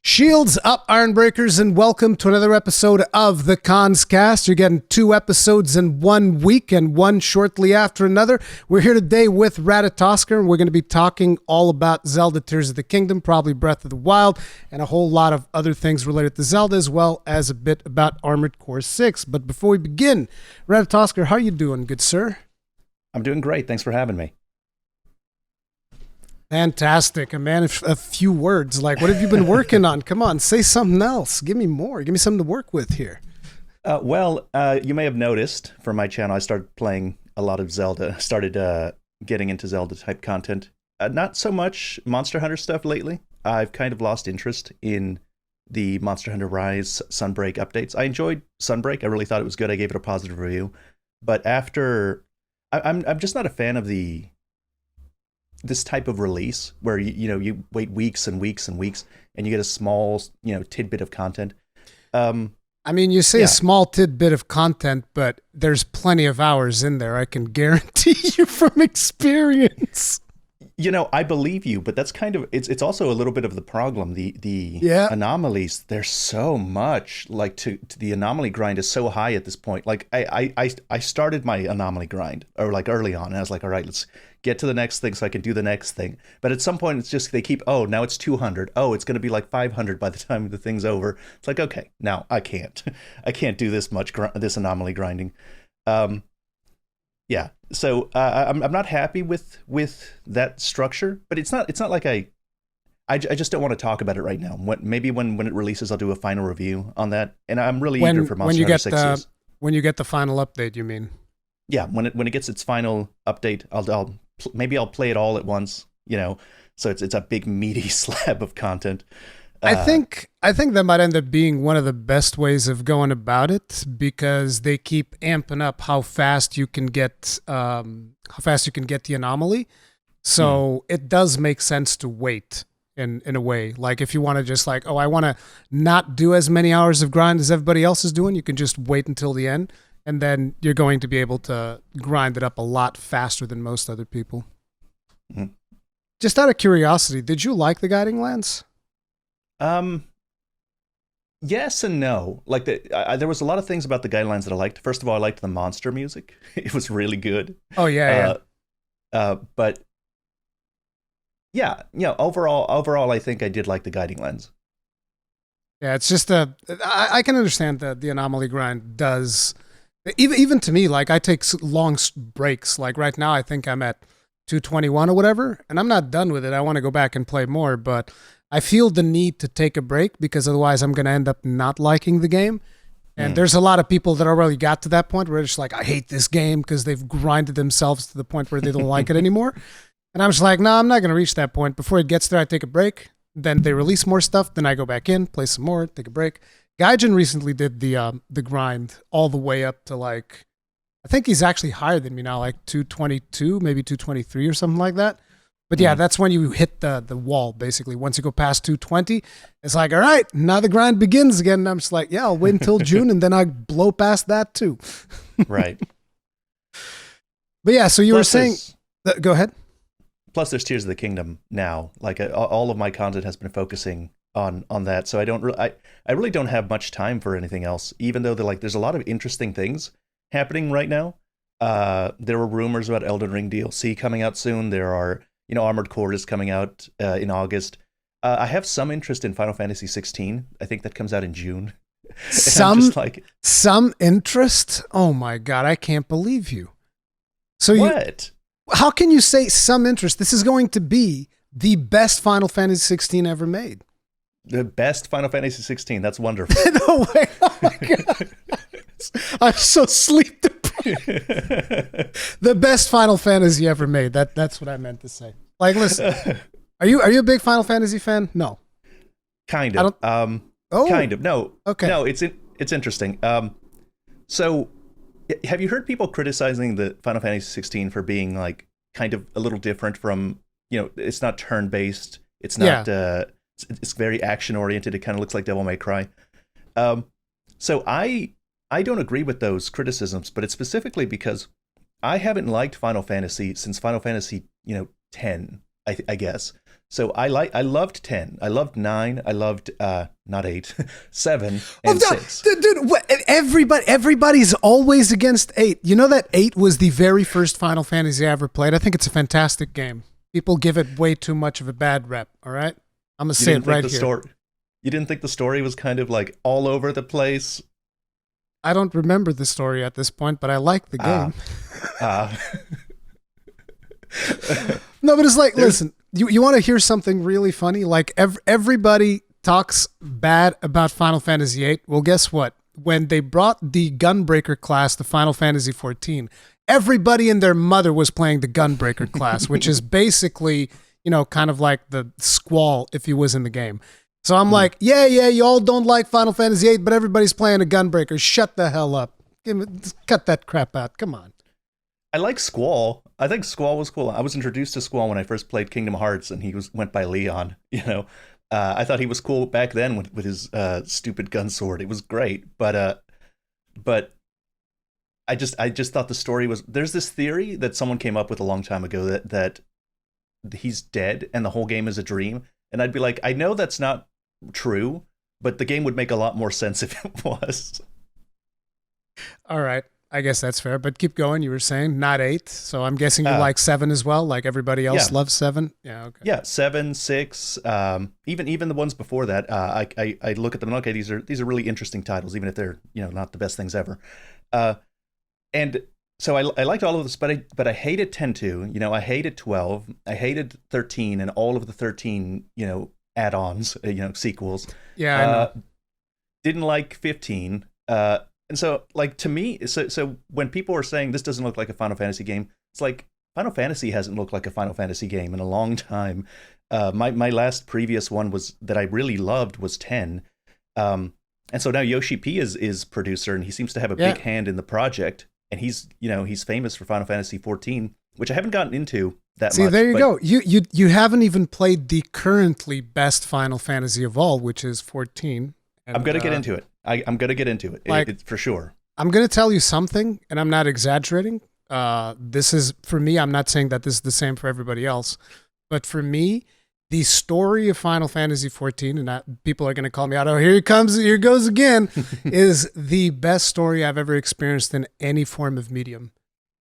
Shields up, Ironbreakers, and welcome to another episode of the Kast. You're getting 2 episodes in 1 week and one shortly after another. We're here today with Ratatoskr, and we're going to be talking all about Zelda Tears of the Kingdom, probably Breath of the Wild, and a whole lot of other things related to Zelda, as well as a bit about Armored Core 6. But before we begin, Ratatoskr, how are you doing, good sir? I'm doing great. Thanks for having me. Fantastic. A man of a few words. Like, what have you been working on? Come on, say something else. Give me more. Give me something to work with here. You may have noticed from my channel, I started playing a lot of Zelda. Started getting into Zelda-type content. Not so much Monster Hunter stuff lately. I've kind of lost interest in the Monster Hunter Rise Sunbreak updates. I enjoyed Sunbreak. I really thought it was good. I gave it a positive review. But after... I'm just not a fan of this type of release where you wait weeks and weeks and weeks and you get a small tidbit of content. I mean, you say a small tidbit of content, but there's plenty of hours in there. I can guarantee you from experience. I believe you, but that's kind of it's also a little bit of the problem. The anomalies, there's so much, like to the anomaly grind is so high at this point. Like I started my anomaly grind or like early on and I was like, all right, let's get to the next thing so I can do the next thing. But at some point it's just they keep, now it's 200. It's going to be like 500 by the time the thing's over. It's like, okay, now I can't do this much this anomaly grinding. Yeah, so I'm not happy with that structure, but it's not like I just don't want to talk about it right now. Maybe when it releases, I'll do a final review on that. And I'm really eager for Monster Hunter 6. When you get the final update, you mean? Yeah, when it gets its final update, I'll play it all at once. So it's a big meaty slab of content. I think that might end up being one of the best ways of going about it because they keep amping up how fast you can get the anomaly. So it does make sense to wait in a way. Like if you want to just like, I want to not do as many hours of grind as everybody else is doing, you can just wait until the end, and then you're going to be able to grind it up a lot faster than most other people. Mm-hmm. Just out of curiosity, did you like the Guiding Lands? Yes and no. Like there was a lot of things about the guidelines that I liked. First of all, I liked the monster music. It was really good. Oh yeah. But yeah, overall, I think I did like the Guiding Lens. Yeah, it's just I can understand that the anomaly grind does, even to me, like I take long breaks. Like right now, I think I'm at 221 or whatever, and I'm not done with it. I want to go back and play more, but I feel the need to take a break because otherwise I'm going to end up not liking the game. And there's a lot of people that already got to that point where they're just like, I hate this game because they've grinded themselves to the point where they don't like it anymore. And I'm just like, no, I'm not going to reach that point. Before it gets there, I take a break. Then they release more stuff. Then I go back in, play some more, take a break. Gaijin recently did the grind all the way up to like, I think he's actually higher than me now, like 222, maybe 223 or something like that. But yeah, that's when you hit the wall, basically. Once you go past 220, it's like, all right, now the grind begins again. And I'm just like, yeah, I'll wait until June, and then I blow past that too. Right. But yeah, so you were saying... Go ahead. Plus, there's Tears of the Kingdom now. Like, all of my content has been focusing on that. So I really don't have much time for anything else, even though there's a lot of interesting things happening right now. There were rumors about Elden Ring DLC coming out soon. There are... Armored Core is coming out in August. I have some interest in Final Fantasy 16. I think that comes out in June. Some interest? Oh my God, I can't believe you. So what? How can you say some interest? This is going to be the best Final Fantasy 16 ever made. The best Final Fantasy 16. That's wonderful. No way. Oh my God. I'm so sleep deprived. The best Final Fantasy ever made. That's what I meant to say. Like, listen, are you a big Final Fantasy fan? No. Kind of. Kind of. No. Okay. No, it's interesting. So have you heard people criticizing the Final Fantasy 16 for being like kind of a little different from, it's not turn-based. It's not it's very action oriented. It kind of looks like Devil May Cry. So I don't agree with those criticisms, but it's specifically because I haven't liked Final Fantasy since Final Fantasy, 10, I guess. So I loved 10. I loved 9. I loved not 8, 7 Oh, and 6. dude, everybody's always against 8. You know that 8 was the very first Final Fantasy I ever played. I think it's a fantastic game. People give it way too much of a bad rep. All right, I'm gonna say it right here. You didn't think the story was kind of like all over the place? I don't remember the story at this point, but I like the game. No, but it's like, listen, you want to hear something really funny? Like everybody talks bad about Final Fantasy VIII. Well, guess what? When they brought the Gunbreaker class to Final Fantasy XIV, everybody and their mother was playing the Gunbreaker class, which is basically, kind of like the Squall if he was in the game. So I'm like, yeah, you all don't like Final Fantasy VIII, but everybody's playing a Gunbreaker. Shut the hell up. Cut that crap out. Come on. I like Squall. I think Squall was cool. I was introduced to Squall when I first played Kingdom Hearts, and he went by Leon. I thought he was cool back then with his stupid gun sword. It was great, but I just thought the story was. There's this theory that someone came up with a long time ago that he's dead and the whole game is a dream, and I'd be like, I know that's not true, but the game would make a lot more sense if it was. All right. I guess that's fair, but keep going. You were saying not 8, so I'm guessing you like 7 as well, like everybody else loves 7. Yeah, okay. Yeah, 7, 6, even the ones before that. I look at them and okay, these are really interesting titles, even if they're not the best things ever. And so I liked all of this, but I hated 10 too. I hated 12, I hated 13, and all of the 13 add-ons, sequels. Yeah, I know. Didn't like 15. And so, like, to me, so when people are saying this doesn't look like a Final Fantasy game, it's like Final Fantasy hasn't looked like a Final Fantasy game in a long time. My last previous one that I really loved was 10. And so now Yoshi P is producer, and he seems to have a big hand in the project. And he's famous for Final Fantasy 14, which I haven't gotten into that much. See, there you go. You haven't even played the currently best Final Fantasy of all, which is 14. And, I'm going to get into it. I'm going to get into it. It's for sure. I'm going to tell you something, and I'm not exaggerating. This is, for me, I'm not saying that this is the same for everybody else, but for me, the story of Final Fantasy XIV, and people are going to call me out, oh, here goes again, is the best story I've ever experienced in any form of medium.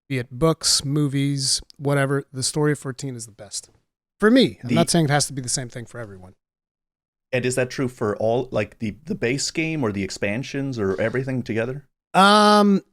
Be it books, movies, whatever, the story of 14 is the best. For me. I'm not saying it has to be the same thing for everyone. And is that true for all, like the base game or the expansions or everything together?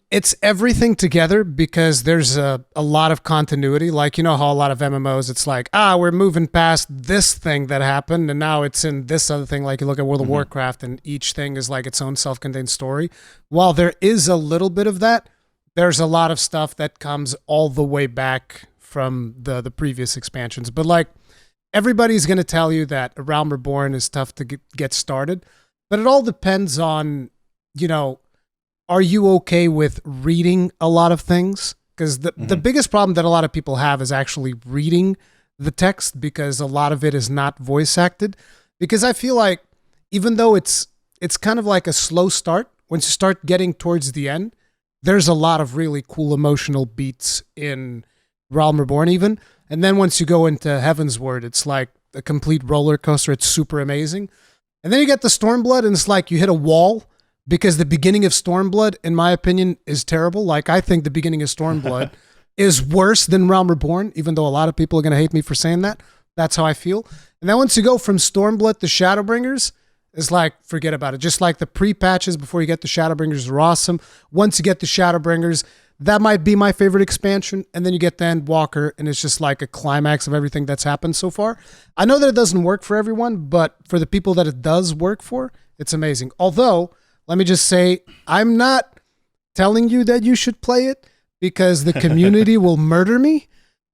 It's everything together because there's a lot of continuity. Like, how a lot of MMOs, it's like, we're moving past this thing that happened and now it's in this other thing. Like you look at World of Warcraft and each thing is like its own self-contained story. While there is a little bit of that, there's a lot of stuff that comes all the way back from the previous expansions. But like, everybody's going to tell you that A Realm Reborn is tough to get started, but it all depends on, are you okay with reading a lot of things? Because the biggest problem that a lot of people have is actually reading the text because a lot of it is not voice acted. Because I feel like even though it's kind of like a slow start, once you start getting towards the end, there's a lot of really cool emotional beats in Realm Reborn even. And then once you go into Heavensward, it's like a complete roller coaster. It's super amazing. And then you get the Stormblood, and it's like you hit a wall because the beginning of Stormblood, in my opinion, is terrible. Like, I think the beginning of Stormblood is worse than Realm Reborn, even though a lot of people are going to hate me for saying that. That's how I feel. And then once you go from Stormblood to Shadowbringers, it's like, forget about it. Just like the pre-patches before you get the Shadowbringers are awesome. Once you get the Shadowbringers, that might be my favorite expansion. And then you get the Endwalker, and it's just like a climax of everything that's happened so far. I know that it doesn't work for everyone, but for the people that it does work for, it's amazing. Although, let me just say, I'm not telling you that you should play it because the community will murder me.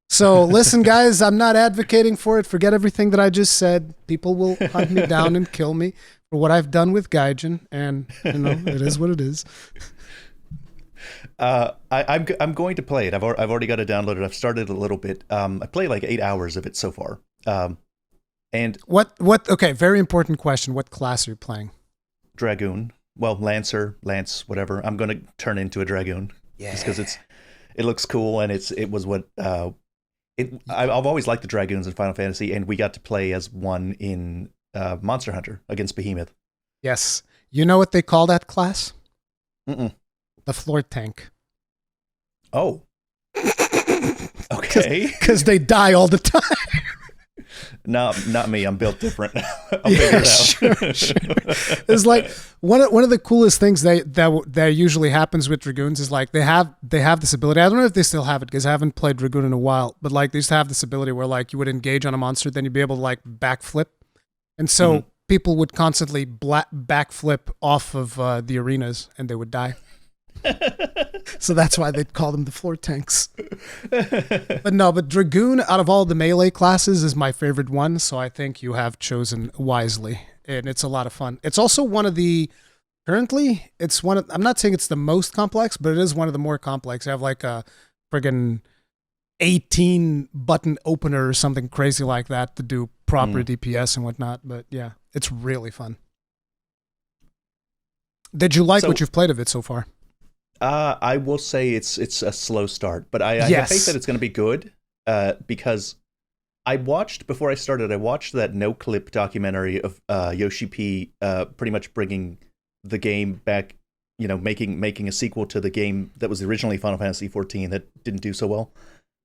So listen, guys, I'm not advocating for it. Forget everything that I just said. People will hunt me down and kill me for what I've done with Gaijin, and it is what it is. I'm going to play it. I've already got it downloaded. I've started a little bit. I played like 8 hours of it so far. And what? Okay, very important question. What class are you playing? Dragoon. Well, Lance, whatever. I'm going to turn into a Dragoon. Yeah. Just because it looks cool, and it was what I've always liked the Dragoons in Final Fantasy, and we got to play as one in Monster Hunter against Behemoth. Yes. You know what they call that class? Mm-mm. The floor tank. Oh. Okay. Because they die all the time. No, not me. I'm built different. I'll figure it out. Sure. It's like one of the coolest things that usually happens with Dragoons is like they have this ability. I don't know if they still have it because I haven't played Dragoon in a while, but like they used to have this ability where like you would engage on a monster, then you'd be able to like backflip, and so people would constantly backflip off of the arenas and they would die. So that's why they'd call them the floor tanks. But Dragoon, out of all the melee classes, is my favorite one. So I think you have chosen wisely, and it's a lot of fun. It's also one of the currently. It's one of. I'm not saying it's the most complex, but it is one of the more complex. I have like a friggin' 18 button opener or something crazy like that to do proper DPS and whatnot. But yeah, it's really fun. Did you like what you've played of it so far? I will say it's a slow start, but I have faith that it's going to be good because before I started, I watched that no clip documentary of Yoshi P pretty much bringing the game back, making a sequel to the game that was originally Final Fantasy XIV that didn't do so well.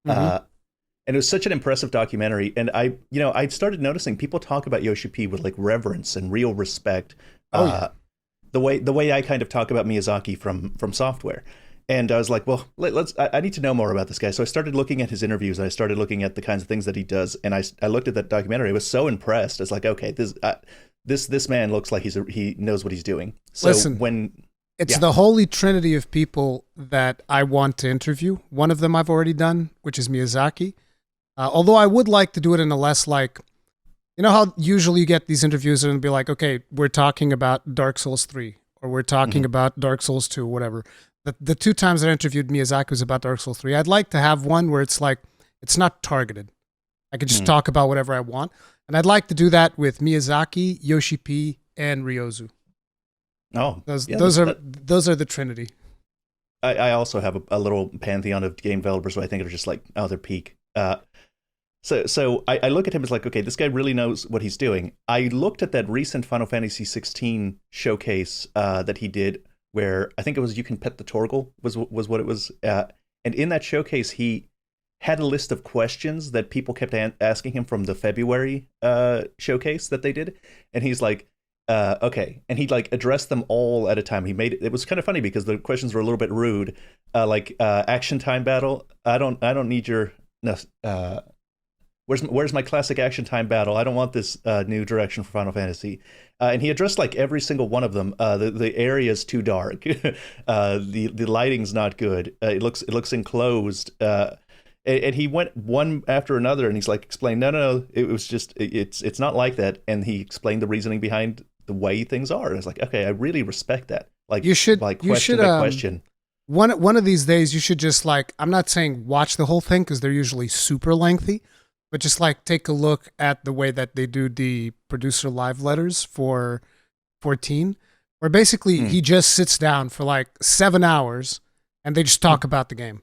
And it was such an impressive documentary, and I started noticing people talk about Yoshi P with like reverence and real respect. The way I kind of talk about Miyazaki from software. And I was like, well, I need to know more about this guy. So I started looking at his interviews, and I started looking at the kinds of things that he does. And I looked at that documentary. I was so impressed. I was like, okay, this man looks like he knows what he's doing. So listen, it's the holy trinity of people that I want to interview. One of them I've already done, which is Miyazaki. Although I would like to do it in a less like, you know how usually you get these interviews and be like, okay, we're talking about Dark Souls 3 or we're talking about Dark Souls 2, whatever. The two times that I interviewed Miyazaki was about Dark Souls 3. I'd like to have one where it's like, it's not targeted. I could just talk about whatever I want. And I'd like to do that with Miyazaki, Yoshi P, and Ryozu. Oh, those are the trinity. I also have a little pantheon of game developers who I think are just like, oh, they're peak. So I look at him as like, okay, this guy really knows what he's doing. I looked at that recent Final Fantasy XVI showcase that he did, where I think it was You Can Pet the Torgal was what it was. And in that showcase, he had a list of questions that people kept asking him from the February showcase that they did. And he's like, okay. And he like addressed them all at a time. It was kind of funny because the questions were a little bit rude. Action time battle. I don't need your... No, where's my classic action time battle? I don't want this new direction for Final Fantasy. And he addressed like every single one of them. The area's too dark. The lighting's not good. It looks enclosed. And he went one after another, and he's like explained, no, it was just it's not like that. And he explained the reasoning behind the way things are. And I was like, okay, I really respect that. Like you should question by question. One of these days, you should just like, I'm not saying watch the whole thing because they're usually super lengthy, but just like take a look at the way that they do the producer live letters for 14, where basically he just sits down for like 7 hours and they just talk about the game.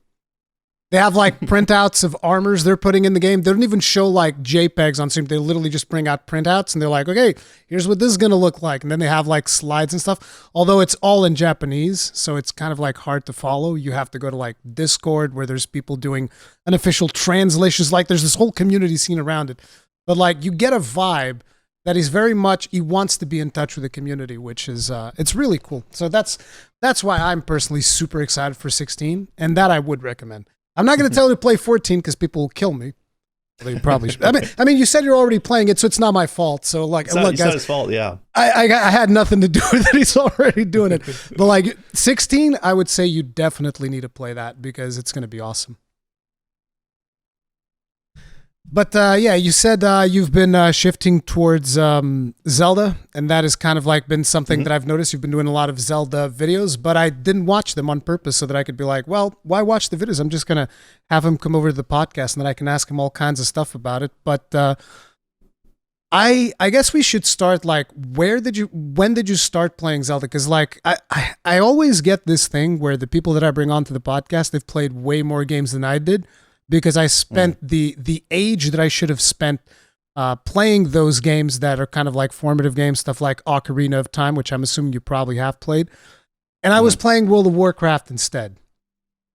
They have like printouts of armors they're putting in the game. They don't even show like JPEGs on Steam. They literally just bring out printouts and they're like, okay, here's what this is going to look like. And then they have like slides and stuff, although it's all in Japanese. So it's kind of like hard to follow. You have to go to like Discord where there's people doing unofficial translations. Like there's this whole community scene around it. But like you get a vibe that he's very much, he wants to be in touch with the community, which is, it's really cool. So that's why I'm personally super excited for 16 and that I would recommend. I'm not going to tell you to play 14 because people will kill me. Well, they probably should. I mean, you said you're already playing it, so it's not my fault. So, like, it's look, guys, not his fault. Yeah, I had nothing to do with it. He's already doing it. But like 16, I would say you definitely need to play that because it's going to be awesome. But yeah, you said you've been shifting towards Zelda, and that has kind of like been something that I've noticed. You've been doing a lot of Zelda videos, but I didn't watch them on purpose so that I could be like, well, why watch the videos? I'm just going to have him come over to the podcast and then I can ask him all kinds of stuff about it. But I guess we should start like, when did you start playing Zelda? Because like, I always get this thing where the people that I bring onto the podcast, they've played way more games than I did. because I spent the age that I should have spent playing those games that are kind of like formative games, stuff like Ocarina of Time, which I'm assuming you probably have played. And I was playing World of Warcraft instead.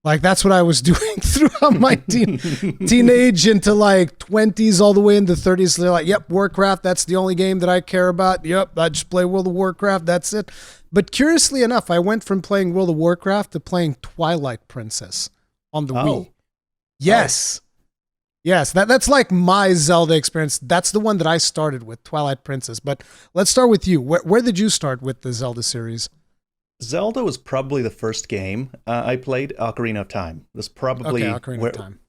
Like, that's what I was doing throughout my teenage into like 20s all the way into 30s. They're like, yep, Warcraft, that's the only game that I care about. Yep, I just play World of Warcraft, that's it. But curiously enough, I went from playing World of Warcraft to playing Twilight Princess on the Wii. Yes. Yes, that's like my Zelda experience. That's the one that I started with, Twilight Princess. But let's start with you. Where did you start with the Zelda series? Zelda was probably the first game I played. Ocarina of Time was probably Ocarina of Time.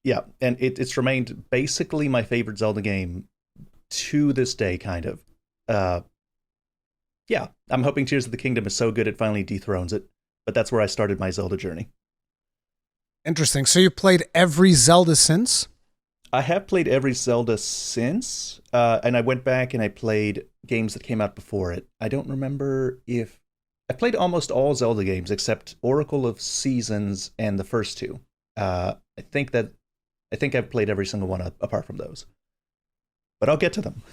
Yeah, and it's remained basically my favorite Zelda game to this day, kind of. Yeah, I'm hoping Tears of the Kingdom is so good it finally dethrones it. But that's where I started my Zelda journey. Interesting. So you played every Zelda since? I have played every Zelda since, and I went back and I played games that came out before it. I don't remember if... I played almost all Zelda games except Oracle of Seasons and the first two. I think I've played every single one apart from those. But I'll get to them.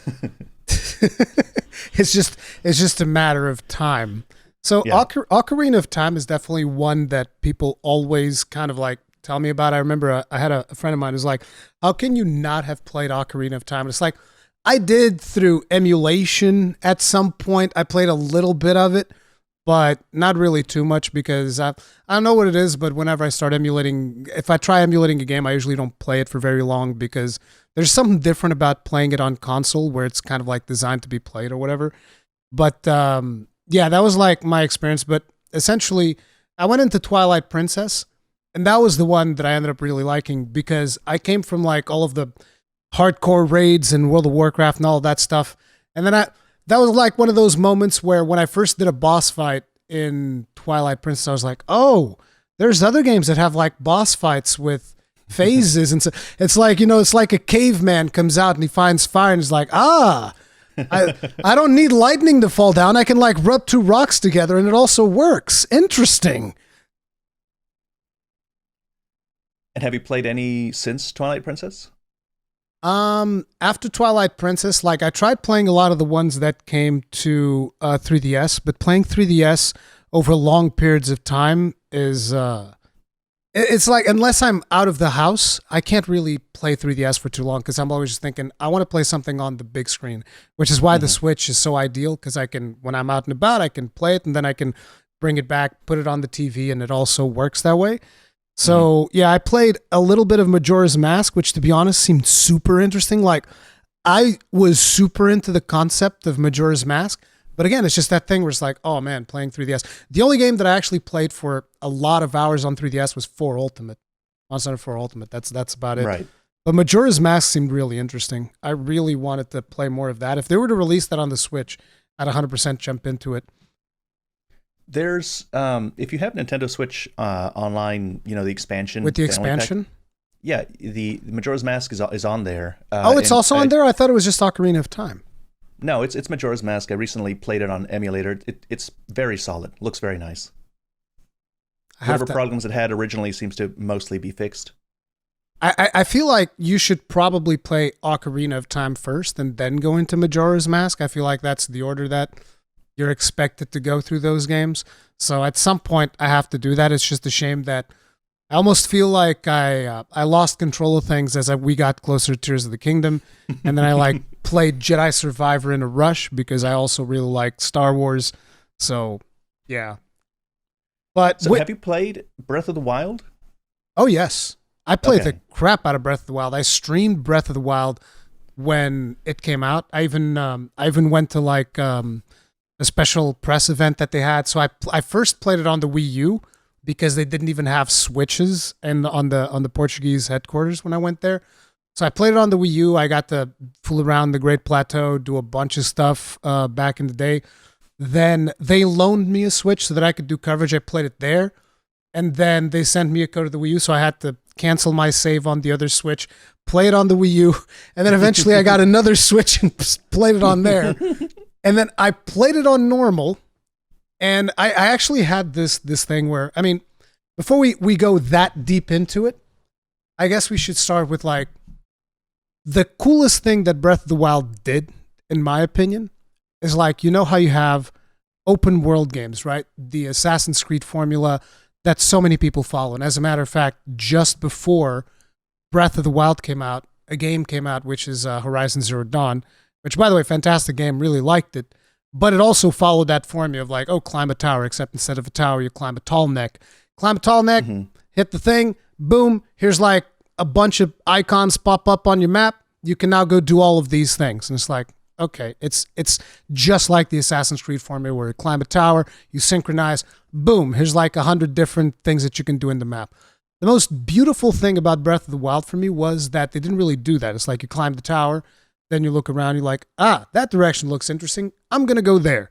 It's just a matter of time. So yeah. Ocarina of Time is definitely one that people always kind of like tell me about. I remember I had a friend of mine who's like, how can you not have played Ocarina of Time? And it's like, I did through emulation at some point. I played a little bit of it, but not really too much because I don't know what it is, but whenever I start emulating, if I try emulating a game, I usually don't play it for very long because there's something different about playing it on console where it's kind of like designed to be played or whatever. But yeah, that was like my experience. But essentially, I went into Twilight Princess, and that was the one that I ended up really liking because I came from like all of the hardcore raids and World of Warcraft and all of that stuff. And then that was like one of those moments where when I first did a boss fight in Twilight Princess, I was like, oh, there's other games that have like boss fights with phases. And so it's like, it's like a caveman comes out and he finds fire and is like, I don't need lightning to fall down. I can like rub two rocks together and it also works. Interesting. And have you played any since Twilight Princess? After Twilight Princess, like I tried playing a lot of the ones that came to 3DS, but playing 3DS over long periods of time is it's like unless I'm out of the house, I can't really play 3DS for too long because I'm always just thinking I want to play something on the big screen, which is why the Switch is so ideal because I can, when I'm out and about, I can play it and then I can bring it back, put it on the TV, and it also works that way. So, yeah, I played a little bit of Majora's Mask, which, to be honest, seemed super interesting. Like, I was super into the concept of Majora's Mask. But again, it's just that thing where it's like, oh, man, playing 3DS. The only game that I actually played for a lot of hours on 3DS was 4 Ultimate. Monster Hunter 4 Ultimate. That's about it. Right. But Majora's Mask seemed really interesting. I really wanted to play more of that. If they were to release that on the Switch, I'd 100% jump into it. There's if you have Nintendo Switch online, the expansion with the expansion. Yeah, the Majora's Mask is on there. It's also on there. I thought it was just Ocarina of Time. No, it's Majora's Mask. I recently played it on emulator. It's very solid. Looks very nice. Whatever problems it had originally seems to mostly be fixed. I feel like you should probably play Ocarina of Time first and then go into Majora's Mask. I feel like that's the order that you're expected to go through those games. So at some point, I have to do that. It's just a shame that I almost feel like I lost control of things as we got closer to Tears of the Kingdom. And then I played Jedi Survivor in a rush because I also really like Star Wars. So, yeah. But have you played Breath of the Wild? Oh, yes. I played the crap out of Breath of the Wild. I streamed Breath of the Wild when it came out. I even went to a special press event that they had. So I first played it on the Wii U because they didn't even have Switches and on the Portuguese headquarters when I went there. So I played it on the Wii U. I got to fool around the Great Plateau, do a bunch of stuff back in the day. Then they loaned me a Switch so that I could do coverage. I played it there. And then they sent me a code to the Wii U, so I had to cancel my save on the other Switch, play it on the Wii U, and then eventually I got another Switch and played it on there. And then I played it on normal, and I actually had this thing where, before we go that deep into it, I guess we should start with like the coolest thing that Breath of the Wild did, in my opinion, is like, you know how you have open world games, right? The Assassin's Creed formula that so many people follow. And as a matter of fact, just before Breath of the Wild came out, a game came out, which is Horizon Zero Dawn, which, by the way, fantastic game, really liked it. But it also followed that formula of like, oh, climb a tower, except instead of a tower, you climb a tall neck. Climb a tall neck, hit the thing, boom, here's like a bunch of icons pop up on your map. You can now go do all of these things. And it's like, okay, it's just like the Assassin's Creed formula where you climb a tower, you synchronize, boom, here's like 100 different things that you can do in the map. The most beautiful thing about Breath of the Wild for me was that they didn't really do that. It's like you climb the tower, then you look around, you're like, that direction looks interesting. I'm going to go there.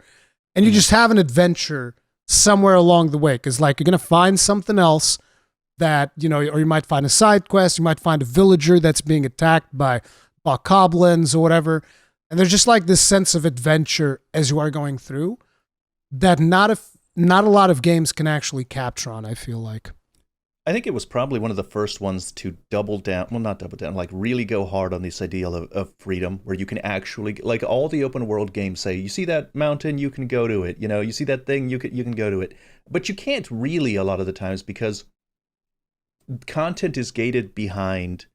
And you just have an adventure somewhere along the way. Because like you're going to find something else that, you know, or you might find a side quest. You might find a villager that's being attacked by bokoblins or whatever. And there's just like this sense of adventure as you are going through that not a lot of games can actually capture on, I feel like. I think it was probably one of the first ones to double down, well, not double down, like really go hard on this ideal of freedom, where you can actually, like all the open world games say, you see that mountain, you can go to it. You know, you see that thing, you can go to it. But you can't really a lot of the times because content is gated behind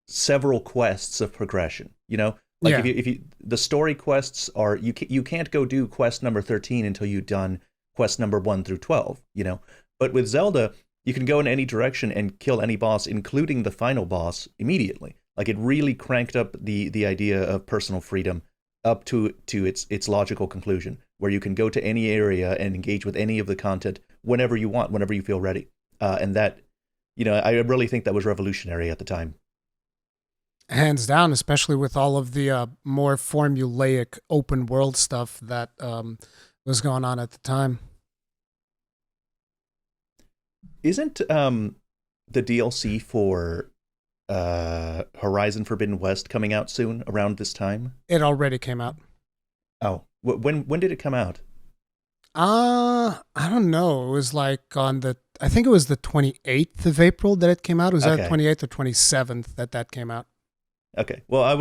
several quests of progression. You know, like if you the story quests are you can't go do quest number 13 until you've done quest number 1 through 12. You know, but with Zelda, you can go in any direction and kill any boss, including the final boss, immediately. Like it really cranked up the idea of personal freedom up to its logical conclusion, where you can go to any area and engage with any of the content whenever you want, whenever you feel ready. And that, you know, I really think that was revolutionary at the time. Hands down, especially with all of the more formulaic open world stuff that was going on at the time. Isn't the DLC for Horizon Forbidden West coming out soon, around this time? It already came out. Oh, when did it come out? I don't know. It was like I think it was the 28th of April that it came out. It was Okay. that 28th or 27th that came out. Okay. Well, I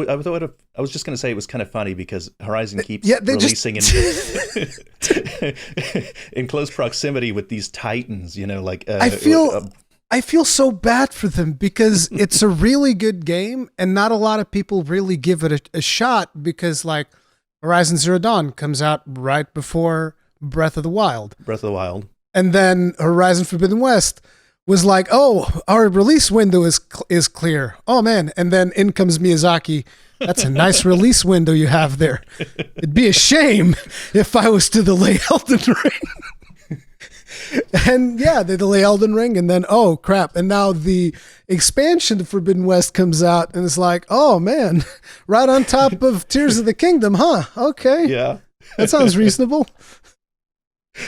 was just going to say it was kind of funny because Horizon keeps they releasing in close proximity with these titans, you know, like I feel so bad for them because it's a really good game and not a lot of people really give it a shot because like Horizon Zero Dawn comes out right before Breath of the Wild. Breath of the Wild. And then Horizon Forbidden West was like, oh, our release window is clear. Oh, man. And then in comes Miyazaki. That's a nice release window you have there. It'd be a shame if I was to delay Elden Ring. And yeah, they delay Elden Ring and then, oh, crap. And now the expansion to Forbidden West comes out and it's like, oh, man, right on top of Tears of the Kingdom, huh? Okay. Yeah. That sounds reasonable.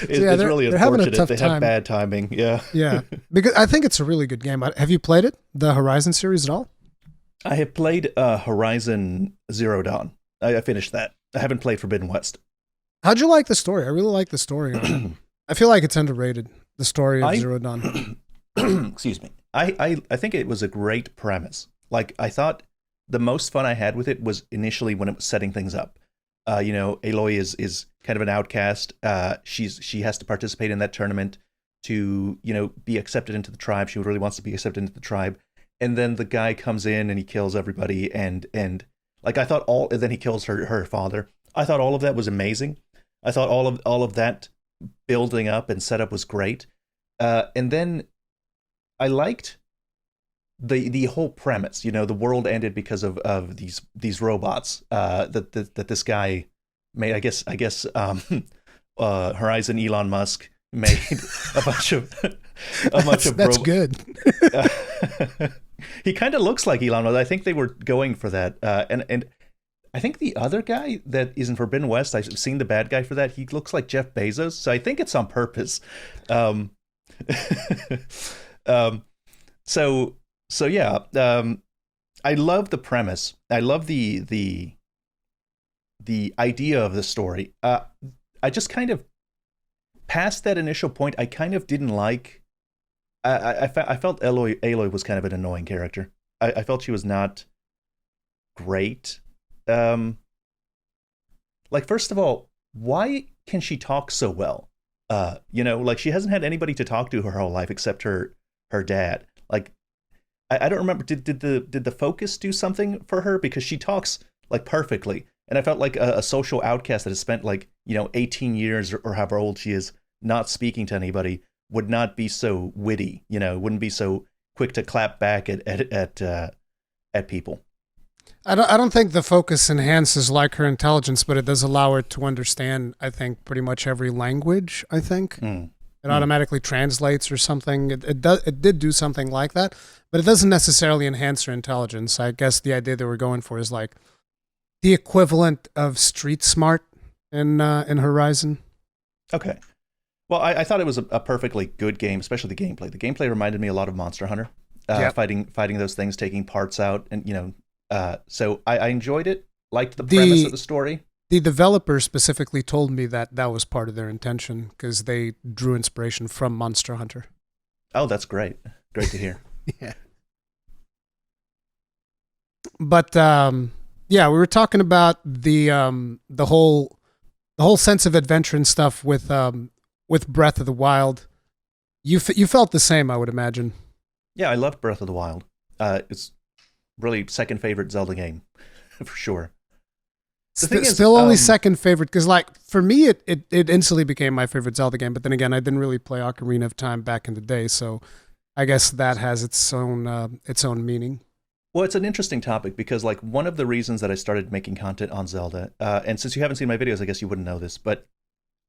It's yeah, really they're having a unfortunate. tough They time. have bad timing. Yeah. Yeah, because I think it's a really good game. Have you played it, the Horizon series at all? I have played Horizon Zero Dawn. I finished that. I haven't played Forbidden West. How'd you like the story? I really like the story. I feel like it's underrated, the story of Zero Dawn. Excuse me. I think it was a great premise. Like, I thought the most fun I had with it was initially when it was setting things up. You know, Aloy is kind of an outcast. She has to participate in that tournament to, you know, be accepted into the tribe. She really wants to be accepted into the tribe. And then the guy comes in and he kills everybody and like I thought and then he kills her father. I thought all of that was amazing. I thought all of that building up and setup was great. And then I liked the whole premise. You know, the world ended because of these robots that this guy made. I guess Horizon Elon Musk made a bunch of that's good. He kind of looks like Elon Musk. I think they were going for that. And I think the other guy that is in Forbidden West, I've seen the bad guy for that. He looks like Jeff Bezos, so I think it's on purpose. So yeah, I love the premise. I love the idea of the story. I just kind of past that initial point, I kind of didn't like I felt Aloy was kind of an annoying character. I felt she was not great. Um, like first of all, why can she talk so well? Like she hasn't had anybody to talk to her whole life except her dad. Like I don't remember. Did the Focus do something for her because she talks like perfectly, and I felt like a social outcast that has spent like 18 years or however old she is not speaking to anybody would not be so witty. Wouldn't be so quick to clap back at people. I don't think the focus enhances like her intelligence, but it does allow her to understand, I think, pretty much every language, I think. Mm. It automatically translates or something. It did do something like that, but it doesn't necessarily enhance her intelligence. I guess the idea that we're going for is like the equivalent of street smart in Horizon. Okay. Well, I thought it was a perfectly good game, especially the gameplay. The gameplay reminded me a lot of Monster Hunter, Yep. fighting those things, taking parts out, and so I enjoyed it. Liked the premise of the story. The developer specifically told me that that was part of their intention because they drew inspiration from Monster Hunter. Oh, that's great. Great to hear. Yeah. But yeah, we were talking about the whole sense of adventure and stuff with Breath of the Wild. You felt the same, I would imagine. Yeah, I loved Breath of the Wild. It's really second favorite Zelda game for sure. The thing is, Still only second favorite because, like, for me, it instantly became my favorite Zelda game. But then again, I didn't really play Ocarina of Time back in the day, so I guess that has its own meaning. Well, it's an interesting topic because, like, one of the reasons that I started making content on Zelda, and since you haven't seen my videos, I guess you wouldn't know this, but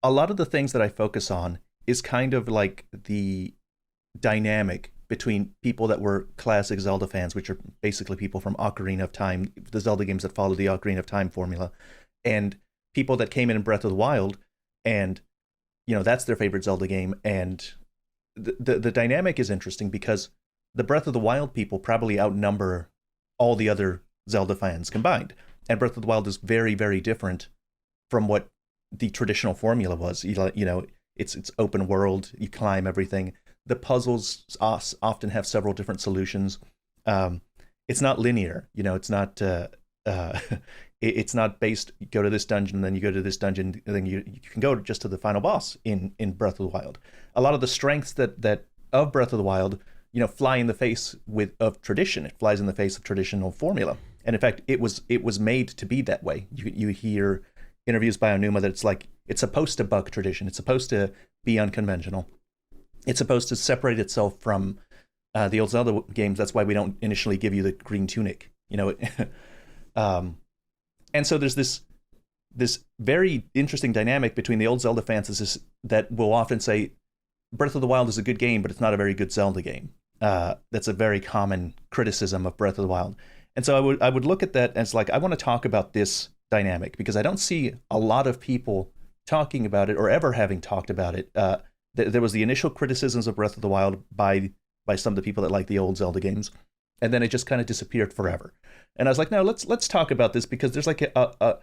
a lot of the things that I focus on is kind of like the dynamic between people that were classic Zelda fans, which are basically people from Ocarina of Time, the Zelda games that follow the Ocarina of Time formula, and people that came in Breath of the Wild, and that's their favorite Zelda game, and the dynamic is interesting because the Breath of the Wild people probably outnumber all the other Zelda fans combined, and Breath of the Wild is very, very different from what the traditional formula was. It's open world, you climb everything. The puzzles often have several different solutions. It's not linear, it's not it's not based, go to this dungeon, then you go to this dungeon, and then you can go just to the final boss in Breath of the Wild. A lot of the strengths that of Breath of the Wild, fly in the face of tradition. It flies in the face of traditional formula. And in fact, it was made to be that way. You hear interviews by Onuma that it's supposed to buck tradition. It's supposed to be unconventional. It's supposed to separate itself from the old Zelda games. That's why we don't initially give you the green tunic, and so there's this very interesting dynamic between the old Zelda fans that will often say Breath of the Wild is a good game, but it's not a very good Zelda game. That's a very common criticism of Breath of the Wild. And so I would look at that as like, I want to talk about this dynamic because I don't see a lot of people talking about it or ever having talked about it. There was the initial criticisms of Breath of the Wild by some of the people that like the old Zelda games, and then it just kind of disappeared forever. And I was like, no, let's talk about this because there's like a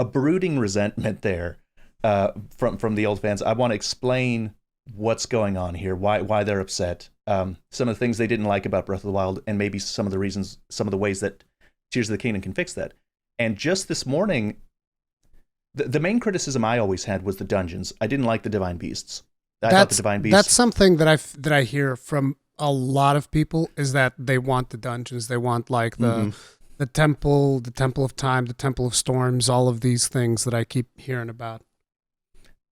brooding resentment there from the old fans. I want to explain what's going on here, why they're upset, some of the things they didn't like about Breath of the Wild, and maybe some of the ways that Tears of the Kingdom can fix that. And just this morning, the main criticism I always had was the dungeons. I didn't like the Divine Beasts. I thought the Divine Beasts. That's something that I hear from a lot of people is that they want the dungeons. They want like the temple of time, the temple of storms, all of these things that I keep hearing about.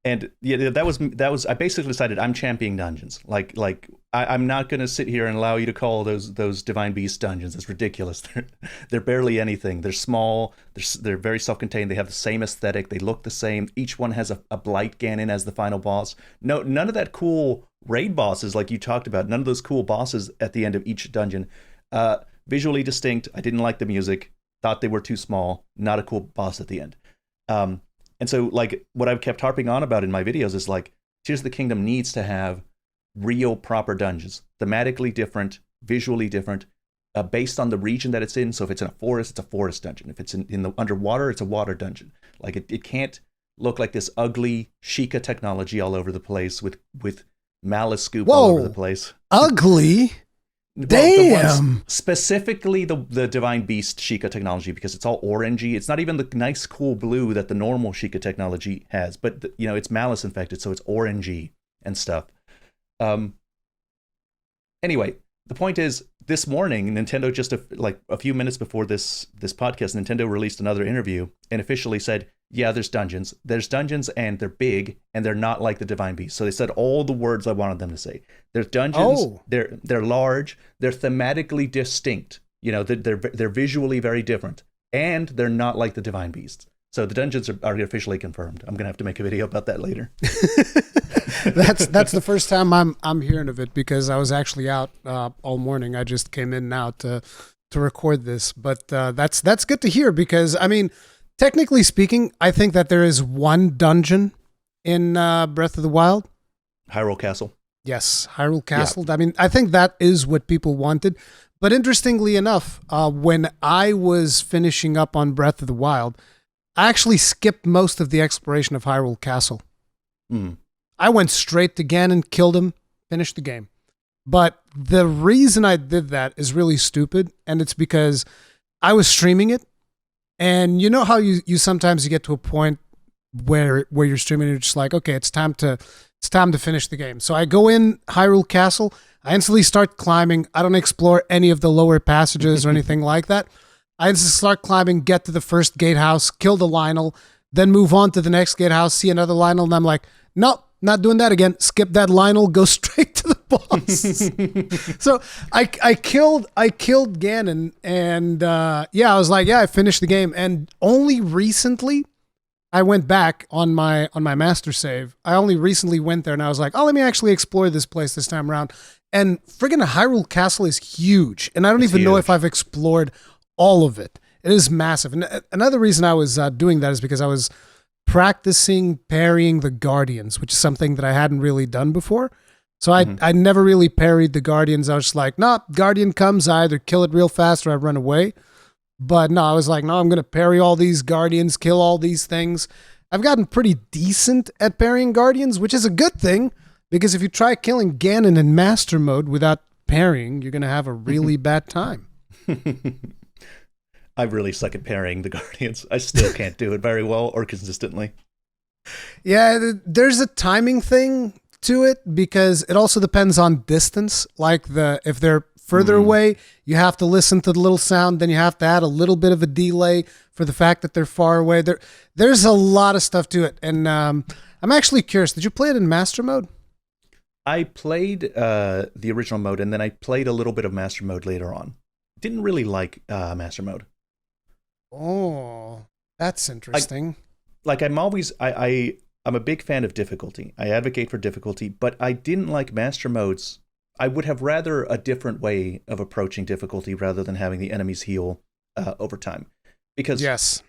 And yeah, that was. I basically decided I'm championing dungeons. I'm not going to sit here and allow you to call those Divine Beast dungeons. It's ridiculous. They're barely anything. They're small. They're very self-contained. They have the same aesthetic. They look the same. Each one has a Blight Ganon as the final boss. No, none of that cool raid bosses like you talked about. None of those cool bosses at the end of each dungeon. Visually distinct. I didn't like the music. Thought they were too small. Not a cool boss at the end. And so, like, what I've kept harping on about in my videos is, like, Tears of the Kingdom needs to have real, proper dungeons. Thematically different, visually different, based on the region that it's in. So if it's in a forest, it's a forest dungeon. If it's in the underwater, it's a water dungeon. Like, it can't look like this ugly Sheikah technology all over the place with malice scoop all over the place. Ugly. Well, Damn. Specifically the Divine Beast Sheikah technology, because it's all orangey. It's not even the nice, cool blue that the normal Sheikah technology has, but it's malice infected, so it's orangey and stuff. Anyway, the point is, this morning, Nintendo just a few minutes before this podcast, Nintendo released another interview and officially said, yeah, there's dungeons. There's dungeons, and they're big, and they're not like the Divine Beast. So they said all the words I wanted them to say. There's dungeons. Oh. They're large. They're thematically distinct. They're visually very different, and they're not like the Divine Beasts. So the dungeons are officially confirmed. I'm gonna have to make a video about that later. That's the first time I'm hearing of it, because I was actually out all morning. I just came in now to record this, but that's good to hear, because I mean, technically speaking, I think that there is one dungeon in Breath of the Wild. Hyrule Castle. Yes, Hyrule Castle. Yeah. I mean, I think that is what people wanted. But interestingly enough, when I was finishing up on Breath of the Wild, I actually skipped most of the exploration of Hyrule Castle. I went straight to Ganon, killed him, finished the game. But the reason I did that is really stupid, and it's because I was streaming it. And you know how you sometimes you get to a point where you're streaming and you're just like, okay, it's time to finish the game. So I go in Hyrule Castle, I instantly start climbing. I don't explore any of the lower passages or anything like that. I just start climbing, get to the first gatehouse, kill the Lionel, then move on to the next gatehouse, see another Lionel, and I'm like, nope, not doing that again. Skip that Lionel, go straight to the boss. So I killed Ganon, and I was like, yeah, I finished the game. And only recently I went back on my master save. I only recently went there, and I was like, oh, let me actually explore this place this time around. And friggin' Hyrule Castle is huge, and I don't even know if I've explored all of it. It is massive. And another reason I was doing that is because I was practicing parrying the Guardians, which is something that I hadn't really done before. So I never really parried the Guardians. I was just like, nah, Guardian comes, I either kill it real fast or I run away. But no, I was like, no, I'm going to parry all these Guardians, kill all these things. I've gotten pretty decent at parrying Guardians, which is a good thing, because if you try killing Ganon in Master Mode without parrying, you're going to have a really bad time. I really suck at parrying the Guardians. I still can't do it very well or consistently. Yeah, there's a timing thing to it, because it also depends on distance. Like if they're further away, you have to listen to the little sound, then you have to add a little bit of a delay for the fact that they're far away. There's a lot of stuff to it. And I'm actually curious, did you play it in Master Mode? I played the original mode, and then I played a little bit of Master Mode later on. Didn't really like Master Mode. Oh, that's interesting. I'm a big fan of difficulty. I advocate for difficulty, but I didn't like Master Modes. I would have rather a different way of approaching difficulty rather than having the enemies heal over time. Because yes,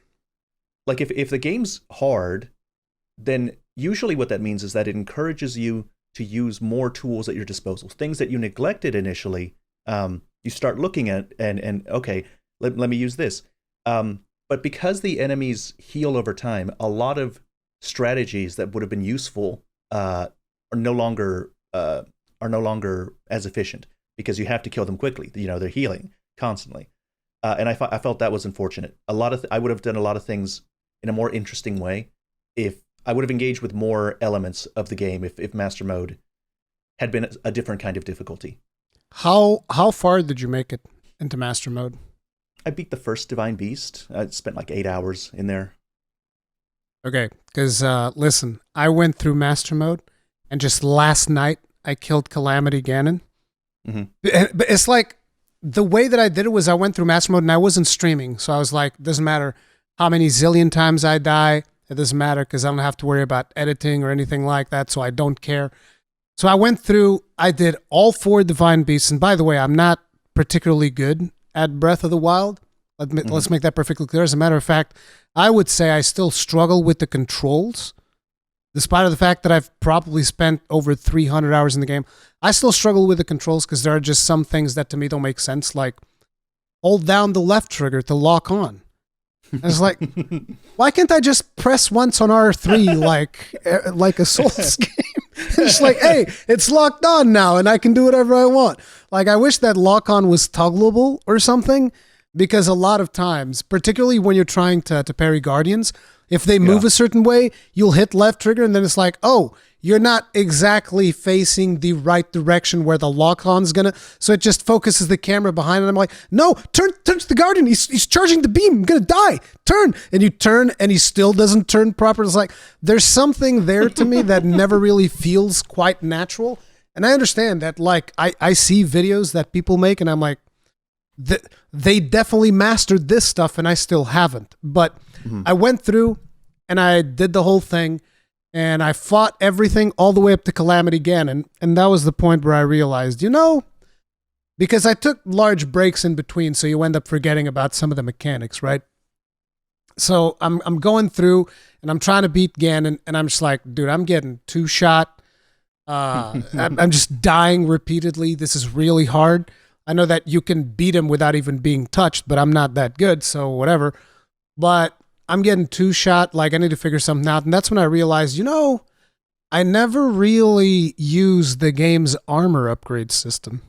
like if the game's hard, then usually what that means is that it encourages you to use more tools at your disposal. Things that you neglected initially, you start looking at and okay, let me use this. But because the enemies heal over time, a lot of strategies that would have been useful are no longer as efficient, because you have to kill them quickly. They're healing constantly, and I felt that was unfortunate. I would have done a lot of things in a more interesting way if I would have engaged with more elements of the game if Master Mode had been a different kind of difficulty. How far did you make it into Master Mode? I beat the first Divine Beast. I spent like 8 hours in there. Okay, because listen, I went through Master Mode, and just last night I killed Calamity Ganon. But it's like, the way that I did it was I went through Master Mode and I wasn't streaming. So I was like, doesn't matter how many zillion times I die. It doesn't matter, because I don't have to worry about editing or anything like that. So I don't care. So I went through, I did all 4 Divine Beasts. And by the way, I'm not particularly good at Breath of the Wild. Let's make that perfectly clear. As a matter of fact, I would say I still struggle with the controls. Despite of the fact that I've probably spent over 300 hours in the game, I still struggle with the controls, because there are just some things that to me don't make sense, like hold down the left trigger to lock on. And it's like, why can't I just press once on R3 like a Souls game? It's like, hey, it's locked on now and I can do whatever I want. Like, I wish that lock on was toggleable or something, because a lot of times, particularly when you're trying to parry Guardians, if they move a certain way, you'll hit left trigger and then it's like, oh, you're not exactly facing the right direction where the lock-on's gonna, so it just focuses the camera behind it. I'm like, no, turn to the Guardian. He's charging the beam. I'm gonna die. Turn. And you turn and he still doesn't turn properly. It's like, there's something there to me that never really feels quite natural. And I understand that, like, I see videos that people make and I'm like, they definitely mastered this stuff and I still haven't. But I went through and I did the whole thing. And I fought everything all the way up to Calamity Ganon. And that was the point where I realized, because I took large breaks in between, so you end up forgetting about some of the mechanics, right? So I'm going through and I'm trying to beat Ganon, and I'm just like, dude, I'm getting two-shot. I'm just dying repeatedly. This is really hard. I know that you can beat him without even being touched, but I'm not that good, so whatever. But I'm getting two-shot, like I need to figure something out. And that's when I realized, I never really used the game's armor upgrade system.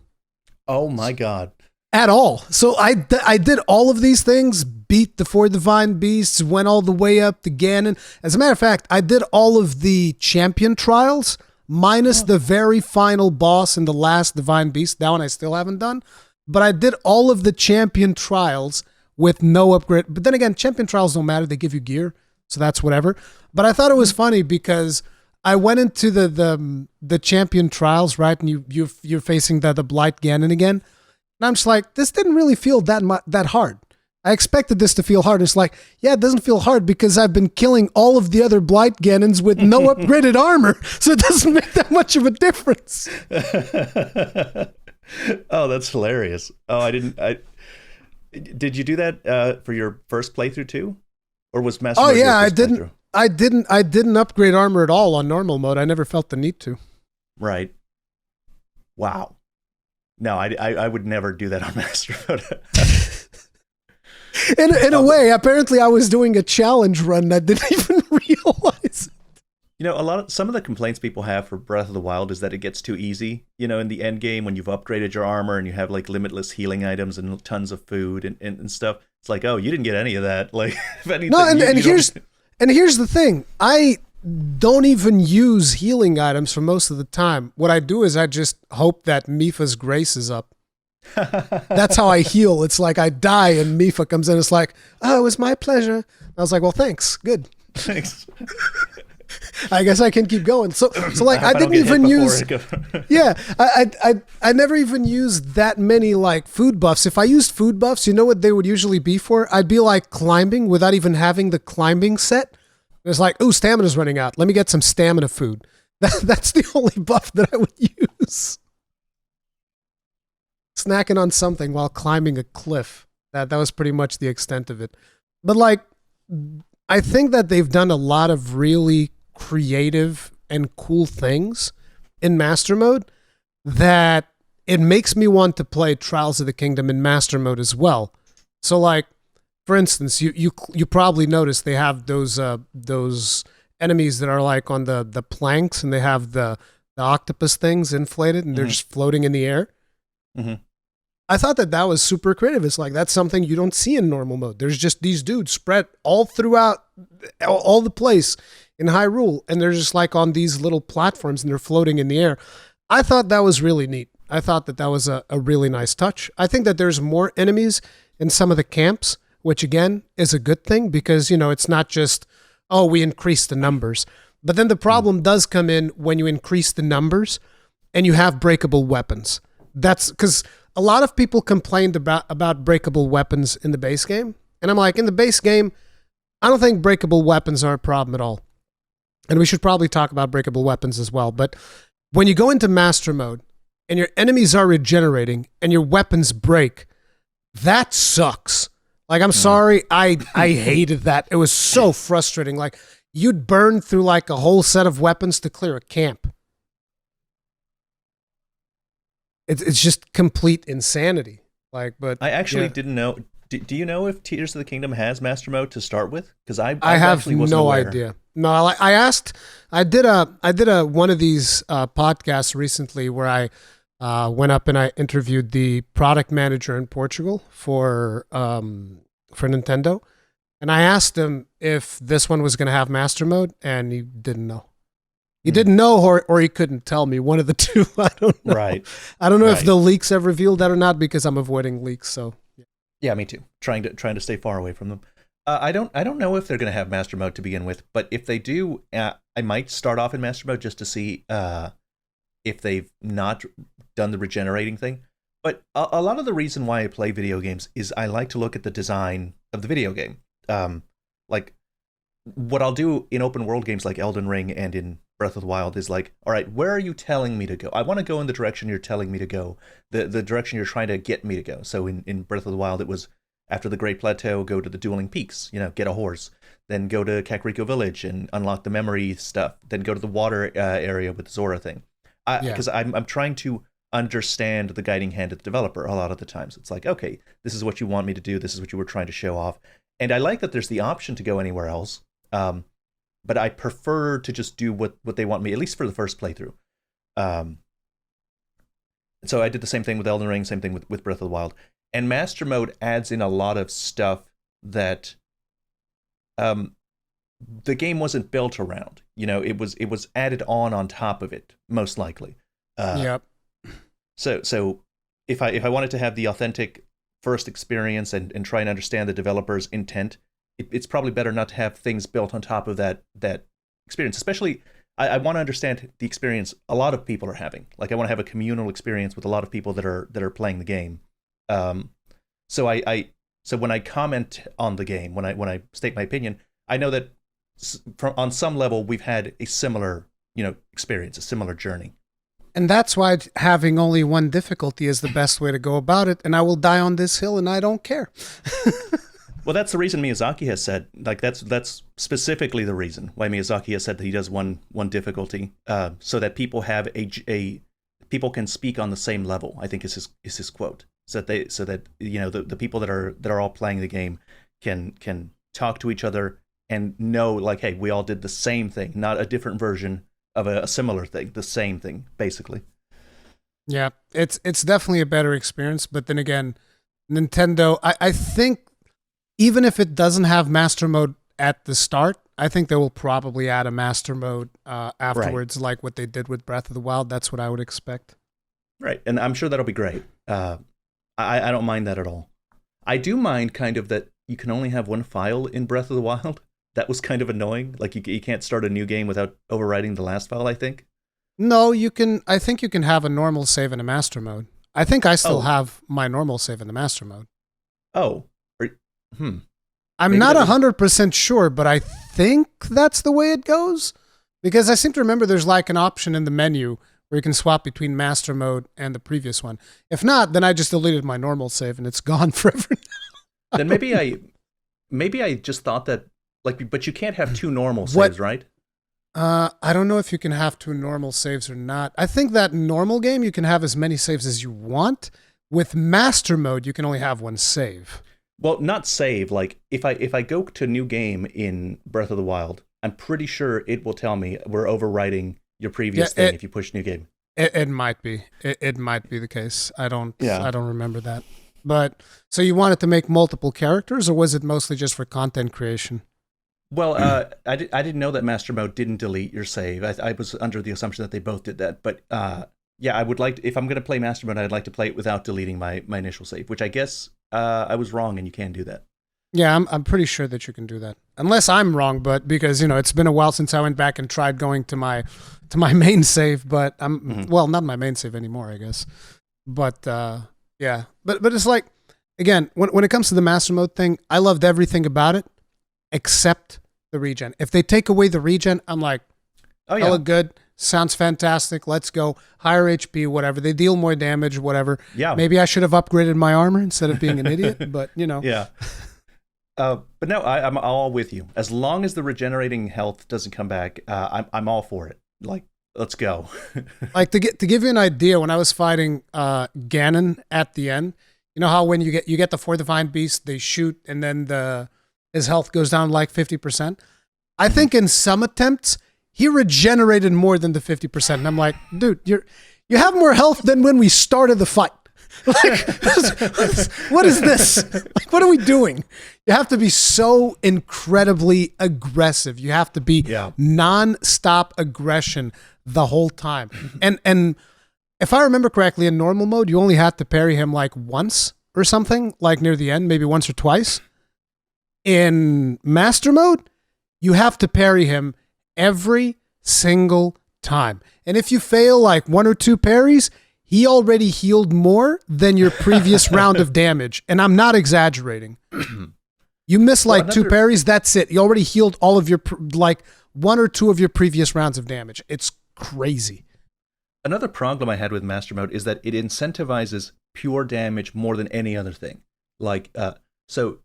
Oh my God. At all. So I did all of these things, beat the 4 Divine Beasts, went all the way up to Ganon. As a matter of fact, I did all of the champion trials, minus the very final boss and the last Divine Beast. That one I still haven't done. But I did all of the champion trials with no upgrade. But then again, champion trials don't matter. They give you gear, so that's whatever. But I thought it was funny because I went into the champion trials, right? And you're facing the Blight Ganon again. And I'm just like, this didn't really feel that hard. I expected this to feel hard. It's like, yeah, it doesn't feel hard because I've been killing all of the other Blight Ganons with no upgraded armor, so it doesn't make that much of a difference. Oh, that's hilarious. Oh, did you do that for your first playthrough too, or was Master? Oh yeah, I didn't. I didn't upgrade armor at all on normal mode. I never felt the need to. Right. Wow. No, I would never do that on Master mode. In a way, apparently I was doing a challenge run that didn't even realize. Some of the complaints people have for Breath of the Wild is that it gets too easy. In the end game when you've upgraded your armor and you have like limitless healing items and tons of food and stuff. It's like, oh, you didn't get any of that. Like, if anything, here's the thing. I don't even use healing items for most of the time. What I do is I just hope that Mipha's grace is up. That's how I heal. It's like I die and Mipha comes in. It's like, oh, it was my pleasure. I was like, well, thanks. Good. Thanks. I guess I can keep going. So like I didn't even use. Yeah, I never even used that many like food buffs. If I used food buffs, you know what they would usually be for? I'd be like climbing without even having the climbing set. It's like, ooh, stamina's running out. Let me get some stamina food. That's the only buff that I would use. Snacking on something while climbing a cliff. That was pretty much the extent of it. But like, I think that they've done a lot of really creative and cool things in Master Mode that it makes me want to play Trials of the Kingdom in Master Mode as well. So like, for instance, you probably noticed they have those enemies that are like on the planks and they have the octopus things inflated and they're just floating in the air. Mm-hmm. I thought that was super creative. It's like, that's something you don't see in normal mode. There's just these dudes spread all throughout all the place in Hyrule, and they're just like on these little platforms and they're floating in the air. I thought that was really neat. I thought that was a really nice touch. I think that there's more enemies in some of the camps, which again is a good thing because, it's not just, oh, we increased the numbers. But then the problem does come in when you increase the numbers and you have breakable weapons. That's because a lot of people complained about breakable weapons in the base game. And I'm like, in the base game, I don't think breakable weapons are a problem at all. And we should probably talk about breakable weapons as well. But when you go into Master Mode and your enemies are regenerating and your weapons break, that sucks. Like, I'm sorry, I hated that. It was so frustrating. Like, you'd burn through like a whole set of weapons to clear a camp. It's just complete insanity. Like, but I actually didn't know. Do you know if Tears of the Kingdom has Master Mode to start with? Because I have actually wasn't no aware. idea. No, I did a one of these podcasts recently where I went up and I interviewed the product manager in Portugal for Nintendo, and I asked him if this one was going to have master mode, and he didn't know. He didn't know, or he couldn't tell me. One of the two. I don't know. Right. I don't know if the leaks have revealed that or not, because I'm avoiding leaks. So yeah, me too. Trying to stay far away from them. I don't know if they're going to have master mode to begin with, but if they do, I might start off in master mode just to see if they've not done the regenerating thing. But a lot of the reason why I play video games is I like to look at the design of the video game. Like what I'll do in open world games like Elden Ring and in Breath of the Wild is like, all right, where are you telling me to go? I want to go in the direction you're telling me to go, the direction you're trying to get me to go. So in Breath of the Wild, it was after the Great Plateau, go to the Dueling Peaks, get a horse, then go to Kakariko Village and unlock the memory stuff, then go to the water area with the Zora thing. Because I'm trying to understand the guiding hand of the developer a lot of the times. It's like, okay, this is what you want me to do, this is what you were trying to show off. And I like that there's the option to go anywhere else, but I prefer to just do what they want me, at least for the first playthrough. So I did the same thing with Elden Ring, same thing with Breath of the Wild. And Master Mode adds in a lot of stuff that the game wasn't built around. It was added on top of it, most likely. Yep. So if I wanted to have the authentic first experience and try and understand the developer's intent, it's probably better not to have things built on top of that experience. Especially, I want to understand the experience a lot of people are having. Like I want to have a communal experience with a lot of people that are playing the game. So when I comment on the game, when I state my opinion, I know that on some level we've had a similar experience, a similar journey. And that's why having only one difficulty is the best way to go about it. And I will die on this hill, and I don't care. Well, that's the reason Miyazaki has said, like, that's specifically the reason why Miyazaki has said that he does one difficulty, so that people have people can speak on the same level, I think is his quote. So that the people that are all playing the game can talk to each other and know, like, hey, we all did the same thing, not a different version of a similar thing, the same thing, basically. Yeah, it's definitely a better experience, but then again, Nintendo, I think even if it doesn't have master mode at the start, I think they will probably add a master mode afterwards, like what they did with Breath of the Wild. That's what I would expect. Right, and I'm sure that'll be great. I don't mind that at all. I do mind kind of that you can only have one file in Breath of the Wild. That was kind of annoying. Like you can't start a new game without overwriting the last file, I think. No, you can. I think you can have a normal save in a master mode. I think I still have my normal save in the master mode. Oh. I'm maybe not 100% sure, but I think that's the way it goes. Because I seem to remember there's like an option in the menu where you can swap between master mode and the previous one. If not, then I just deleted my normal save and it's gone forever now. Then maybe I just thought that, like, but you can't have two normal saves, right? I don't know if you can have two normal saves or not. I think that normal game you can have as many saves as you want. With master mode, you can only have one save. Well, not save. Like if I go to new game in Breath of the Wild, I'm pretty sure it will tell me we're overwriting your previous thing if you push new game. It might be. It might be the case. I don't remember that. But so you wanted to make multiple characters, or was it mostly just for content creation? Well, I didn't know that master mode didn't delete your save. I was under the assumption that they both did that. But yeah, I would like to, if I'm going to play master mode, I'd like to play it without deleting my initial save, which I guess I was wrong, and you can do that. Yeah, I'm pretty sure that you can do that, unless I'm wrong. But because it's been a while since I went back and tried going to my main save, but I'm well, not my main save anymore, I guess. But yeah, but it's like, again, when it comes to the master mode thing, I loved everything about it except the regen. If they take away the regen, I'm like, oh yeah, hella good. Sounds fantastic. Let's go. Higher HP, whatever. They deal more damage, whatever. Yeah. Maybe I should have upgraded my armor instead of being an idiot, but Yeah. But no, I'm all with you. As long as the regenerating health doesn't come back, I'm all for it. Like, let's go. Like to give you an idea, when I was fighting Ganon at the end, you know how when you get the 4 divine beasts, they shoot and then his health goes down like 50%. I think in some attempts, he regenerated more than the 50%. And I'm like, dude, you have more health than when we started the fight. Like, what is this? Like, what are we doing? You have to be so incredibly aggressive. You have to be non-stop aggression the whole time. And if I remember correctly, in normal mode, you only had to parry him like once or something, like near the end, maybe once or twice. In master mode, you have to parry him every single time. And if you fail like 1 or 2 parries, he already healed more than your previous round of damage. And I'm not exaggerating. You miss like 2 parries, that's it. You already healed all of your, like 1 or 2 of your previous rounds of damage. It's crazy. Another problem I had with Master Mode is that it incentivizes pure damage more than any other thing. Like, so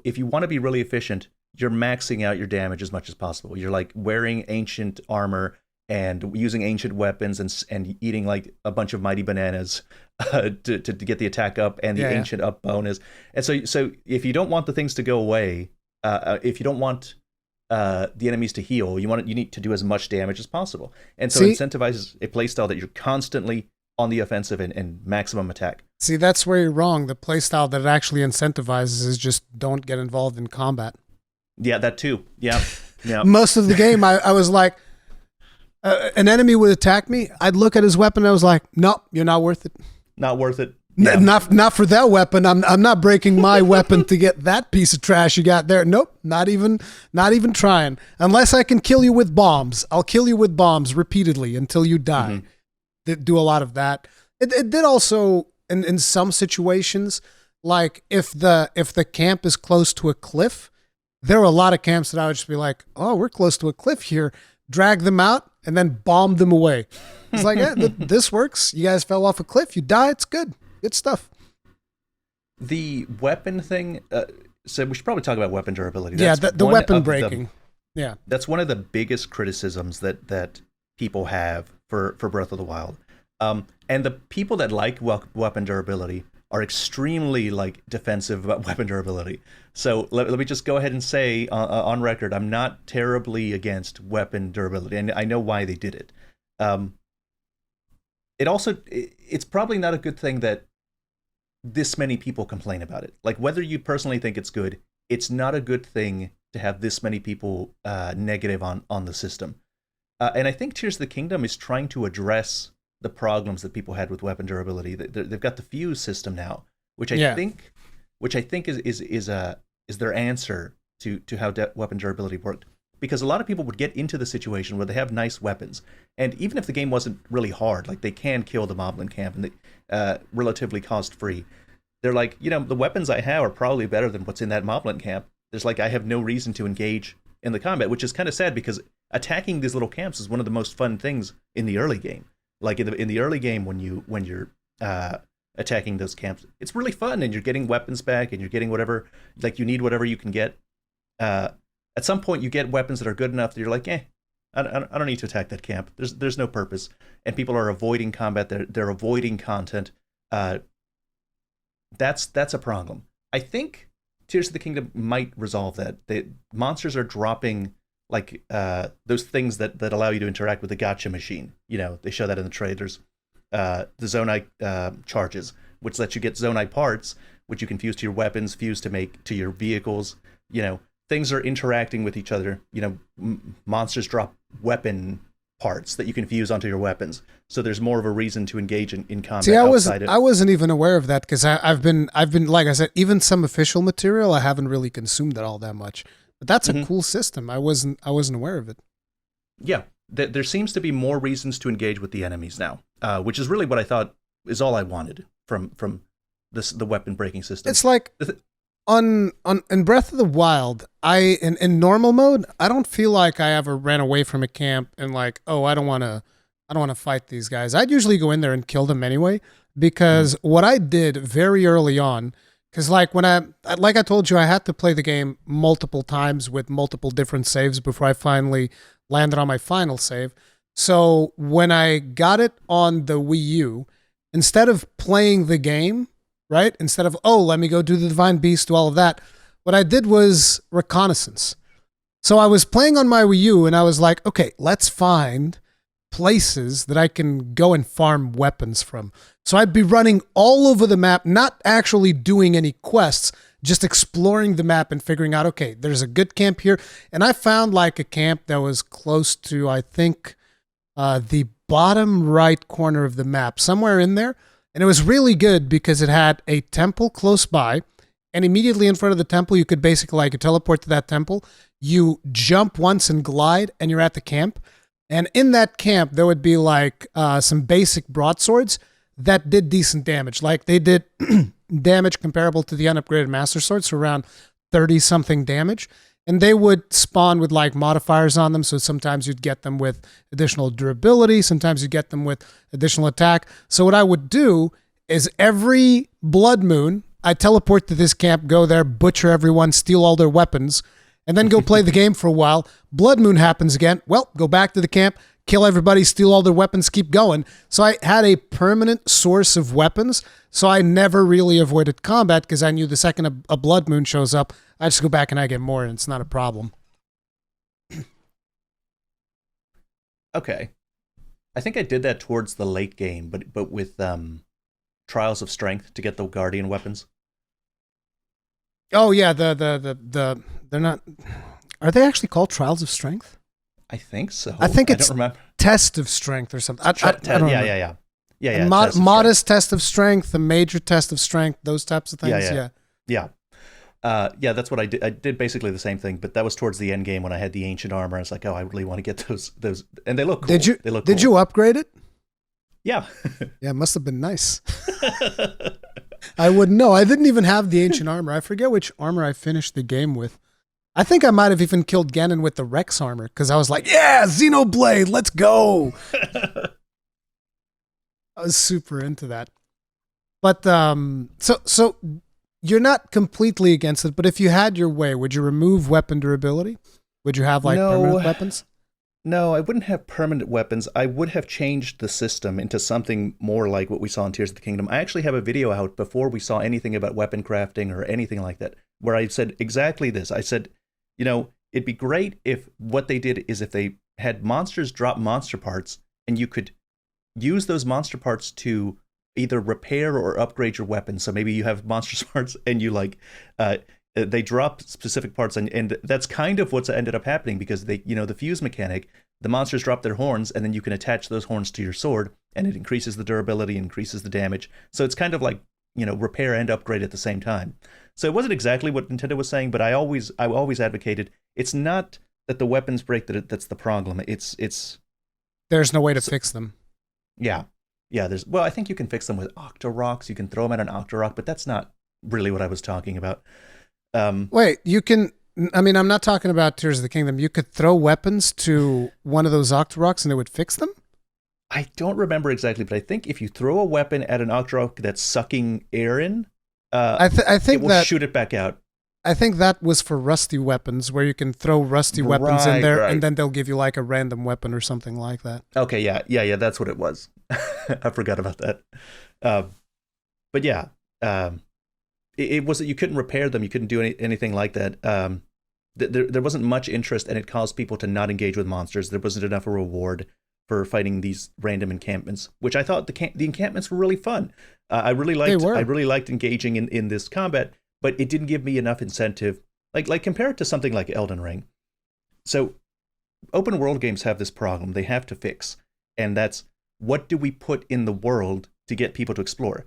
if you want to be really efficient, you're maxing out your damage as much as possible. You're like wearing ancient armor and using ancient weapons and eating like a bunch of mighty bananas to get the attack up and the ancient up bonus. And so if you don't want the things to go away, if you don't want the enemies to heal, you need to do as much damage as possible. And so it incentivizes a playstyle that you're constantly on the offensive and maximum attack. See, that's where you're wrong. The playstyle that it actually incentivizes is just don't get involved in combat. Yeah, that too. Yeah. Most of the game, I was like, an enemy would attack me. I'd look at his weapon. And I was like, nope, you're not worth it. Not worth it. Yeah. Not for that weapon. I'm not breaking my weapon to get that piece of trash you got there. Nope, not even trying. Unless I can kill you with bombs, I'll kill you with bombs repeatedly until you die. Do a lot of that. It did also in some situations, like if the camp is close to a cliff, there were a lot of camps that I would just be like, oh, we're close to a cliff here. Drag them out and then bomb them away. It's like, yeah, this works. You guys fell off a cliff. You die. It's good. Good stuff. The weapon thing, so we should probably talk about weapon durability. The weapon breaking. That's one of the biggest criticisms that people have for Breath of the Wild. And the people that like weapon durability are extremely like defensive about weapon durability. So let me just go ahead and say on record, I'm not terribly against weapon durability, and I know why they did it. It's probably not a good thing that this many people complain about it. Like, whether you personally think it's good, it's not a good thing to have this many people negative on the system. And I think Tears of the Kingdom is trying to address the problems that people had with weapon durability. They've got the fuse system now, which I think is their answer to how weapon durability worked. Because a lot of people would get into the situation where they have nice weapons, and even if the game wasn't really hard, like they can kill the moblin camp and relatively cost free. They're like, the weapons I have are probably better than what's in that moblin camp. There's like, I have no reason to engage in the combat, which is kind of sad because attacking these little camps is one of the most fun things in the early game. Like in the early game when you're attacking those camps, it's really fun, and you're getting weapons back, and you're getting whatever, like you need whatever you can get. At some point, you get weapons that are good enough that you're like, I don't need to attack that camp. There's no purpose, and people are avoiding combat. They're avoiding content. That's a problem. I think Tears of the Kingdom might resolve that. The monsters are dropping like those things that allow you to interact with the gacha machine. They show that in the trailers. The Zonai charges, which lets you get Zonai parts, which you can fuse to your weapons, fuse to your vehicles. Things are interacting with each other. Monsters drop weapon parts that you can fuse onto your weapons. So there's more of a reason to engage in combat. See, I wasn't even aware of that because I've been like I said, even some official material, I haven't really consumed it all that much. But that's a cool system. I wasn't aware of it. Yeah, there seems to be more reasons to engage with the enemies now, which is really what I thought is all I wanted from the weapon breaking system. It's like in Breath of the Wild, in normal mode, I don't feel like I ever ran away from a camp and like, oh, I don't want to fight these guys. I'd usually go in there and kill them anyway, because what I did very early on, because like like I told you, I had to play the game multiple times with multiple different saves before I finally landed on my final save. So when I got it on the Wii U, instead of playing the game, right? Instead of, let me go do the Divine Beast, do all of that, what I did was reconnaissance. So I was playing on my Wii U and I was like, okay, let's find places that I can go and farm weapons from. So I'd be running all over the map, not actually doing any quests, just exploring the map and figuring out, okay, there's a good camp here. And I found like a camp that was close to, I think, the bottom right corner of the map, somewhere in there. And it was really good because it had a temple close by. And immediately in front of the temple, you could basically like teleport to that temple. You jump once and glide, and you're at the camp. And in that camp, there would be like some basic broadswords that did decent damage. Like they did damage comparable to the unupgraded Master Swords, so around 30 something damage. And they would spawn with like modifiers on them. So sometimes you'd get them with additional durability. Sometimes you'd get them with additional attack. So what I would do is every blood moon, I teleport to this camp, go there, butcher everyone, steal all their weapons, and then go play the game for a while. Blood moon happens again. Well, go back to the camp, kill everybody, steal all their weapons, keep going. So I had a permanent source of weapons. So I never really avoided combat because I knew the second a blood moon shows up, I just go back and I get more, and it's not a problem. Okay. I think I did that towards the late game, but with Trials of Strength to get the Guardian weapons. Oh yeah, they're not. Are they actually called Trials of Strength? I think so. I think it's don't remember. Test of Strength or something. I don't remember. Yeah. Modest test of strength, the major test of strength, those types of things. Yeah. That's what I did. I did basically the same thing, but that was towards the end game when I had the ancient armor. I was like, oh, I really want to get those, and they look cool. Did you upgrade it? Yeah. Yeah, it must have been nice. I wouldn't know. I didn't even have the ancient armor. I forget which armor I finished the game with. I think I might have even killed Ganon with the Rex armor because I was like, yeah, Xenoblade, let's go. I was super into that. But so you're not completely against it, but if you had your way, would you remove weapon durability? Would you have like permanent weapons? No, I wouldn't have permanent weapons. I would have changed the system into something more like what we saw in Tears of the Kingdom. I actually have a video out before we saw anything about weapon crafting or anything like that, where I said exactly this. I said, it'd be great if what they did is if they had monsters drop monster parts and you could use those monster parts to either repair or upgrade your weapon. So maybe you have monster parts and you they drop specific parts, and that's kind of what's ended up happening because they, the fuse mechanic, the monsters drop their horns, and then you can attach those horns to your sword, and it increases the durability, increases the damage. So it's kind of like, repair and upgrade at the same time. So it wasn't exactly what Nintendo was saying, but I always advocated it's not that the weapons break that's the problem. It's there's no way to fix them. Yeah. I think you can fix them with Octorocks. You can throw them at an Octorok, but that's not really what I was talking about. Wait, you can. I mean, I'm not talking about Tears of the Kingdom. You could throw weapons to one of those Octorocks and it would fix them? I don't remember exactly, but I think if you throw a weapon at an Octorok that's sucking air in, I think it will shoot it back out. I think that was for rusty weapons, where you can throw rusty weapons in there, and then they'll give you like a random weapon or something like that. Okay, yeah, that's what it was. I forgot about that. But yeah, it was that you couldn't repair them, you couldn't do anything like that. There wasn't much interest, and it caused people to not engage with monsters. There wasn't enough a reward for fighting these random encampments, which I thought the encampments were really fun. I really liked engaging in this combat, but it didn't give me enough incentive. Like compare it to something like Elden Ring. So open world games have this problem they have to fix, and that's, what do we put in the world to get people to explore?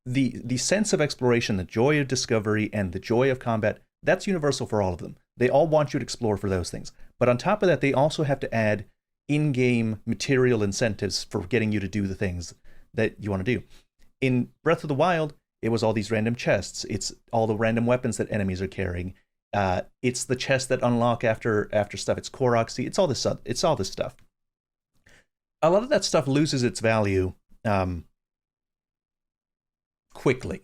The sense of exploration, the joy of discovery, and the joy of combat, that's universal for all of them. They all want you to explore for those things. But on top of that, they also have to add in-game material incentives for getting you to do the things that you want to do. In Breath of the Wild, it was all these random chests. It's all the random weapons that enemies are carrying. It's the chests that unlock after stuff. It's Korok. It's all this stuff. A lot of that stuff loses its value quickly.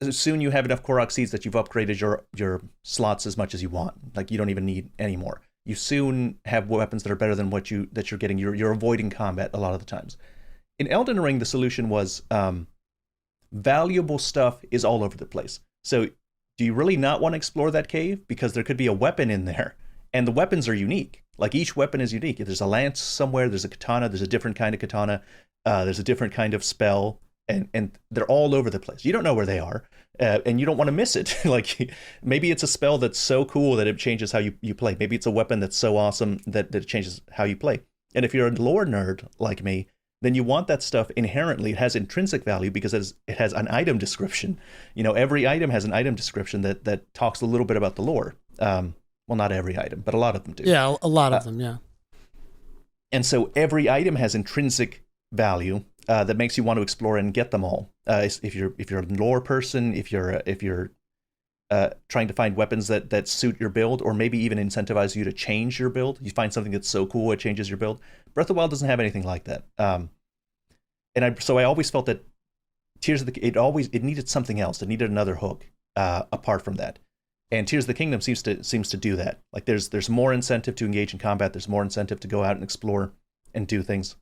Soon you have enough Korok seeds that you've upgraded your slots as much as you want. Like, you don't even need any more. You soon have weapons that are better than what you're getting. You're avoiding combat a lot of the times. In Elden Ring, the solution was valuable stuff is all over the place. So do you really not want to explore that cave? Because there could be a weapon in there, and the weapons are unique. Like each weapon is unique. If there's a lance somewhere, there's a katana, there's a different kind of katana, there's a different kind of spell, and they're all over the place. You don't know where they are, and you don't want to miss it. Like maybe it's a spell that's so cool that it changes how you play. Maybe it's a weapon that's so awesome that it changes how you play. And if you're a lore nerd like me, then you want that stuff inherently. It has intrinsic value because it has an item description. You know, every item has an item description that talks a little bit about the lore. Well, not every item, but a lot of them do. Yeah, a lot of them, yeah. And so every item has intrinsic value that makes you want to explore and get them all. If you're a lore person, if you're trying to find weapons that suit your build, or maybe even incentivize you to change your build, you find something that's so cool it changes your build. Breath of the Wild doesn't have anything like that. So I always felt that Tears of the it needed something else. It needed another hook apart from that. And Tears of the Kingdom seems to do that. Like there's more incentive to engage in combat. There's more incentive to go out and explore and do things.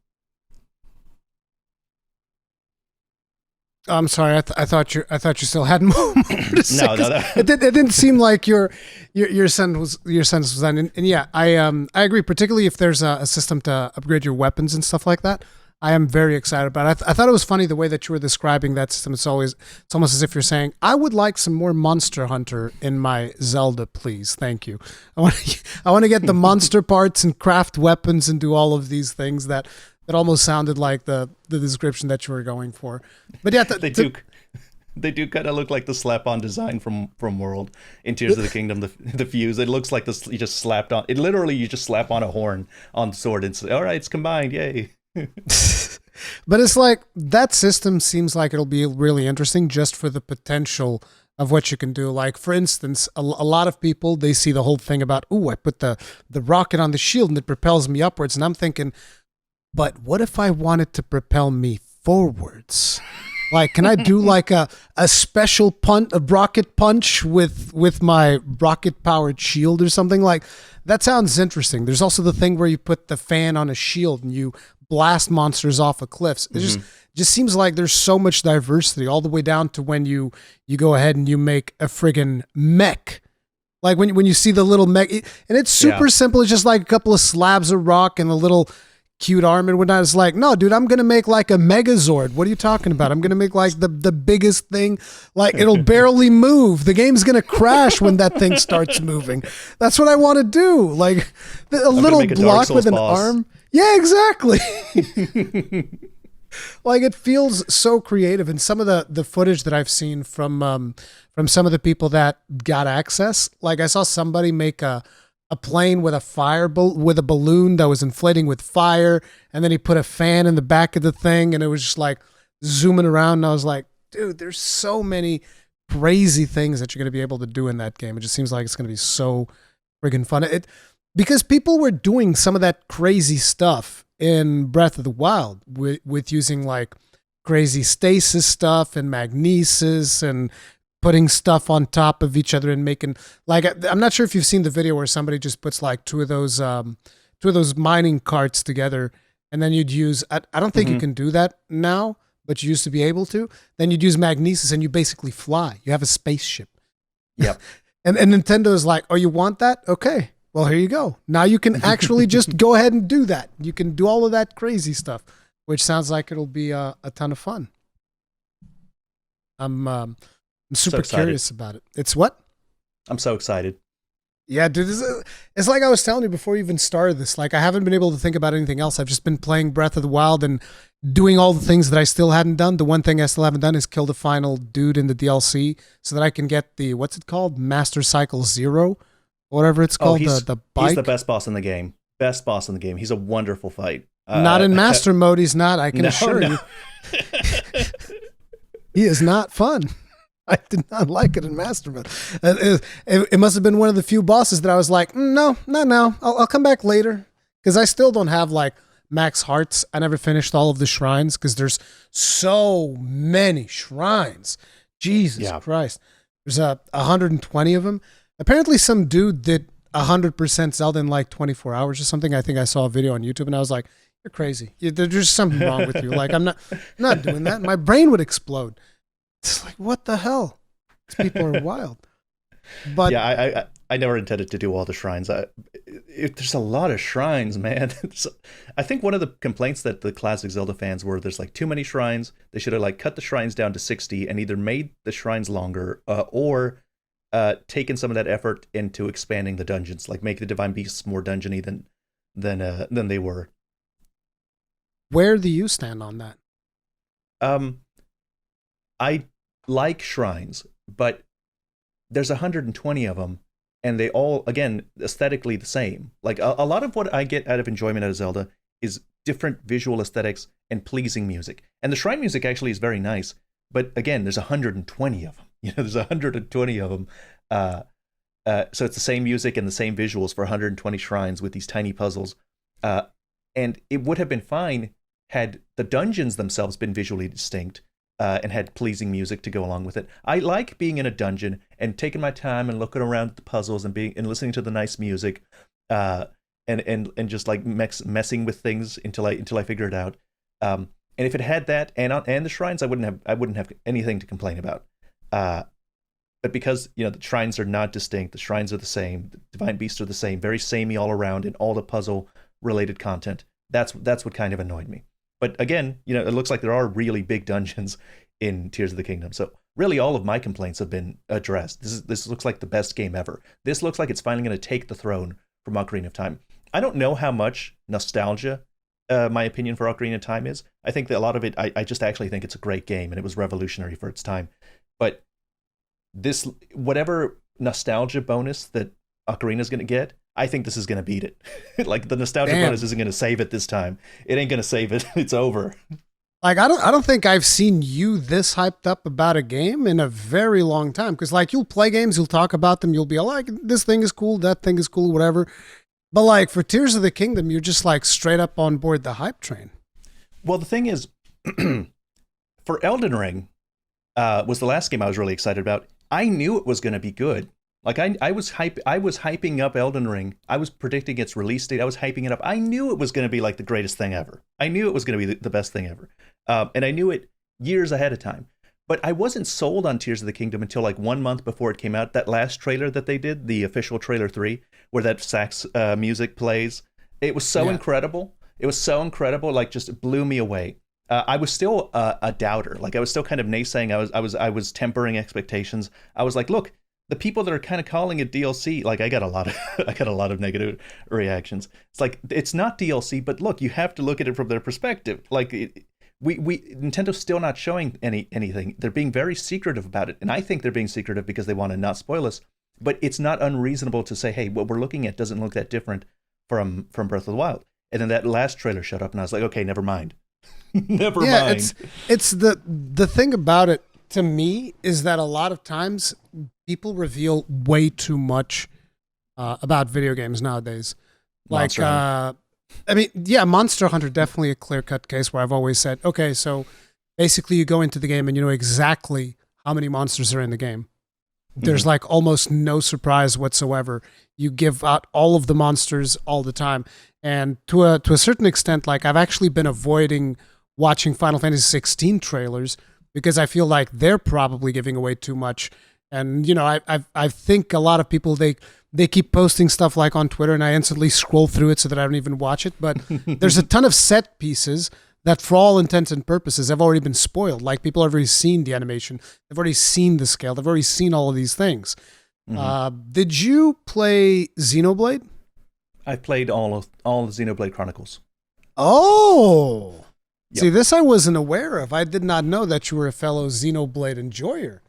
I'm sorry. I thought you still had more to say. No. It didn't seem like your sentence was done. And yeah, I agree. Particularly if there's a system to upgrade your weapons and stuff like that. I am very excited about it. I thought it was funny the way that you were describing that system. It's almost as if you're saying, I would like some more Monster Hunter in my Zelda, please. Thank you. I want to get the monster parts and craft weapons and do all of these things that almost sounded like the description that you were going for. But yeah, they do kind of look like the slap-on design from World in Tears of the Kingdom. The fuse, it looks like this. You just slapped on it. Literally, you just slap on a horn on the sword and say, "All right, it's combined, yay!" But it's like that system seems like it'll be really interesting just for the potential of what you can do. Like, for instance, a lot of people, they see the whole thing about, ooh, I put the rocket on the shield and it propels me upwards. And I'm thinking, but what if I wanted to propel me forwards? Like, can I do like a special a rocket punch with my rocket powered shield or something? Like, that sounds interesting. There's also the thing where you put the fan on a shield and you blast monsters off of cliffs. It just seems like there's so much diversity, all the way down to when you go ahead and you make a friggin' mech. Like when you see the little mech, and it's super simple. It's just like a couple of slabs of rock and a little cute arm and whatnot. It's like, no, dude, I'm gonna make like a Megazord. What are you talking about? I'm gonna make like the biggest thing. Like, it'll barely move. The game's gonna crash when that thing starts moving. That's what I want to do. Like a little block with an arm. Yeah, exactly. Like, it feels so creative, and some of the footage that I've seen from some of the people that got access, like I saw somebody make a plane with with a balloon that was inflating with fire, and then he put a fan in the back of the thing, and it was just like zooming around, and I was like, dude, there's so many crazy things that you're going to be able to do in that game. It just seems like it's going to be so friggin' fun. Because people were doing some of that crazy stuff in Breath of the Wild with using like crazy stasis stuff and magnesis and putting stuff on top of each other and making, like, I'm not sure if you've seen the video where somebody just puts like two of those mining carts together, and then you'd use, I don't think you can do that now, but you used to be able to. Then you'd use magnesis and you basically fly. You have a spaceship. Yep. and Nintendo's like, oh, you want that? Okay. Well, here you go. Now you can actually just go ahead and do that. You can do all of that crazy stuff, which sounds like it'll be a ton of fun. I'm super curious about it. It's what? I'm so excited. Yeah, dude. It's like I was telling you before you even started this. Like, I haven't been able to think about anything else. I've just been playing Breath of the Wild and doing all the things that I still hadn't done. The one thing I still haven't done is kill the final dude in the DLC so that I can get the, what's it called? Master Cycle Zero? Whatever it's called, the bike. He's the best boss in the game. Best boss in the game. He's a wonderful fight. Not in Master Mode, he's not. I can assure you. He is not fun. I did not like it in Master Mode. It must have been one of the few bosses that I was like, no, not now. I'll come back later. Because I still don't have like max hearts. I never finished all of the shrines because there's so many shrines. Jesus Christ. There's 120 of them. Apparently some dude did 100% Zelda in like 24 hours or something. I think I saw a video on YouTube and I was like, you're crazy. There's something wrong with you. Like, I'm not doing that. My brain would explode. It's like, what the hell? These people are wild. But Yeah, I never intended to do all the shrines. There's a lot of shrines, man. I think one of the complaints that the classic Zelda fans were there's like too many shrines. They should have like cut the shrines down to 60 and either made the shrines longer or taken some of that effort into expanding the dungeons, like make the divine beasts more dungeony than they were. where do you stand on that? Um, I like shrines, but there's 120 of them, and they all, again, aesthetically the same. Like a lot of what I get out of enjoyment out of Zelda is different visual aesthetics and pleasing music. And the shrine music actually is very nice, but again, there's 120 of them. There's 120 of them. So it's the same music and the same visuals for 120 shrines with these tiny puzzles. And it would have been fine had the dungeons themselves been visually distinct and had pleasing music to go along with it. I like being in a dungeon and taking my time and looking around at the puzzles and listening to the nice music, and just like messing with things until I figure it out. And if it had that and the shrines, I wouldn't have anything to complain about. But because the shrines are not distinct, the shrines are the same, the divine beasts are the same, very samey all around, and all the puzzle related content. That's what kind of annoyed me. But again, it looks like there are really big dungeons in Tears of the Kingdom. So really all of my complaints have been addressed. This looks like the best game ever. This looks like it's finally going to take the throne from Ocarina of Time. I don't know how much nostalgia my opinion for Ocarina of Time is. I think that a lot of it, I just actually think it's a great game and it was revolutionary for its time. But this, whatever nostalgia bonus that Ocarina is going to get, I think this is going to beat it. Like the nostalgia bonus isn't going to save it this time. It ain't going to save it. It's over. Like I don't think I've seen you this hyped up about a game in a very long time. Because like you'll play games, you'll talk about them, you'll be like, this thing is cool, that thing is cool, whatever. But like for Tears of the Kingdom, you're just like straight up on board the hype train. Well, the thing is, for Elden Ring, was the last game I was really excited about. I knew it was going to be good. Like I was hyping up Elden Ring. I was predicting its release date. I was hyping it up. I knew it was going to be like the greatest thing ever. I knew it was going to be the best thing ever. And I knew it years ahead of time. But I wasn't sold on Tears of the Kingdom until like 1 month before it came out. That last trailer that they did, the official trailer 3, where that sax music plays. It was so incredible. It was so incredible. Like just blew me away. I was still a doubter. Like I was still kind of naysaying. I was tempering expectations. I was like, look, the people that are kind of calling it DLC, like I got a lot of negative reactions. It's like it's not DLC, but look, you have to look at it from their perspective. Like Nintendo's still not showing anything. They're being very secretive about it, and I think they're being secretive because they want to not spoil us. But it's not unreasonable to say, hey, what we're looking at doesn't look that different from Breath of the Wild. And then that last trailer showed up, and I was like, okay, never mind. Never mind. It's the thing about it to me is that a lot of times people reveal way too much about video games nowadays. Like, I mean, yeah, Monster Hunter definitely a clear-cut case where I've always said, okay, so basically you go into the game and you know exactly how many monsters are in the game. There's like almost no surprise whatsoever. You give out all of the monsters all the time. And to a certain extent, like I've actually been avoiding watching Final Fantasy 16 trailers because I feel like they're probably giving away too much. And I think a lot of people they keep posting stuff like on Twitter, and I instantly scroll through it so that I don't even watch it. But there's a ton of set pieces that, for all intents and purposes, have already been spoiled. Like people have already seen the animation, they've already seen the scale, they've already seen all of these things. Did you play Xenoblade? I played all the Xenoblade Chronicles. Oh. Yep. See, this I wasn't aware of. I did not know that you were a fellow Xenoblade enjoyer.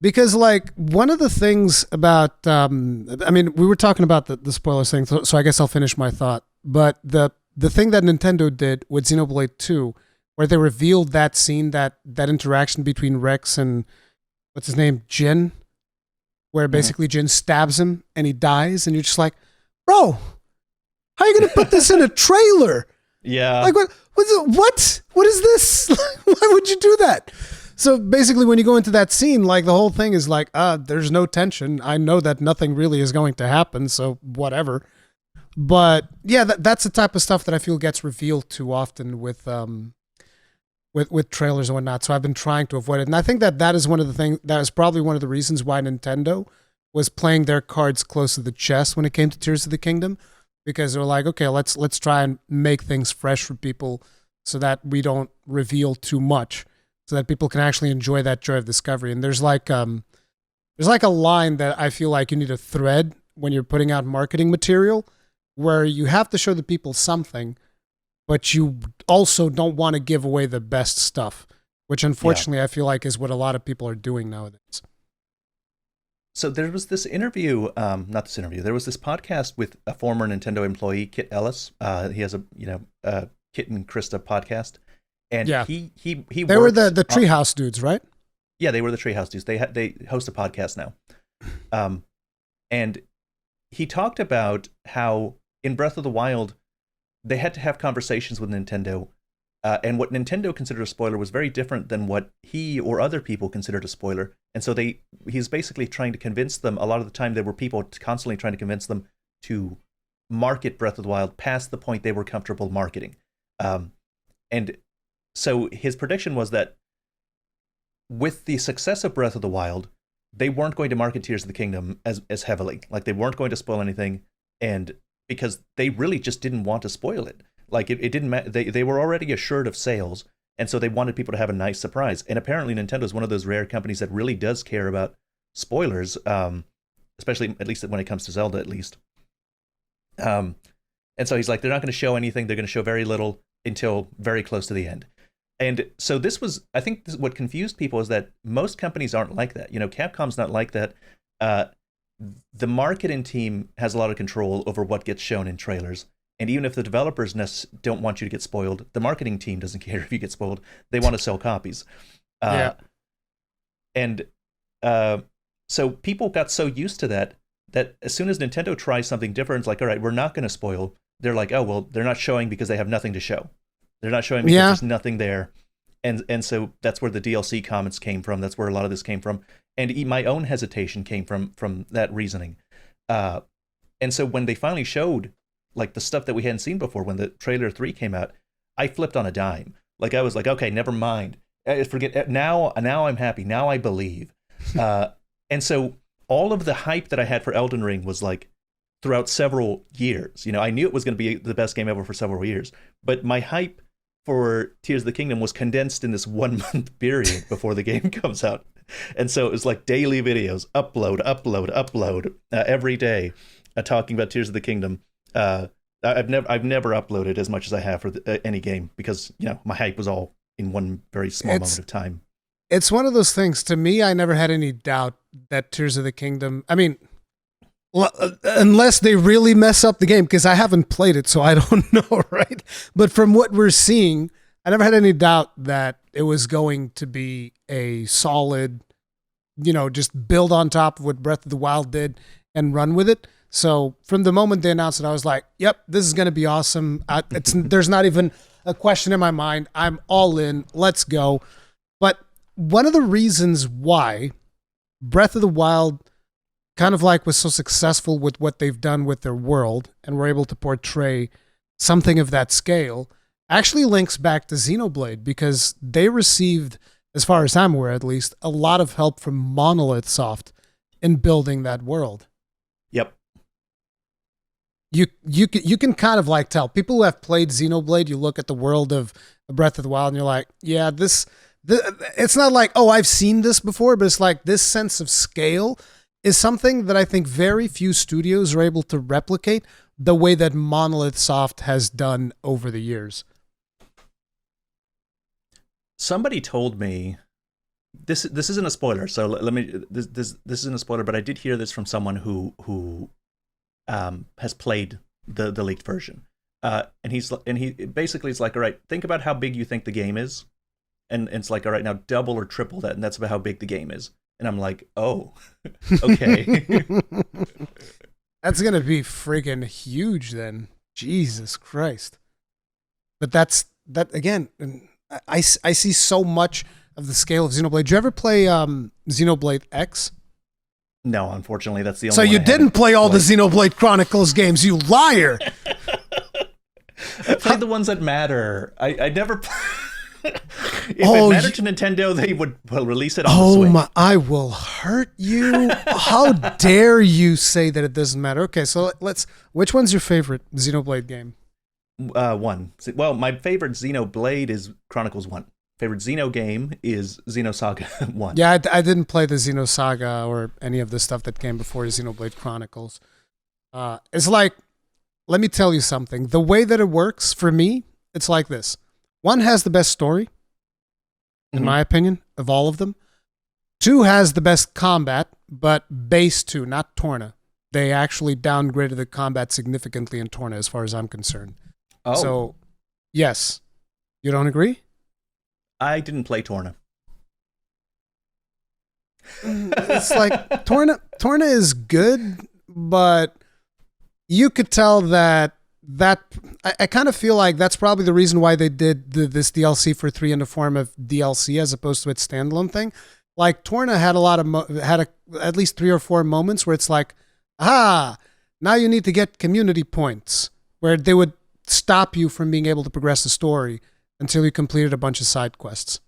Because, like, one of the things about, I mean, we were talking about the spoilers thing, so I guess I'll finish my thought. But the thing that Nintendo did with Xenoblade 2, where they revealed that scene, that interaction between Rex and, what's his name, Jin, where basically Jin stabs him and he dies, and you're just like, bro, how are you going to put this in a trailer? Yeah. Like, what is this? Why would you do that? So basically when you go into that scene, like the whole thing is like, there's no tension. I know that nothing really is going to happen, so whatever. But yeah, that's the type of stuff that I feel gets revealed too often with with trailers and whatnot. So I've been trying to avoid it. And I think that is one of the things, that is probably one of the reasons why Nintendo was playing their cards close to the chest when it came to Tears of the Kingdom, because they're like, okay, let's try and make things fresh for people so that we don't reveal too much, so that people can actually enjoy that joy of discovery. And there's like a line that I feel like you need to thread when you're putting out marketing material, where you have to show the people something, but you also don't want to give away the best stuff, which unfortunately I feel like is what a lot of people are doing nowadays. So there was this interview, there was this podcast with a former Nintendo employee, Kit Ellis. He has a Kit and Krista podcast. And he they were the Treehouse dudes, right? Yeah, they were the Treehouse dudes. They host a podcast now. And he talked about how in Breath of the Wild, they had to have conversations with Nintendo, and what Nintendo considered a spoiler was very different than what he or other people considered a spoiler. And so he's basically trying to convince them. A lot of the time, there were people constantly trying to convince them to market Breath of the Wild past the point they were comfortable marketing. And so his prediction was that with the success of Breath of the Wild, they weren't going to market Tears of the Kingdom as heavily. Like, they weren't going to spoil anything, and because they really just didn't want to spoil it. Like, it didn't matter. They were already assured of sales, and so they wanted people to have a nice surprise. And apparently Nintendo is one of those rare companies that really does care about spoilers, especially, at least when it comes to Zelda, at least. And so he's like, they're not going to show anything. They're going to show very little until very close to the end. And so I think what confused people is that most companies aren't like that. Capcom's not like that. The marketing team has a lot of control over what gets shown in trailers. And even if the developers don't want you to get spoiled, the marketing team doesn't care if you get spoiled. They want to sell copies. And so people got so used to that as soon as Nintendo tries something different, it's like, all right, we're not going to spoil. They're like, oh, well, they're not showing because they have nothing to show. They're not showing because there's nothing there. And so that's where the DLC comments came from. That's where a lot of this came from. And my own hesitation came from that reasoning. And so when they finally showed like the stuff that we hadn't seen before, when the trailer 3 came out, I flipped on a dime. Like, I was like, okay, never mind. Forget now I'm happy. Now I believe. And so all of the hype that I had for Elden Ring was like throughout several years. I knew it was going to be the best game ever for several years, but my hype for Tears of the Kingdom was condensed in this 1 month period before the game comes out. And so it was like daily videos, upload every day, talking about Tears of the Kingdom. I've never uploaded as much as I have for any game, because my hype was all in one very small moment of time. It's one of those things. To me, I never had any doubt that Tears of the Kingdom, I mean, unless they really mess up the game, because I haven't played it, so I don't know, right? But from what we're seeing, I never had any doubt that it was going to be a solid, just build on top of what Breath of the Wild did and run with it. So from the moment they announced it, I was like, yep, this is going to be awesome. There's not even a question in my mind. I'm all in. Let's go. But one of the reasons why Breath of the Wild kind of like was so successful with what they've done with their world and were able to portray something of that scale actually links back to Xenoblade, because they received, as far as I'm aware at least, a lot of help from Monolith Soft in building that world. Yep. You can kind of like tell people who have played Xenoblade. You look at the world of Breath of the Wild and you're like, yeah, this it's not like, oh, I've seen this before, but it's like this sense of scale is something that I think very few studios are able to replicate the way that Monolith Soft has done over the years. Somebody told me, this isn't a spoiler, so let me, this isn't a spoiler, but I did hear this from someone who has played the leaked version, and he basically is like, all right, think about how big you think the game is, and it's like, all right, now double or triple that, and that's about how big the game is. And I'm like, oh, okay. That's gonna be friggin' huge then. Jesus Christ. But that again. I see so much of the scale of Xenoblade. Did you ever play Xenoblade X? No, unfortunately, that's the only one. So you didn't play all the Xenoblade Chronicles games, you liar! I played the ones that matter. I never If it mattered to Nintendo, they would release it on the Switch. Oh my! I will hurt you. How dare you say that it doesn't matter? Okay, so let's. Which one's your favorite Xenoblade game? One. Well, my favorite Xenoblade is Chronicles 1. Favorite Xeno game is Xenosaga 1. Yeah, I didn't play the Xenosaga or any of the stuff that came before Xenoblade Chronicles. It's like, let me tell you something. The way that it works for me, it's like this. One has the best story, in my opinion, of all of them. Two has the best combat, but base 2, not Torna. They actually downgraded the combat significantly in Torna, as far as I'm concerned. Oh. So, yes. You don't agree? I didn't play Torna. It's like Torna is good, but you could tell that I kind of feel like that's probably the reason why they did this DLC for 3 in the form of DLC as opposed to its standalone thing. Like Torna had at least 3 or 4 moments where it's like, now you need to get community points, where they would stop you from being able to progress the story until you completed a bunch of side quests.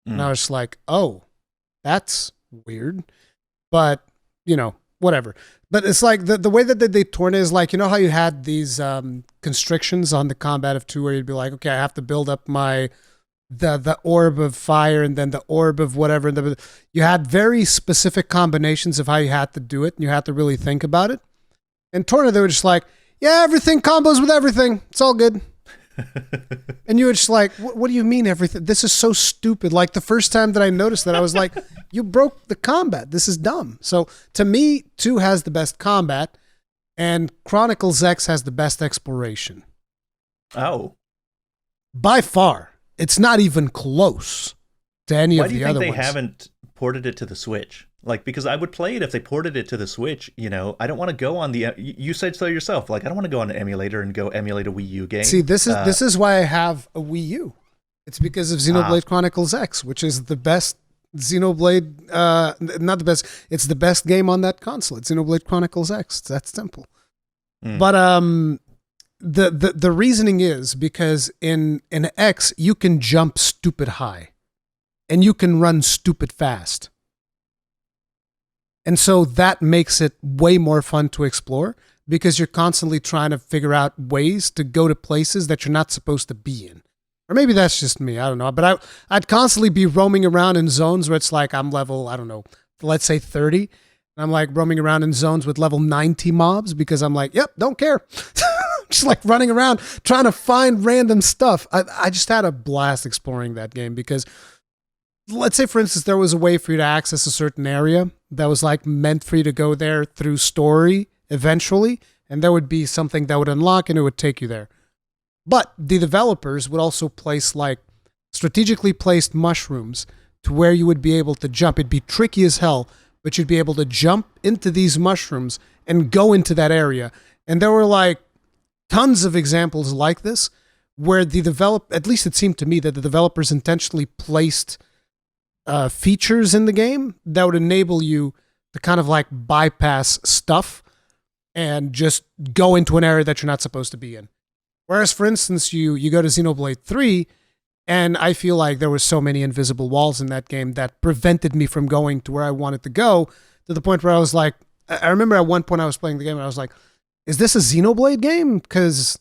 And I was like, oh, that's weird. But, whatever. But it's like the way that they did Torna is like, you know how you had these constrictions on the combat of 2 where you'd be like, okay, I have to build up the orb of fire and then the orb of whatever. You had very specific combinations of how you had to do it, and you had to really think about it. In Torna, they were just like, yeah, everything combos with everything. It's all good. And you were just like, what do you mean everything? This is so stupid. Like the first time that I noticed that, I was like, you broke the combat. This is dumb. So to me, 2 has the best combat, and Chronicles X has the best exploration. Oh. By far. It's not even close to any of the other ones. Why do you think they haven't ported it to the Switch? Like, because I would play it if they ported it to the Switch. I don't want to go on the. You said so yourself. Like, I don't want to go on an emulator and go emulate a Wii U game. See, this is why I have a Wii U. It's because of Xenoblade Chronicles X, which is the best Xenoblade. Not the best. It's the best game on that console. It's Xenoblade Chronicles X. It's that simple. But the reasoning is because in X you can jump stupid high, and you can run stupid fast. And so that makes it way more fun to explore because you're constantly trying to figure out ways to go to places that you're not supposed to be in. Or maybe that's just me. I don't know. But I'd constantly be roaming around in zones where it's like I'm level, I don't know, let's say 30. And I'm like roaming around in zones with level 90 mobs because I'm like, yep, don't care. Just like running around trying to find random stuff. I just had a blast exploring that game because let's say, for instance, there was a way for you to access a certain area that was like meant for you to go there through story eventually, and there would be something that would unlock and it would take you there. But the developers would also place like strategically placed mushrooms to where you would be able to jump. It'd be tricky as hell, but you'd be able to jump into these mushrooms and go into that area. And there were like tons of examples like this where at least it seemed to me that the developers intentionally placed features in the game that would enable you to kind of like bypass stuff and just go into an area that you're not supposed to be in. Whereas, for instance, you go to Xenoblade 3, and I feel like there were so many invisible walls in that game that prevented me from going to where I wanted to go, to the point where I was like, I remember at one point I was playing the game and I was like, is this a Xenoblade game? Because,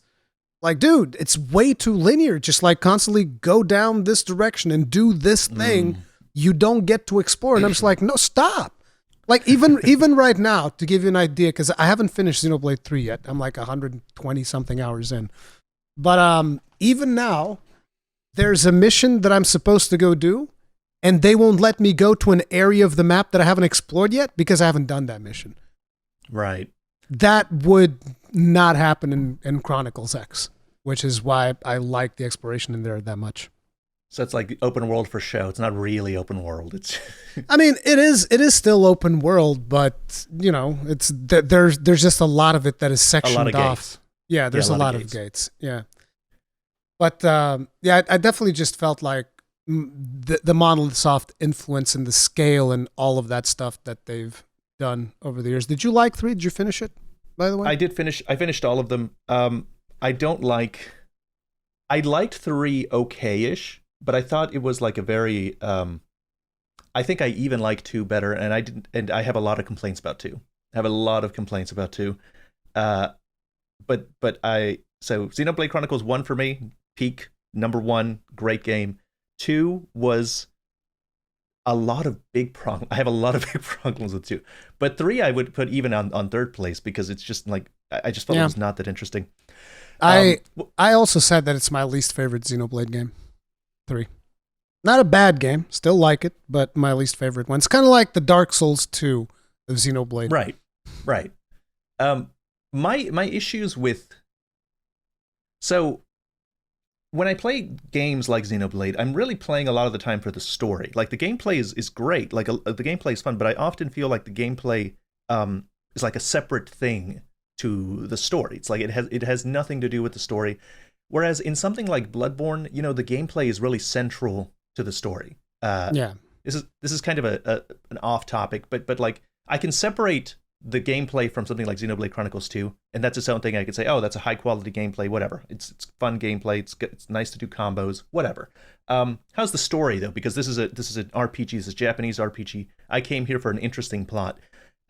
like, dude, it's way too linear. Just like constantly go down this direction and do this thing you don't get to explore. And I'm just like, no, stop. Like, even right now, to give you an idea, because I haven't finished Xenoblade 3 yet. I'm like 120 something hours in. But even now, there's a mission that I'm supposed to go do, and they won't let me go to an area of the map that I haven't explored yet because I haven't done that mission. Right. That would not happen in Chronicles X, which is why I like the exploration in there that much. So it's like open world for show. It's not really open world. It's I mean, it is still open world, but it's there's just a lot of it that is sectioned off. Gates. Yeah, there's a lot of gates. Yeah. But I definitely just felt like the Monolith Soft influence and the scale and all of that stuff that they've done over the years. Did you like 3? Did you finish it, by the way? I did finish. I finished all of them. I liked 3 okay-ish, but I thought it was like a very I think I even like 2 better, and I have a lot of complaints about 2. I have a lot of complaints about 2. Uh, but so Xenoblade Chronicles 1 for me, peak, number 1, great game. 2 was a lot of big problems. I have a lot of big problems with 2. But 3 I would put even on third place because it's just like I just felt it was not that interesting. I also said that it's my least favorite Xenoblade game. 3. Not a bad game, still like it, but my least favorite one. It's kind of like the Dark Souls 2 of Xenoblade. Right. My issues with, so when I play games like Xenoblade, I'm really playing a lot of the time for the story. Like the gameplay is great, like the gameplay is fun, but I often feel like the gameplay is like a separate thing to the story. It's like it has nothing to do with the story. Whereas in something like Bloodborne, the gameplay is really central to the story. This is kind of an off topic, but like I can separate the gameplay from something like Xenoblade Chronicles 2, and that's its own thing. I could say, oh, that's a high quality gameplay, whatever. It's fun gameplay. It's nice to do combos, whatever. How's the story though? Because this is an RPG. This is a Japanese RPG. I came here for an interesting plot,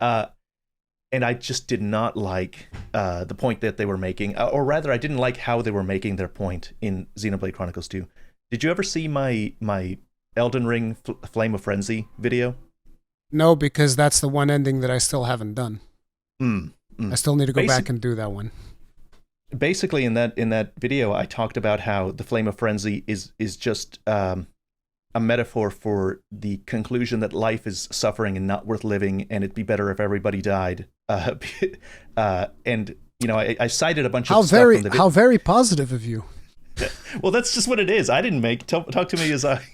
and I just did not like the point that they were making, or rather, I didn't like how they were making their point in Xenoblade Chronicles 2. Did you ever see my Elden Ring Flame of Frenzy video? No, because that's the one ending that I still haven't done. I still need to go back and do that one. Basically, in that video, I talked about how the Flame of Frenzy is just a metaphor for the conclusion that life is suffering and not worth living, and it'd be better if everybody died. And I cited a bunch of stuff from the video. How very positive of you. Well, that's just what it is. I didn't make talk to me as I.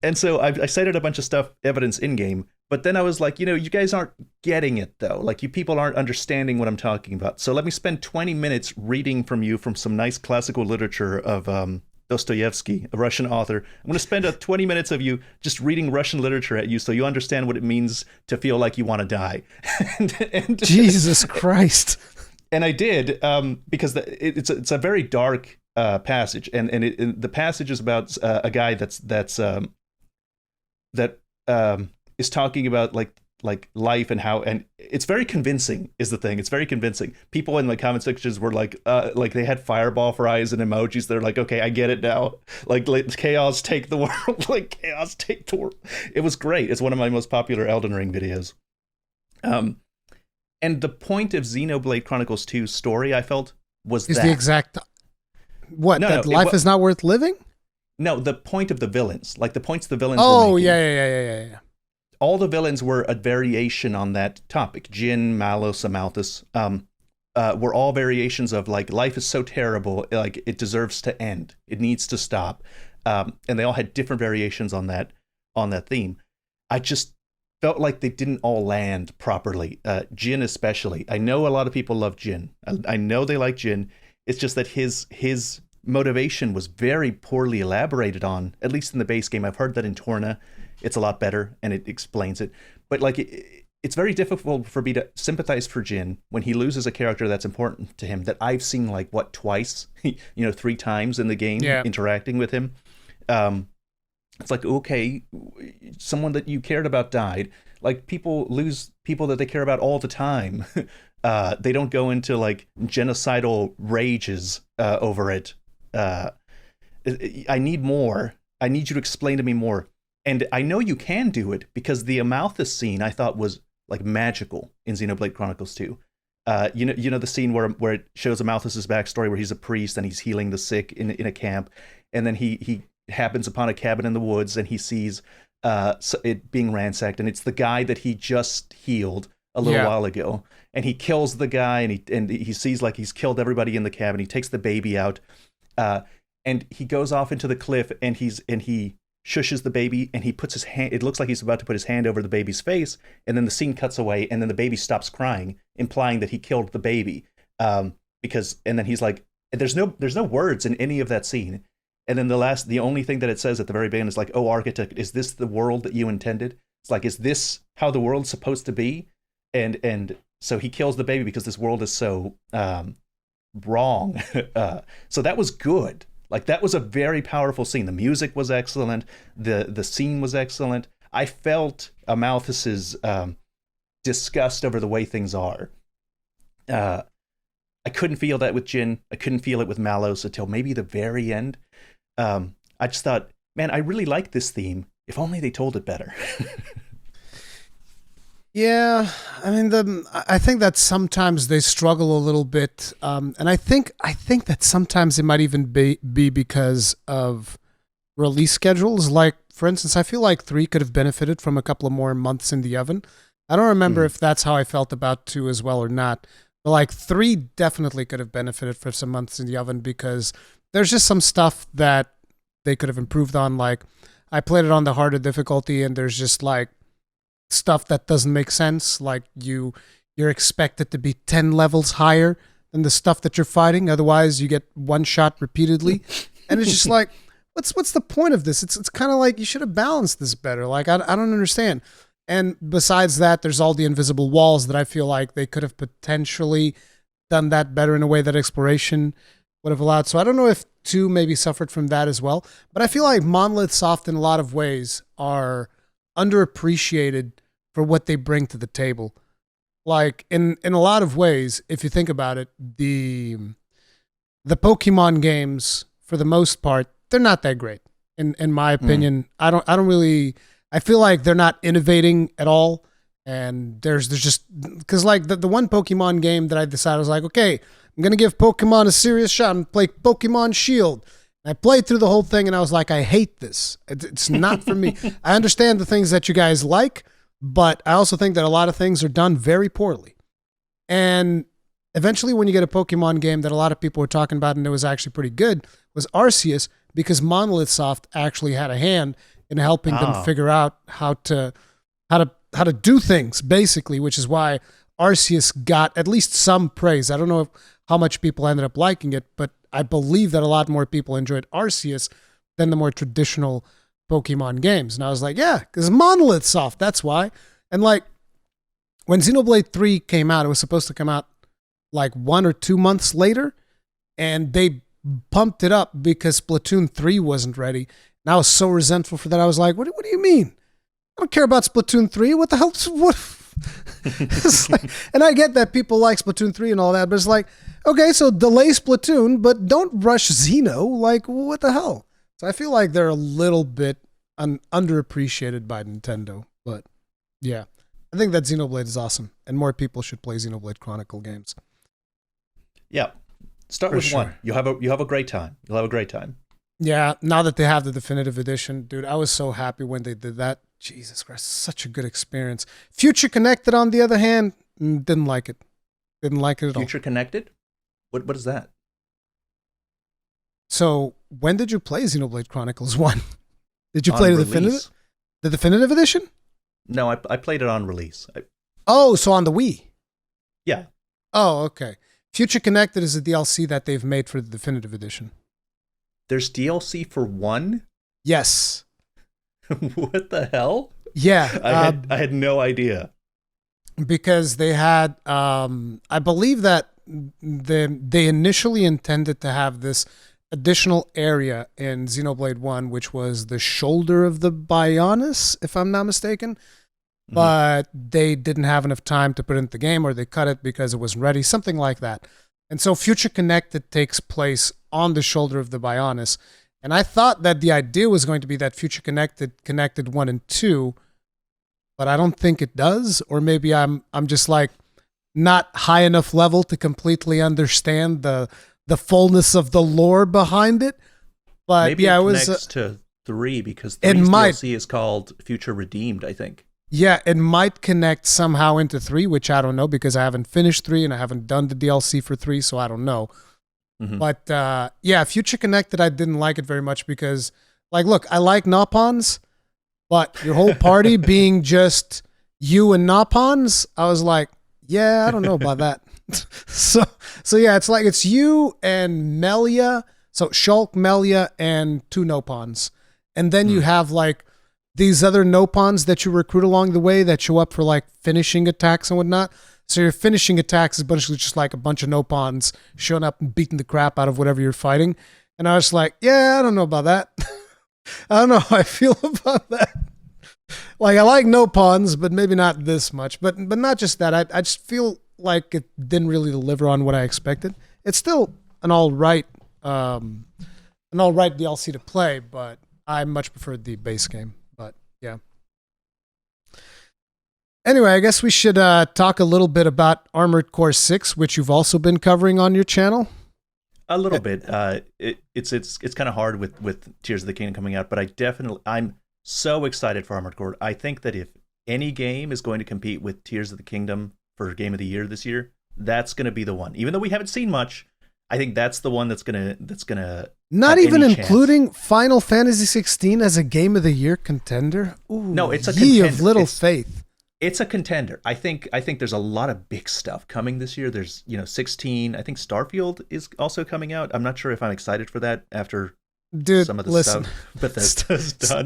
And so I cited a bunch of stuff, evidence in game, but then I was like, you guys aren't getting it though. Like you people aren't understanding what I'm talking about. So let me spend 20 minutes reading from you from some nice classical literature of Dostoevsky, a Russian author. I'm going to spend 20 minutes of you just reading Russian literature at you so you understand what it means to feel like you want to die. and Jesus Christ. And I did, because it's a very dark passage, and the passage is about a guy that is talking about like life and how, and it's very convincing is the thing. It's very convincing. People in the comment sections were like they had fireball for eyes and emojis. They're like, okay, I get it now. Like chaos take the world. Like chaos take the world. It was great. It's one of my most popular Elden Ring videos. And the point of Xenoblade Chronicles 2's story, I felt, was the exact what? No, that life is not worth living? No, the point of the villains. Like the points the villains were making. Yeah. All the villains were a variation on that topic. Jin, Malus, Amalthus, were all variations of like life is so terrible, like it deserves to end. It needs to stop. And they all had different variations on that theme. I just felt like they didn't all land properly. Jin especially. I know a lot of people love Jin. I know they like Jin. It's just that his motivation was very poorly elaborated on, at least in the base game. I've heard that in Torna it's a lot better and it explains it. But like it's very difficult for me to sympathize for Jin when he loses a character that's important to him that I've seen like twice, 3 times in the game, interacting with him. It's like, okay, someone that you cared about died. Like people lose people that they care about all the time. They don't go into like genocidal rages over it. I need more. I need you to explain to me more. And I know you can do it because the Amalthus scene I thought was like magical in Xenoblade Chronicles 2. You know the scene where it shows Amalthus's backstory, where he's a priest and he's healing the sick in a camp, and then he happens upon a cabin in the woods and he sees it being ransacked, and it's the guy that he just healed a little while ago, and he kills the guy, and he sees like he's killed everybody in the cabin. He takes the baby out, and he goes off into the cliff, and he shushes the baby, and he puts his hand. It looks like he's about to put his hand over the baby's face, and then the scene cuts away, and then the baby stops crying, implying that he killed the baby. And then he's like, there's no words in any of that scene. And then the only thing that it says at the very beginning is like, "Oh, architect, is this the world that you intended?" It's like, is this how the world's supposed to be? And so he kills the baby because this world is so wrong. So that was good. Like that was a very powerful scene. The music was excellent. The scene was excellent. I felt Amalthus's disgust over the way things are. I couldn't feel that with Jin. I couldn't feel it with Malos until maybe the very end. I just thought, man, I really like this theme. If only they told it better. Yeah, I mean, I think that sometimes they struggle a little bit, and I think that sometimes it might even be because of release schedules. Like, for instance, I feel like 3 could have benefited from a couple of more months in the oven. I don't remember if that's how I felt about 2 as well or not, but like 3 definitely could have benefited from some months in the oven because there's just some stuff that they could have improved on. Like, I played it on the harder difficulty, and there's just like stuff that doesn't make sense. Like you're expected to be 10 levels higher than the stuff that you're fighting, otherwise you get one shot repeatedly. And it's just like, what's the point of this? It's kind of like you should have balanced this better. Like I don't understand. And besides that, there's all the invisible walls that I feel like they could have potentially done that better in a way that exploration would have allowed. So I don't know if 2 maybe suffered from that as well, but I feel like Monolith Soft in a lot of ways are underappreciated for what they bring to the table. Like in a lot of ways, if you think about it, the Pokemon games, for the most part, they're not that great. In my opinion, I feel like they're not innovating at all. And there's just, because like the one Pokemon game that I decided, I was like, okay, I'm going to give Pokemon a serious shot and play Pokemon Shield. I played through the whole thing and I was like, I hate this. It's not for me. I understand the things that you guys like, but I also think that a lot of things are done very poorly. And eventually when you get a Pokemon game that a lot of people were talking about and it was actually pretty good, was Arceus, because Monolith Soft actually had a hand in helping them figure out how to do things, basically, which is why Arceus got at least some praise. I don't know how much people ended up liking it, but I believe that a lot more people enjoyed Arceus than the more traditional Pokemon games. And I was like, yeah, because Monolith Soft, that's why. And like, when Xenoblade 3 came out, it was supposed to come out like 1 or 2 months later, and they pumped it up because Splatoon 3 wasn't ready. And I was so resentful for that. I was like, what do you mean? I don't care about Splatoon 3. What the hell? What? Like, and I get that people like Splatoon 3 and all that, but it's like, okay, so delay Splatoon, but don't rush Xeno. Like, what the hell? So I feel like they're a little bit underappreciated by Nintendo. But yeah, I think that Xenoblade is awesome, and more people should play Xenoblade Chronicle games. Yeah, start with 1. You'll have a great time. You'll have a great time. Yeah, now that they have the definitive edition, dude, I was so happy when they did that. Jesus Christ, such a good experience. Future Connected, on the other hand, didn't like it. Didn't like it at all. Future Connected? What is that? So, when did you play Xenoblade Chronicles 1? Did you play the definitive edition? No, I played it on release. So on the Wii? Yeah. Oh, okay. Future Connected is a DLC that they've made for the definitive edition. There's DLC for 1? Yes. What the hell? Yeah. I had no idea. Because they had, I believe that they initially intended to have this additional area in Xenoblade 1, which was the shoulder of the Bionis, if I'm not mistaken. But they didn't have enough time to put it into the game, or they cut it because it wasn't ready, something like that. And so Future Connected takes place on the shoulder of the Bionis. And I thought that the idea was going to be that Future connected 1 and 2, but I don't think it does. Or maybe I'm just like not high enough level to completely understand the fullness of the lore behind it. But maybe yeah, it was connects to 3 because 3's DLC is called Future Redeemed, I think. Yeah, it might connect somehow into 3, which I don't know because I haven't finished 3 and I haven't done the DLC for 3, so I don't know. But yeah, Future Connected, I didn't like it very much because, like, look, I like Nopons, but your whole party being just you and Nopons, I was like, yeah, I don't know about that. So yeah, it's like it's you and Melia, so Shulk, Melia, and 2 Nopons. And then you have like these other Nopons that you recruit along the way that show up for like finishing attacks and whatnot. So your finishing attacks is basically just like a bunch of Nopons showing up and beating the crap out of whatever you're fighting. And I was like, yeah, I don't know about that. I don't know how I feel about that. Like, I like no puns, but maybe not this much. But not just that. I just feel like it didn't really deliver on what I expected. It's still an all right DLC to play, but I much preferred the base game. But yeah. Anyway, I guess we should talk a little bit about Armored Core 6, which you've also been covering on your channel. A little bit. It's kind of hard with Tears of the Kingdom coming out, but I'm so excited for Armored Core. I think that if any game is going to compete with Tears of the Kingdom for Game of the Year this year, that's going to be the one. Even though we haven't seen much, I think that's the one that's gonna not even including Final Fantasy 16 as a Game of the Year contender. Ooh, no, it's a contender. Of little faith. It's a contender. I think there's a lot of big stuff coming this year. There's 16. I think Starfield is also coming out. I'm not sure if I'm excited for that after some of the stuff Bethesda's done.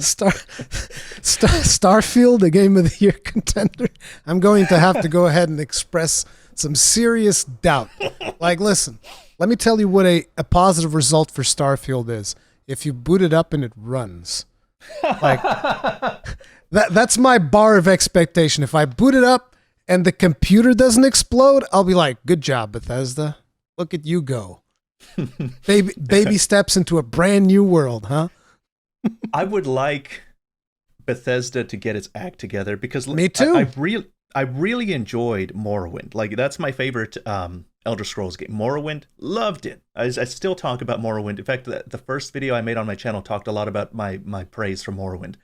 Starfield, a Game of the Year contender. I'm going to have to go ahead and express some serious doubt. Like, listen, let me tell you what a positive result for Starfield is. If you boot it up and it runs. Like, that's my bar of expectation. If I boot it up and the computer doesn't explode, I'll be like, good job, Bethesda. Look at you go. Baby steps into a brand new world, huh? I would like Bethesda to get its act together because me too. I really enjoyed Morrowind. Like, that's my favorite Elder Scrolls game. Morrowind, loved it. I still talk about Morrowind. In fact, the first video I made on my channel talked a lot about my praise for Morrowind.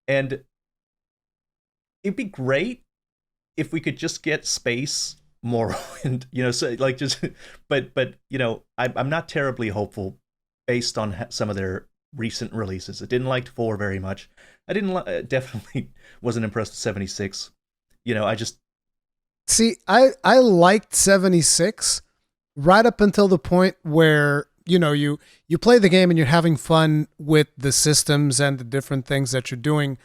And it'd be great if we could just get space Morrowind, so like just, but I'm not terribly hopeful based on some of their recent releases. I didn't like 4 very much. I definitely wasn't impressed with 76. I just see. I liked 76 right up until the point where you play the game and you're having fun with the systems and the different things that you're doing,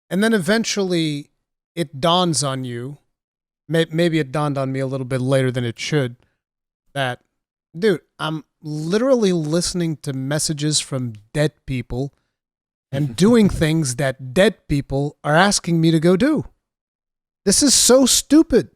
and then eventually it dawns on you. Maybe it dawned on me a little bit later than it should that, dude, I'm literally listening to messages from dead people and doing things that dead people are asking me to go do. This is so stupid.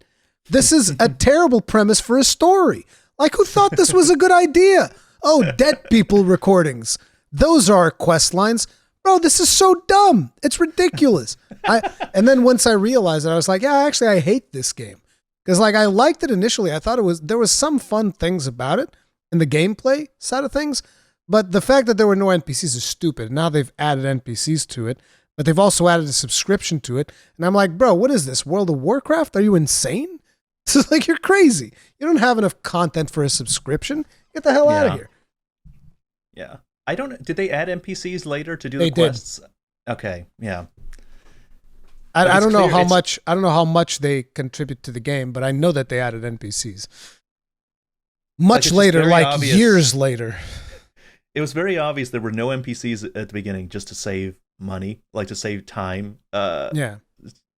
This is a terrible premise for a story. Like, who thought this was a good idea? Oh, dead people recordings. Those are our quest lines. Bro, this is so dumb. It's ridiculous. And then once I realized it, I was like, yeah, actually, I hate this game. Because, like, I liked it initially. I thought there was some fun things about it in the gameplay side of things. But the fact that there were no NPCs is stupid. Now they've added NPCs to it, but they've also added a subscription to it. And I'm like, bro, what is this? World of Warcraft? Are you insane? This is like, you're crazy. You don't have enough content for a subscription. Get the hell out of here. Yeah. Did they add NPCs later to do the quests? Okay, yeah. I don't know how much. I don't know how much they contribute to the game, but I know that they added NPCs. Much later, like obvious. Years later. It was very obvious there were no NPCs at the beginning, just to save money, like to save time. Yeah.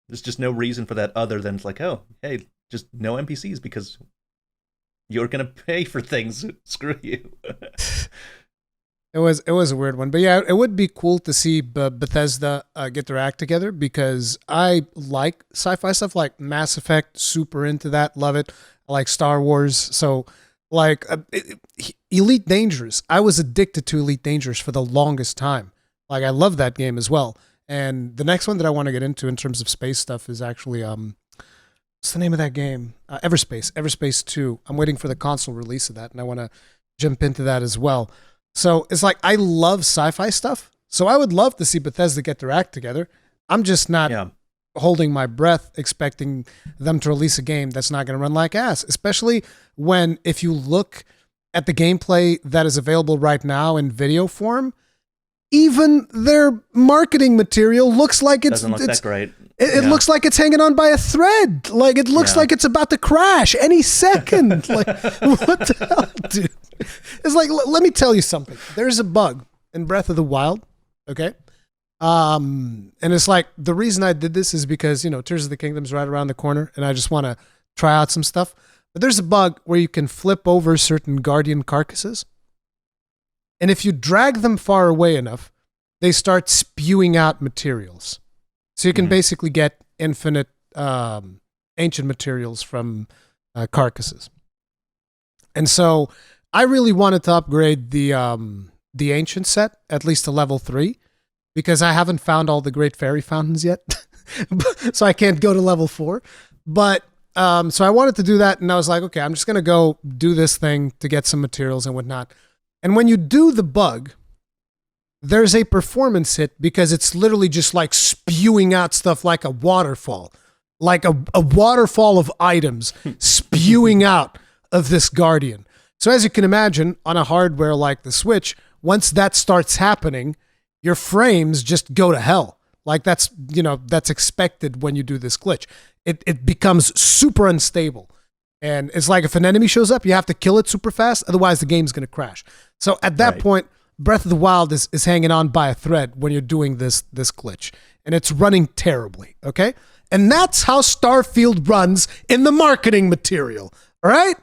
There's just no reason for that other than like, oh, hey, just no NPCs because you're gonna pay for things. Screw you. It was a weird one, but yeah, it would be cool to see Bethesda get their act together because I like sci-fi stuff, like Mass Effect. Super into that, love it. I like Star Wars, so like Elite Dangerous. I was addicted to Elite Dangerous for the longest time. Like, I love that game as well. And the next one that I want to get into in terms of space stuff is actually what's the name of that game? Everspace 2. I'm waiting for the console release of that, and I want to jump into that as well. So it's like, I love sci-fi stuff. So I would love to see Bethesda get their act together. I'm just not holding my breath expecting them to release a game that's not going to run like ass, especially when, if you look at the gameplay that is available right now in video form, even their marketing material looks like doesn't look that great. It looks like it's hanging on by a thread. Like, it looks like it's about to crash any second. Like, what the hell, dude? It's like, let me tell you something. There's a bug in Breath of the Wild, okay? And it's like, the reason I did this is because, Tears of the Kingdom's right around the corner, and I just want to try out some stuff. But there's a bug where you can flip over certain Guardian carcasses, And if you drag them far away enough, they start spewing out materials. So you can basically get infinite ancient materials from carcasses. And so I really wanted to upgrade the ancient set, at least to level 3, because I haven't found all the great fairy fountains yet. So I can't go to level 4. But so I wanted to do that, and I was like, okay, I'm just going to go do this thing to get some materials and whatnot. And when you do the bug, there's a performance hit because it's literally just like spewing out stuff like a waterfall. Like a waterfall of items spewing out of this Guardian. So as you can imagine, on a hardware like the Switch, once that starts happening, your frames just go to hell. Like that's expected when you do this glitch. It becomes super unstable. And it's like if an enemy shows up, you have to kill it super fast, otherwise the game's going to crash. So at that point, Breath of the Wild is hanging on by a thread when you're doing this glitch. And it's running terribly, okay? And that's how Starfield runs in the marketing material, all right?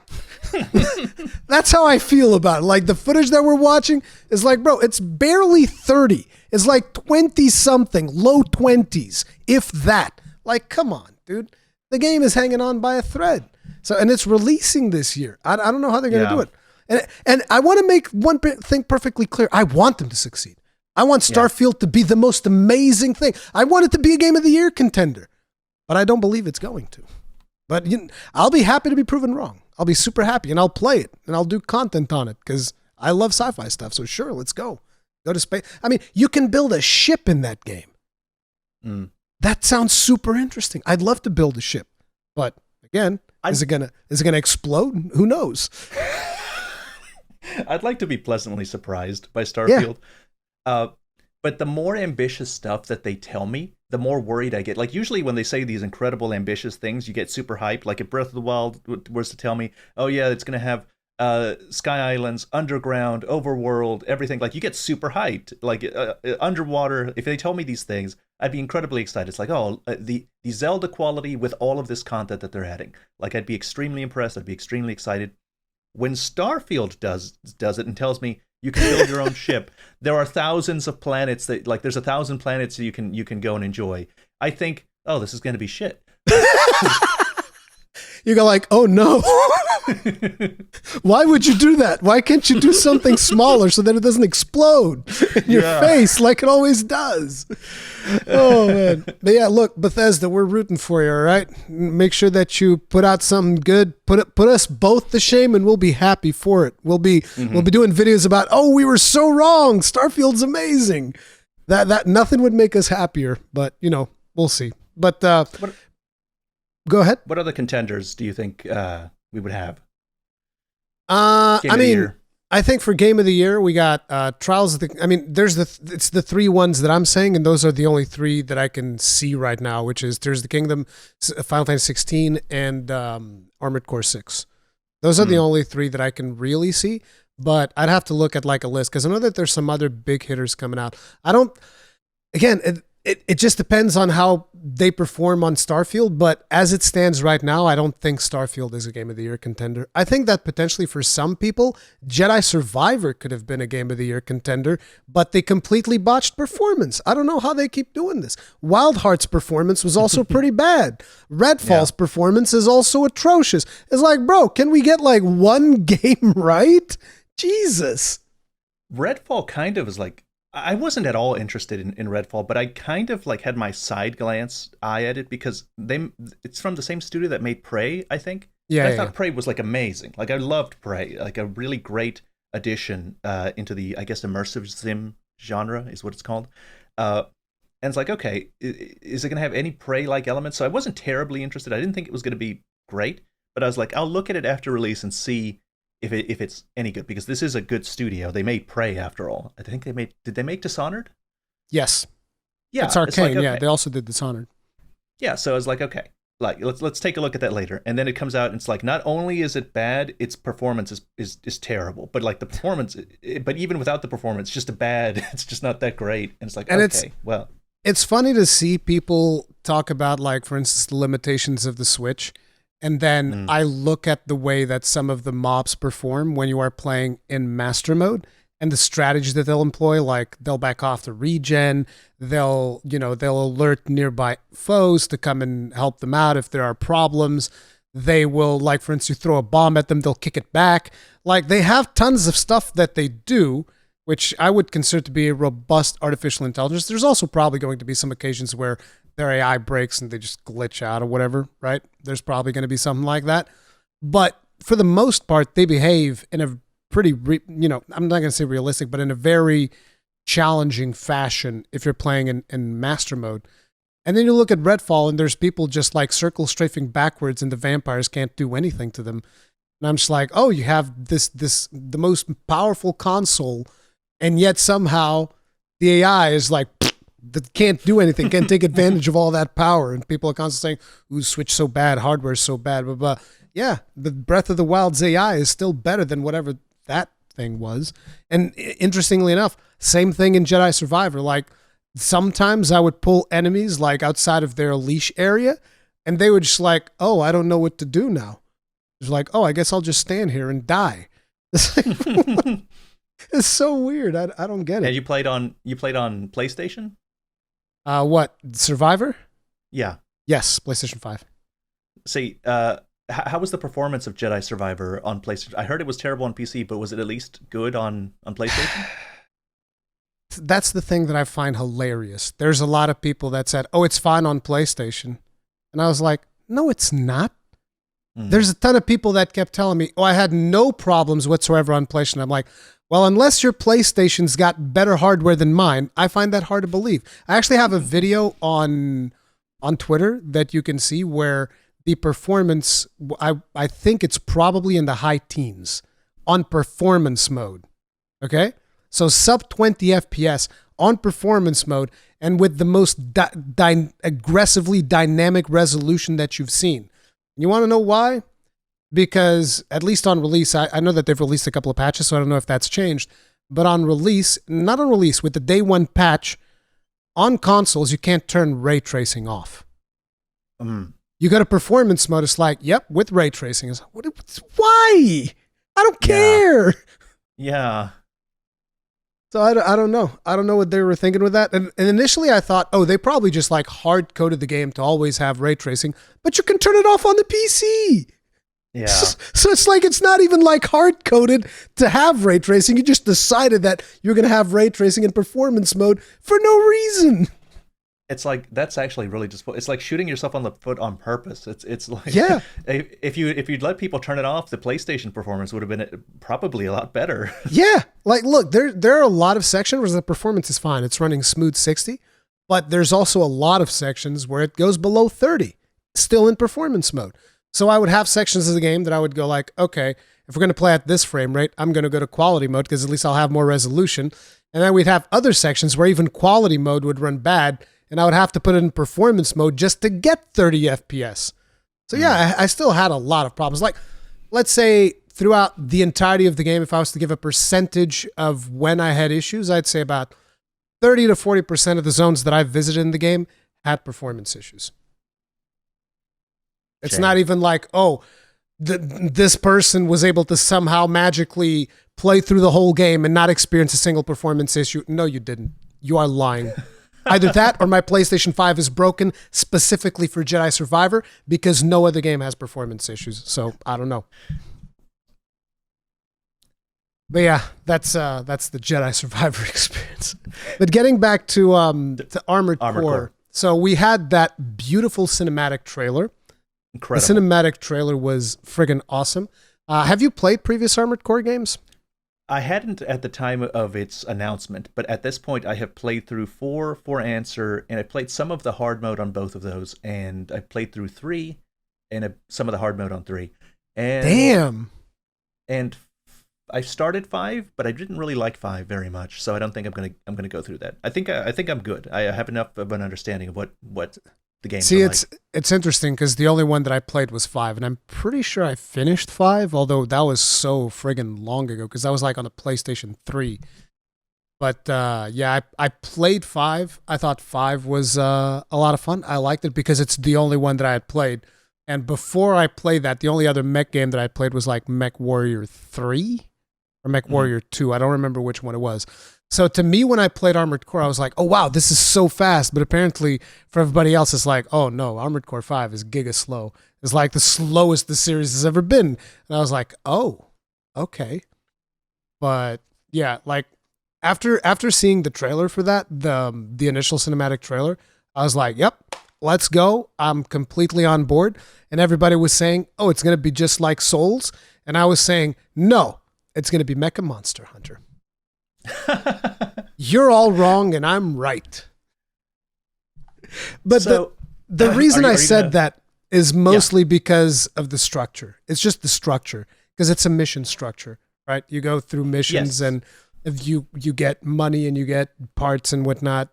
That's how I feel about it. Like the footage that we're watching is like, bro, it's barely 30. It's like 20-something, low 20s, if that. Like, come on, dude. The game is hanging on by a thread. So, and it's releasing this year. I don't know how they're going to do it. And I want to make one thing perfectly clear. I want them to succeed. I want Starfield to be the most amazing thing. I want it to be a Game of the Year contender. But I don't believe it's going to. But I'll be happy to be proven wrong. I'll be super happy, and I'll play it, and I'll do content on it, because I love sci-fi stuff. So sure, let's go. Go to space. I mean, you can build a ship in that game. That sounds super interesting. I'd love to build a ship. But again, is it gonna explode? Who knows? I'd like to be pleasantly surprised by Starfield. But the more ambitious stuff that they tell me, the more worried I get. Like usually when they say these incredible ambitious things, you get super hyped. Like if Breath of the Wild was to tell me, oh yeah, it's going to have Sky Islands, underground, overworld, everything. Like you get super hyped. Like underwater, if they told me these things, I'd be incredibly excited. It's like, oh, the Zelda quality with all of this content that they're adding. Like I'd be extremely impressed. I'd be extremely excited. When Starfield does it and tells me you can build your own ship, there are thousands of planets that, like, there's 1,000 planets that you can go and enjoy. I think, oh, this is going to be shit. You go like, oh no. Why would you do that? Why can't you do something smaller so that it doesn't explode in your face like it always does? Oh man. But yeah, look, Bethesda, we're rooting for you, all right? Make sure that you put out something good. Put us both to shame, and we'll be happy for it. We'll be doing videos about, oh, we were so wrong. Starfield's amazing. That nothing would make us happier, but we'll see. But go ahead. What other contenders do you think we would have? I think for Game of the Year, we got Trials of the... I mean, it's the 3 ones that I'm saying, and those are the only 3 that I can see right now, which is Tears of the Kingdom, Final Fantasy 16, and Armored Core 6. Those are the only 3 that I can really see, but I'd have to look at like a list, because I know that there's some other big hitters coming out. It just depends on how they perform on Starfield, but as it stands right now, I don't think Starfield is a Game of the Year contender. I think that potentially for some people, Jedi Survivor could have been a Game of the Year contender, but they completely botched performance. I don't know how they keep doing this. Wild Heart's performance was also pretty bad. Redfall's performance is also atrocious. It's like, bro, can we get like one game right? Jesus. Redfall kind of is like, I wasn't at all interested in Redfall, but I kind of like had my side glance eye at it because it's from the same studio that made Prey, I think. I thought Prey was like amazing. Like I loved Prey, like a really great addition into the, I guess, immersive sim genre is what it's called. And it's like, okay, is it going to have any Prey-like elements? So I wasn't terribly interested. I didn't think it was going to be great, but I was like, I'll look at it after release and see if it's any good, because this is a good studio. They made Prey after all. I think did they make Dishonored? Yes. Yeah. It's Arcane. Like, okay. Yeah, they also did Dishonored. Yeah, so I was like, okay, like let's take a look at that later. And then it comes out and it's like, not only is it bad, its performance is terrible, but like the performance, but even without the performance, just it's just not that great. And it's like, and okay, well. It's funny to see people talk about, like, for instance, the limitations of the Switch. And then I look at the way that some of the mobs perform when you are playing in master mode, and the strategies that they'll employ, like they'll back off the regen, they'll alert nearby foes to come and help them out if there are problems. They will, like, for instance, you throw a bomb at them, they'll kick it back. Like, they have tons of stuff that they do, which I would consider to be a robust artificial intelligence. There's also probably going to be some occasions where their AI breaks and they just glitch out or whatever, right? There's probably going to be something like that. But for the most part, they behave in a pretty, I'm not going to say realistic, but in a very challenging fashion if you're playing in master mode. And then you look at Redfall and there's people just like circle strafing backwards and the vampires can't do anything to them. And I'm just like, oh, you have the most powerful console, and yet somehow the AI is like, that can't do anything, can't take advantage of all that power. And people are constantly saying, ooh, Switch so bad, hardware is so bad, blah, blah. Yeah, the Breath of the Wild's AI is still better than whatever that thing was. And interestingly enough, same thing in Jedi Survivor. Like, sometimes I would pull enemies like outside of their leash area, and they would just like, oh, I don't know what to do now. It's like, oh, I guess I'll just stand here and die. It's like, it's so weird. I don't get it. And you played on PlayStation? What, Survivor? Yeah. Yes, PlayStation 5. See, how was the performance of Jedi Survivor on PlayStation? I heard it was terrible on PC, but was it at least good on PlayStation? That's the thing that I find hilarious. There's a lot of people that said, oh, it's fine on PlayStation. And I was like, no, it's not. There's a ton of people that kept telling me, oh, I had no problems whatsoever on PlayStation. I'm like, well, unless your PlayStation's got better hardware than mine, I find that hard to believe. I actually have a video on Twitter that you can see where the performance, I think it's probably in the high teens on performance mode. Okay? So sub 20 FPS on performance mode and with the most aggressively dynamic resolution that you've seen. You want to know why? Because at least on release, I know that they've released a couple of patches, so I don't know if that's changed. But on release, not on release, with the day one patch, on consoles, you can't turn ray tracing off. You go to performance mode, it's like, yep, with ray tracing. It's like, why? I don't care. Yeah. So I don't know. I don't know what they were thinking with that. And initially I thought, oh, they probably just like hard-coded the game to always have ray tracing, but you can turn it off on the PC. Yeah. So it's like it's not even like hard-coded to have ray tracing. You just decided that you're going to have ray tracing in performance mode for no reason. It's like, that's actually really just, it's like shooting yourself on the foot on purpose. It's like, yeah. If you'd let people turn it off, the PlayStation performance would have been probably a lot better. Yeah. Like, look, there are a lot of sections where the performance is fine. It's running smooth 60, but there's also a lot of sections where it goes below 30, still in performance mode. So I would have sections of the game that I would go like, okay, if we're going to play at this frame rate, I'm going to go to quality mode because at least I'll have more resolution. And then we'd have other sections where even quality mode would run bad, and I would have to put it in performance mode just to get 30 FPS. So yeah, I still had a lot of problems. Like, let's say throughout the entirety of the game, if I was to give a percentage of when I had issues, I'd say about 30 to 40% of the zones that I've visited in the game had performance issues. It's not even like, oh, this person was able to somehow magically play through the whole game and not experience a single performance issue. No, you didn't. You are lying. Either that or my PlayStation 5 is broken specifically for Jedi Survivor because no other game has performance issues. So I don't know. But yeah, that's the Jedi Survivor experience. But getting back to Armored Core. So we had that beautiful cinematic trailer. Incredible. The cinematic trailer was friggin' awesome. Have you played previous Armored Core games? I hadn't at the time of its announcement, but at this point I have played through 4 for Answer, and I played some of the hard mode on both of those, and I played through 3 and some of the hard mode on 3. And, damn. And I started 5, but I didn't really like 5 very much, so I don't think I'm gonna go through that. I think I'm good. I have enough of an understanding of what the game. See, it's interesting because the only one that I played was 5, and I'm pretty sure I finished 5, although that was so friggin' long ago because that was like on the PlayStation 3. But yeah, I played 5. I thought 5 was a lot of fun. I liked it because it's the only one that I had played. And before I played that, the only other mech game that I played was like Mech Warrior 3 or MechWarrior 2. I don't remember which one it was. So to me, when I played Armored Core, I was like, oh, wow, this is so fast. But apparently for everybody else, it's like, oh, no, Armored Core 5 is giga slow. It's like the slowest the series has ever been. And I was like, oh, okay. But yeah, like after seeing the trailer for that, the initial cinematic trailer, I was like, yep, let's go. I'm completely on board. And everybody was saying, oh, it's going to be just like Souls. And I was saying, no, it's going to be Mecha Monster Hunter. You're all wrong and I'm right. But so, the reason I said that is mostly because of the structure. It's just the structure, because it's a mission structure, right? You go through missions and you get money and you get parts and whatnot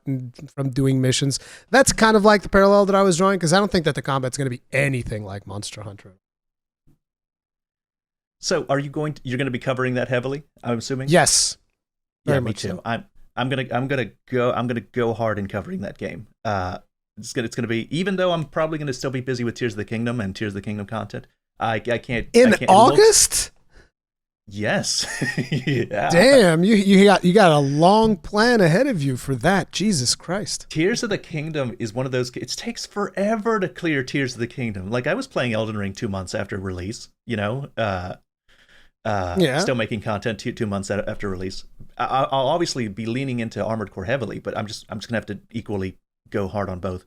from doing missions. That's kind of like the parallel that I was drawing, because I don't think that the combat's going to be anything like Monster Hunter. So you're going to be covering that heavily, I'm assuming? Yes. Yeah, me too. So. I'm gonna go hard in covering that game. It's gonna be, even though I'm probably gonna still be busy with Tears of the Kingdom and Tears of the Kingdom content. I can't in August. Yes. Yeah. Damn, you got a long plan ahead of you for that. Jesus Christ. Tears of the Kingdom is one of those. It takes forever to clear Tears of the Kingdom. Like, I was playing Elden Ring 2 months after release. You know. Still making content 2 months after release. I'll obviously be leaning into Armored Core heavily, but I'm just gonna have to equally go hard on both.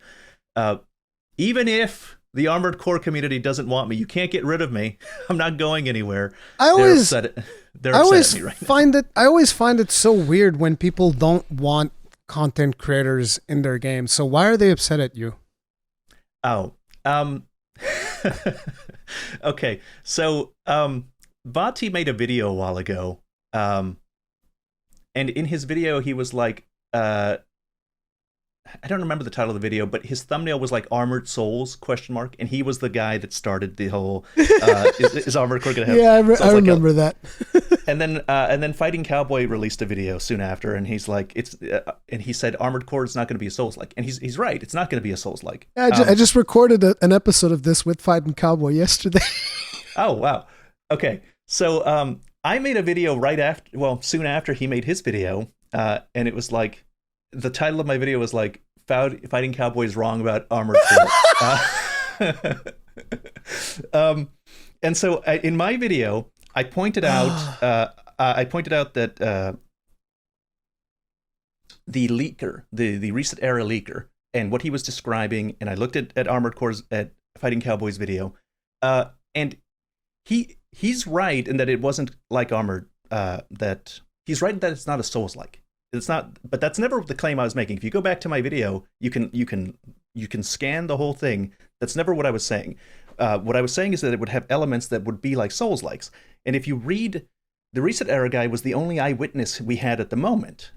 Even if the Armored Core community doesn't want me, you can't get rid of me. I'm not going anywhere. They're upset at me right now. I always find it so weird when people don't want content creators in their games. So why are they upset at you? Oh, okay. So, BotW made a video a while ago, and in his video he was like, I don't remember the title of the video, but his thumbnail was like "Armored Souls?" ? And he was the guy that started the whole is Armored Core gonna have? Yeah, I remember that. And then Fighting Cowboy released a video soon after, and he's like, and he said Armored Core is not going to be a Souls-like, and he's right, it's not going to be a Souls-like. Yeah, I just recorded an episode of this with Fighting Cowboy yesterday. Oh wow, okay. So I made a video soon after he made his video, and it was like, the title of my video was like, Fighting Cowboy's wrong about Armored Core. And so in my video, I pointed out that the leaker, the recent era leaker, and what he was describing, and I looked at Armored Core's, at Fighting Cowboy's video, and he's right in that it wasn't like Armored, that he's right that it's not a Souls-like. It's not, but that's never the claim I was making. If you go back to my video, you can scan the whole thing. That's never what I was saying. What I was saying is that it would have elements that would be like Souls-likes. And if you read, the recent era guy was the only eyewitness we had at the moment.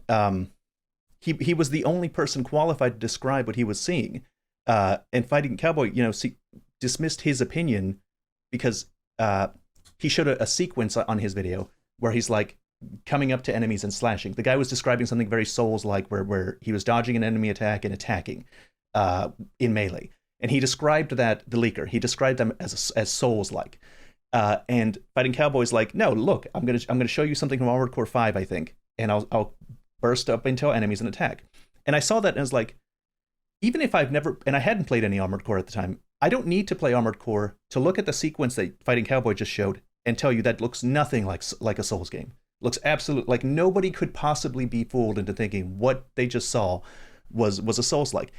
He was the only person qualified to describe what he was seeing. And Fighting Cowboy, dismissed his opinion because he showed a sequence on his video where he's like coming up to enemies and slashing. The guy was describing something very Souls-like, where he was dodging an enemy attack and attacking in melee. And he described that, the leaker, he described them as Souls-like. And Fighting Cowboy's like, no, look, I'm gonna show you something from Armored Core 5, I think, and I'll burst up into enemies and attack. And I saw that and I was like, even if I've never, and I hadn't played any Armored Core at the time, I don't need to play Armored Core to look at the sequence that Fighting Cowboy just showed and tell you that looks nothing like a Souls game. Looks absolute, like nobody could possibly be fooled into thinking what they just saw was a Souls-like.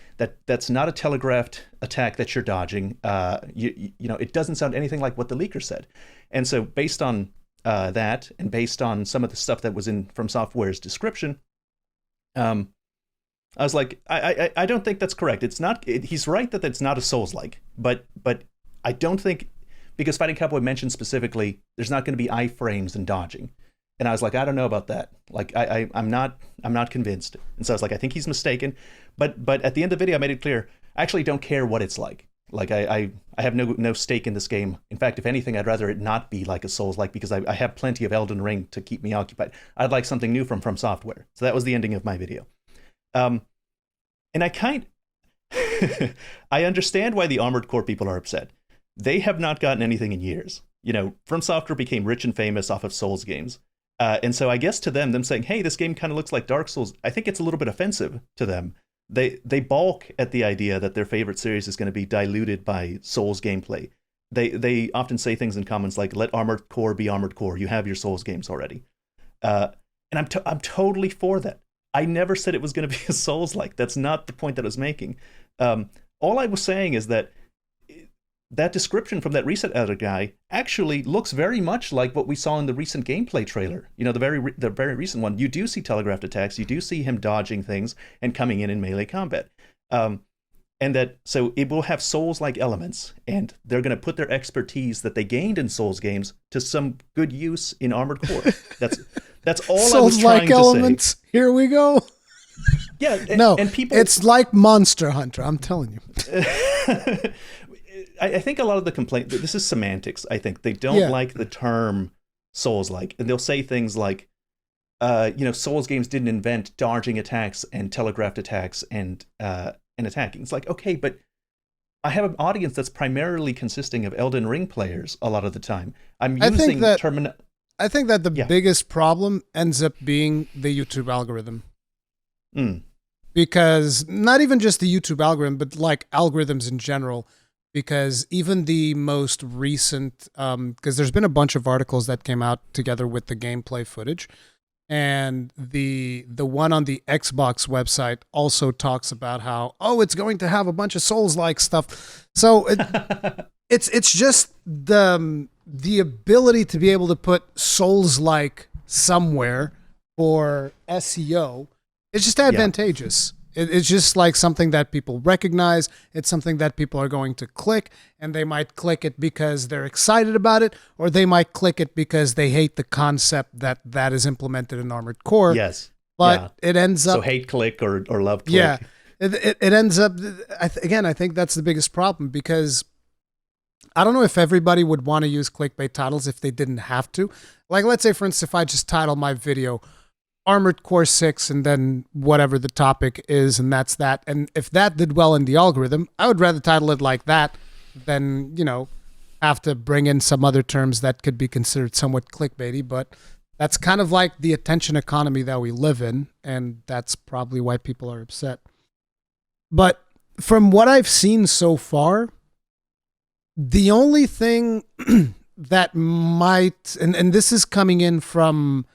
That's not a telegraphed attack that you're dodging. It doesn't sound anything like what the leaker said. And so based on that, and based on some of the stuff that was in From Software's description, I was like, I don't think that's correct. It's not. He's right that it's not a Souls-like, but I don't think, because Fighting Cowboy mentioned specifically there's not going to be iframes and dodging. And I was like, I don't know about that. Like, I'm not convinced. And so I was like, I think he's mistaken. But at the end of the video, I made it clear, I actually don't care what it's like. Like, I have no stake in this game. In fact, if anything, I'd rather it not be like a Souls-like, because I have plenty of Elden Ring to keep me occupied. I'd like something new from Software. So that was the ending of my video. And I I understand why the Armored Core people are upset. They have not gotten anything in years. From Software became rich and famous off of Souls games. And so I guess to them saying, "Hey, this game kind of looks like Dark Souls," I think it's a little bit offensive to them. They balk at the idea that their favorite series is going to be diluted by Souls gameplay. They often say things in comments like, "Let Armored Core be Armored Core. You have your Souls games already." And I'm totally for that. I never said it was going to be a Souls-like. That's not the point that I was making. All I was saying is that that description from that Reset Editor guy actually looks very much like what we saw in the recent gameplay trailer. You know, the very recent one. You do see telegraphed attacks. You do see him dodging things and coming in melee combat. And that, so it will have Souls-like elements, and they're going to put their expertise that they gained in Souls games to some good use in Armored Core. That's all I was trying to elements. say. Here we go. Yeah, and people, it's like Monster Hunter. I'm telling you. I think a lot of the complaint, this is semantics. I think they don't like the term Souls-like, and they'll say things like, Souls games didn't invent dodging attacks and telegraphed attacks and attacking. It's like, okay, but I have an audience that's primarily consisting of Elden Ring players a lot of the time. I think that the biggest problem ends up being the YouTube algorithm. Because not even just the YouTube algorithm, but like algorithms in general. Because even the most recent, because there's been a bunch of articles that came out together with the gameplay footage, and the one on the Xbox website also talks about how, it's going to have a bunch of Souls-like stuff. So it's just the ability to be able to put Souls-like somewhere for SEO. It's just advantageous. It's just like something that people recognize. It's something that people are going to click, and they might click it because they're excited about it, or they might click it because they hate the concept that is implemented in Armored Core. Yes. But it ends up... So hate click or love click. Yeah. It ends up... I think that's the biggest problem, because I don't know if everybody would want to use clickbait titles if they didn't have to. Like, let's say, for instance, if I just title my video Armored Core 6 and then whatever the topic is, and that's that. And if that did well in the algorithm, I would rather title it like that than, have to bring in some other terms that could be considered somewhat clickbaity. But that's kind of like the attention economy that we live in, and that's probably why people are upset. But from what I've seen so far, the only thing that might, and this is coming in from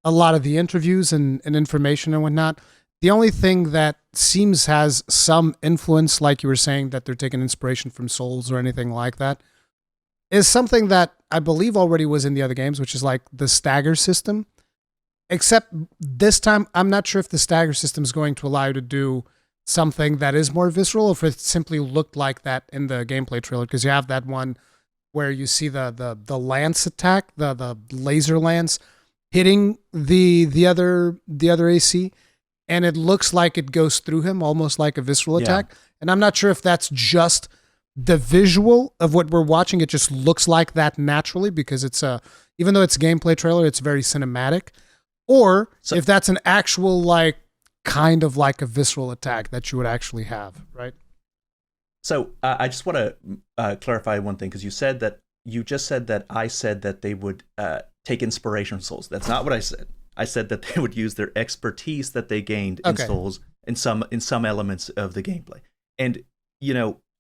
a lot of the interviews and information and whatnot, the only thing that seems has some influence, like you were saying, that they're taking inspiration from Souls or anything like that, is something that I believe already was in the other games, which is like the stagger system. Except this time, I'm not sure if the stagger system is going to allow you to do something that is more visceral, or if it simply looked like that in the gameplay trailer, because you have that one where you see the lance attack, the laser lance, hitting the other AC, and it looks like it goes through him, almost like a visceral attack. And I'm not sure if that's just the visual of what we're watching. It just looks like that naturally because it's even though it's a gameplay trailer, it's very cinematic. Or if that's an actual kind of like a visceral attack that you would actually have, right? So I just want to clarify one thing, because you just said that I said that they would take inspiration from Souls. That's not what I said. I said that they would use their expertise that they gained in Souls in some elements of the gameplay. And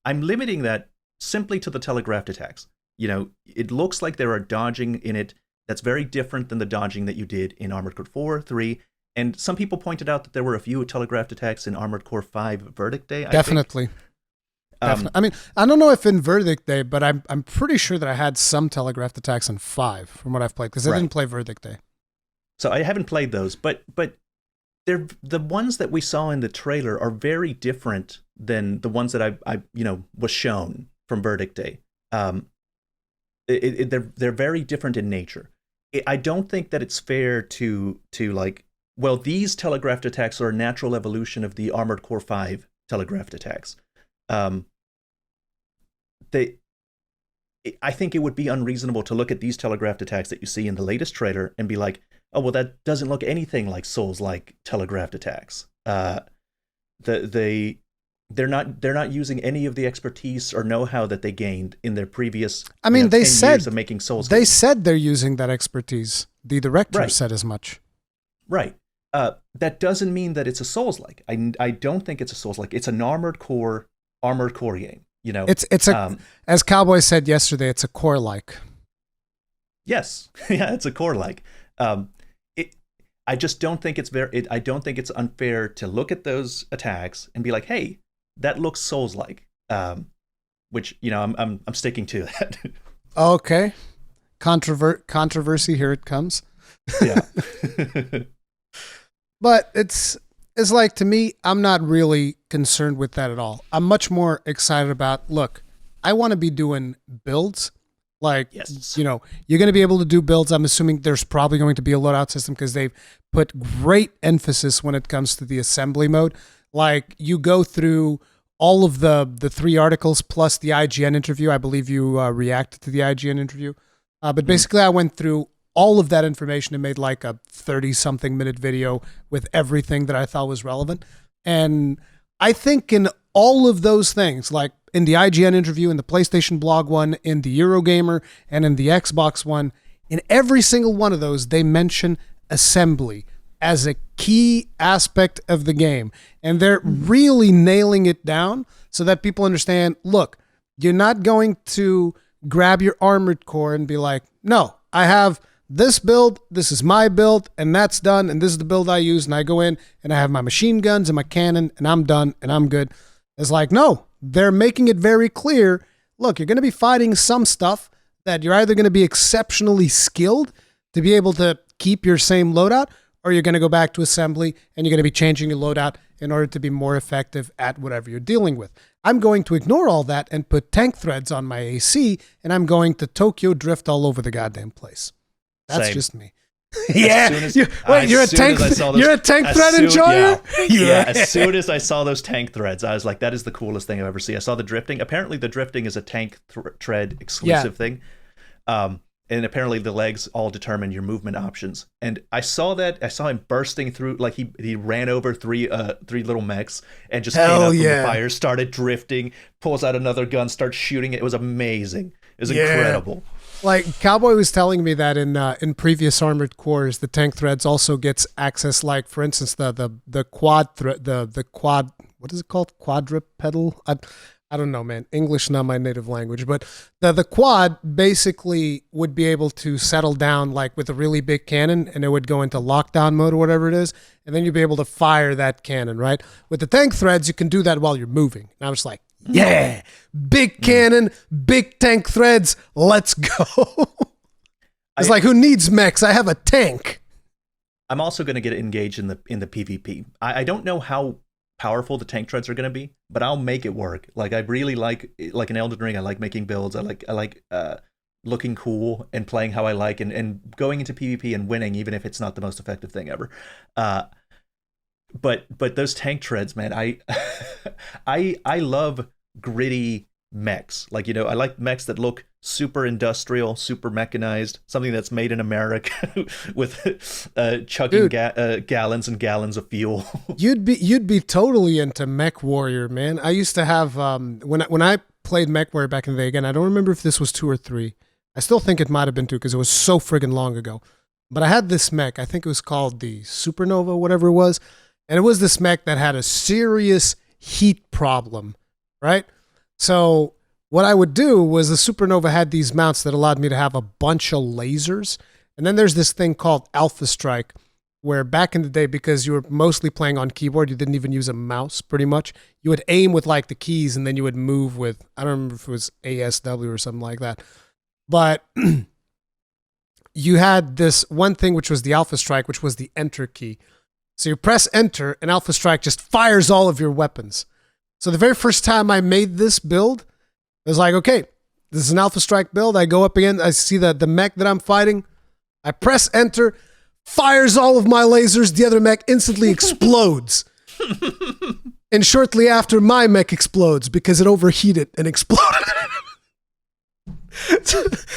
I'm limiting that simply to the telegraphed attacks. It looks like there are dodging in it that's very different than the dodging that you did in Armored Core 4, 3, and some people pointed out that there were a few telegraphed attacks in Armored Core 5 Verdict Day. Definitely. I mean, I don't know if in Verdict Day, but I'm pretty sure that I had some telegraphed attacks in 5 from what I've played, because I didn't play Verdict Day. So I haven't played those, but they're the ones that we saw in the trailer are very different than the ones that I was shown from Verdict Day. They're very different in nature. I don't think that it's fair to these telegraphed attacks are a natural evolution of the Armored Core 5 telegraphed attacks. I think it would be unreasonable to look at these telegraphed attacks that you see in the latest trailer and be like, oh, well, that doesn't look anything like Souls-like telegraphed attacks. they're not using any of the expertise or know-how that they gained in their previous I mean, they 10 said years of making Souls they games. said they're using that expertise. The director Right. said as much. Right. That doesn't mean that it's a Souls-like. I don't think it's a Souls-like. It's an armored core game. You know, It's a as Cowboy said yesterday, it's a core like. Yes, yeah, it's a core-like. I just don't think it's I don't think it's unfair to look at those attacks and be like, hey, that looks Souls-like. Which, you know, I'm sticking to that. Okay. Controversy, here it comes. Yeah. But it's like, to me, I'm not really concerned with that at all. I'm much more excited about, look, I want to be doing builds. Like, Yes. you know, you're going to be able to do builds. I'm assuming there's probably going to be a loadout system because they've put great emphasis when it comes to the assembly mode. Like, you go through all of the 3 articles plus the IGN interview. I believe you reacted to the IGN interview. But basically, I went through all of that information and made like a 30-something minute video with everything that I thought was relevant. And I think in all of those things, like in the IGN interview, in the PlayStation blog one, in the Eurogamer, and in the Xbox one, in every single one of those, they mention assembly as a key aspect of the game. And they're really nailing it down so that people understand, look, you're not going to grab your armored core and be like, no, I have this build, this is my build, and that's done, and this is the build I use, and I go in, and I have my machine guns and my cannon, and I'm done, and I'm good. It's like, no, they're making it very clear, look, you're going to be fighting some stuff that you're either going to be exceptionally skilled to be able to keep your same loadout, or you're going to go back to assembly, and you're going to be changing your loadout in order to be more effective at whatever you're dealing with. I'm going to ignore all that and put tank threads on my AC, and I'm going to Tokyo drift all over the goddamn place. That's Same. just me. Yeah. You're a tank thread enjoyer? Yeah. As soon as I saw those tank threads, I was like, that is the coolest thing I've ever seen. I saw the drifting. Apparently, the drifting is a tank thread exclusive thing. And apparently the legs all determine your movement options. And I saw that. I saw him bursting through, like he ran over three little mechs and just came out from the fire, started drifting, pulls out another gun, starts shooting it. It was amazing. It was incredible. Like, Cowboy was telling me that in previous Armored Cores, the tank threads also gets access, like, for instance, the quad thread, the quad, what is it called? Quadrupedal? I don't know, man. English not my native language, but the quad basically would be able to settle down like with a really big cannon, and it would go into lockdown mode or whatever it is, and then you'd be able to fire that cannon, right? With the tank threads, you can do that while you're moving. And I was like, yeah, big cannon, big tank threads, let's go. It's like, who needs mechs? I have a tank. I'm also going to get engaged in the PvP. I don't know how powerful the tank threads are going to be, but I'll make it work. Like, I really like in Elden Ring, I like making builds. I like looking cool and playing how I like, and going into PvP and winning, even if it's not the most effective thing ever. But those tank treads, man, I love gritty mechs. Like, you know, I like mechs that look super industrial, super mechanized, something that's made in America with chugging gallons and gallons of fuel. You'd be totally into Mech Warrior, man. I used to have when I played Mech Warrior back in the day. Again, I don't remember if this was 2 or 3. I still think it might have been 2 because it was so friggin' long ago. But I had this mech. I think it was called the Supernova, whatever it was. And it was this mech that had a serious heat problem, right? So what I would do was the Supernova had these mounts that allowed me to have a bunch of lasers. And then there's this thing called Alpha Strike, where back in the day, because you were mostly playing on keyboard, you didn't even use a mouse pretty much. You would aim with like the keys, and then you would move with, I don't remember if it was ASW or something like that. But you had this one thing, which was the Alpha Strike, which was the enter key. So you press enter, and Alpha Strike just fires all of your weapons. So the very first time I made this build, it was like, okay, this is an Alpha Strike build. I go up again. I see the mech that I'm fighting. I press enter, fires all of my lasers. The other mech instantly explodes. And shortly after, my mech explodes because it overheated and exploded.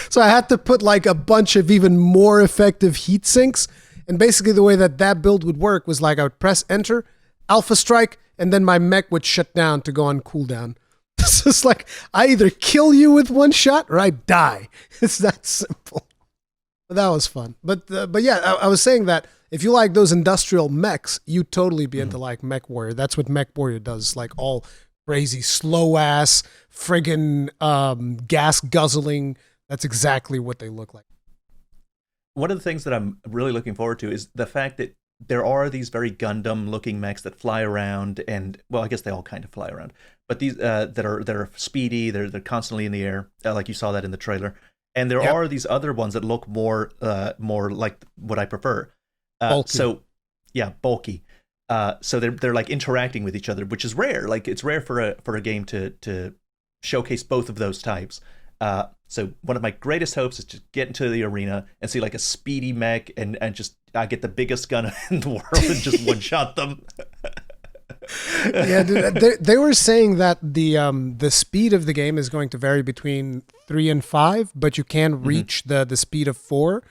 So I had to put like a bunch of even more effective heat sinks. And basically the way that build would work was like I would press enter, Alpha Strike, and then my mech would shut down to go on cooldown. It's just like, I either kill you with one shot or I die. It's that simple. But that was fun. But yeah, I was saying that if you like those industrial mechs, you'd totally be into like Mech Warrior. That's what Mech Warrior does. Like all crazy, slow ass, friggin' gas guzzling. That's exactly what they look like. One of the things that I'm really looking forward to is the fact that there are these very Gundam-looking mechs that fly around, and well, I guess they all kind of fly around. But these that are speedy, they're constantly in the air, like you saw that in the trailer. And there are these other ones that look more like what I prefer. Bulky. So, yeah, bulky. So they're like interacting with each other, which is rare. Like it's rare for a game to showcase both of those types. So one of my greatest hopes is to get into the arena and see like a speedy mech and just get the biggest gun in the world and just one shot them. Yeah, dude, they were saying that the speed of the game is going to vary between 3 and 5, but you can reach the speed of 4.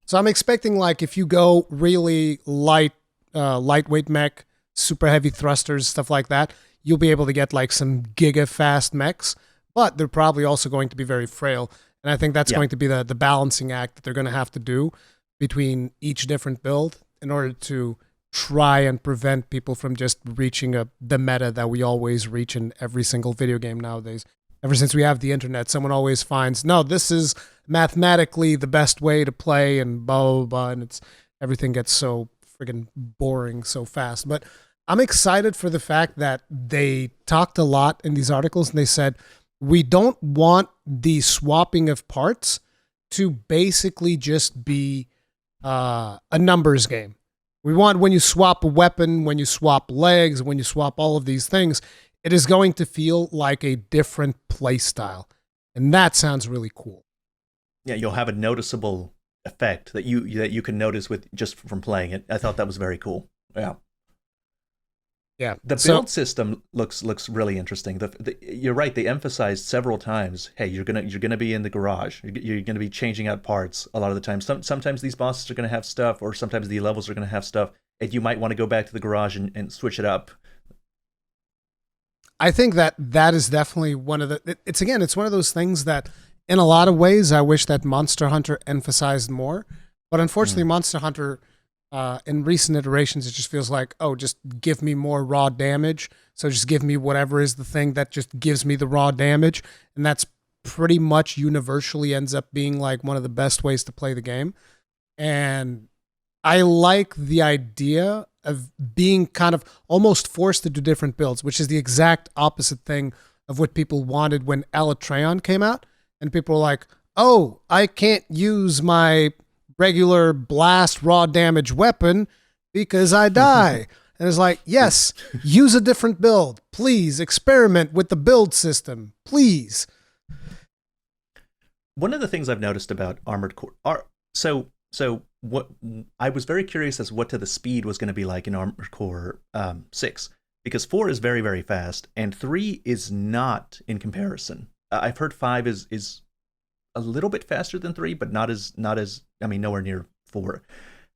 So I'm expecting like if you go really lightweight mech, super heavy thrusters, stuff like that, you'll be able to get like some giga fast mechs, but they're probably also going to be very frail. And I think that's going to be the balancing act that they're going to have to do between each different build in order to try and prevent people from just reaching the meta that we always reach in every single video game nowadays. Ever since we have the internet, someone always finds, no, this is mathematically the best way to play and blah, blah, blah. And everything gets so friggin' boring so fast. But I'm excited for the fact that they talked a lot in these articles and they said, we don't want the swapping of parts to basically just be a numbers game. We want when you swap a weapon, when you swap legs, when you swap all of these things, it is going to feel like a different play style. And that sounds really cool. Yeah, you'll have a noticeable effect that you can notice with just from playing it. I thought that was very cool. Yeah. Yeah. The build system looks really interesting. You're right. They emphasized several times, hey, you're gonna be in the garage. You're gonna be changing out parts a lot of the time. Sometimes these bosses are gonna have stuff, or sometimes the levels are gonna have stuff, and you might want to go back to the garage and switch it up. I think that is definitely one of the. It's one of those things that, in a lot of ways, I wish that Monster Hunter emphasized more. But unfortunately, Monster Hunter. In recent iterations, it just feels like, oh, just give me more raw damage. So just give me whatever is the thing that just gives me the raw damage. And that's pretty much universally ends up being like one of the best ways to play the game. And I like the idea of being kind of almost forced to do different builds, which is the exact opposite thing of what people wanted when Elytreon came out. And people were like, oh, I can't use my regular blast raw damage weapon because I die. And it's like, yes, use a different build. Please experiment with the build system. Please. One of the things I've noticed about Armored Core, so what I was very curious as what the speed was going to be like in Armored Core 6, because 4 is very, very fast and 3 is not in comparison. I've heard 5 is a little bit faster than 3, but not as nowhere near 4.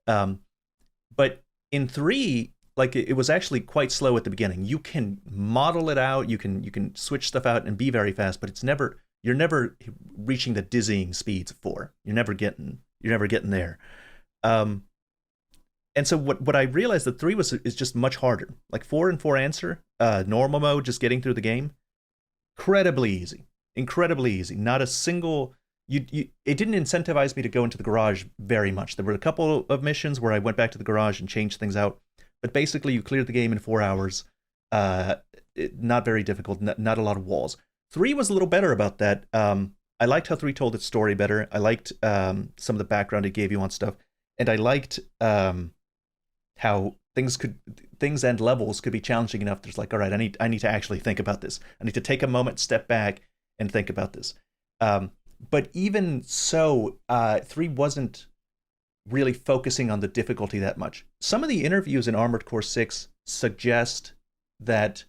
But in 3, like it was actually quite slow at the beginning. You can model it out, you can switch stuff out and be very fast, but you're never reaching the dizzying speeds of 4. You're never getting there. And so what I realized that 3 is just much harder. Like 4 and 4 Answer, normal mode, just getting through the game, incredibly easy. Not a single. It didn't incentivize me to go into the garage very much. There were a couple of missions where I went back to the garage and changed things out, but basically you cleared the game in 4 hours. Not very difficult, not a lot of walls. 3 was a little better about that. I liked how 3 told its story better. I liked some of the background it gave you on stuff, and I liked how things and levels could be challenging enough. There's like, all right, I need to actually think about this. I need to take a moment, step back, and think about this. But even so, 3 wasn't really focusing on the difficulty that much. Some of the interviews in Armored Core 6 suggest that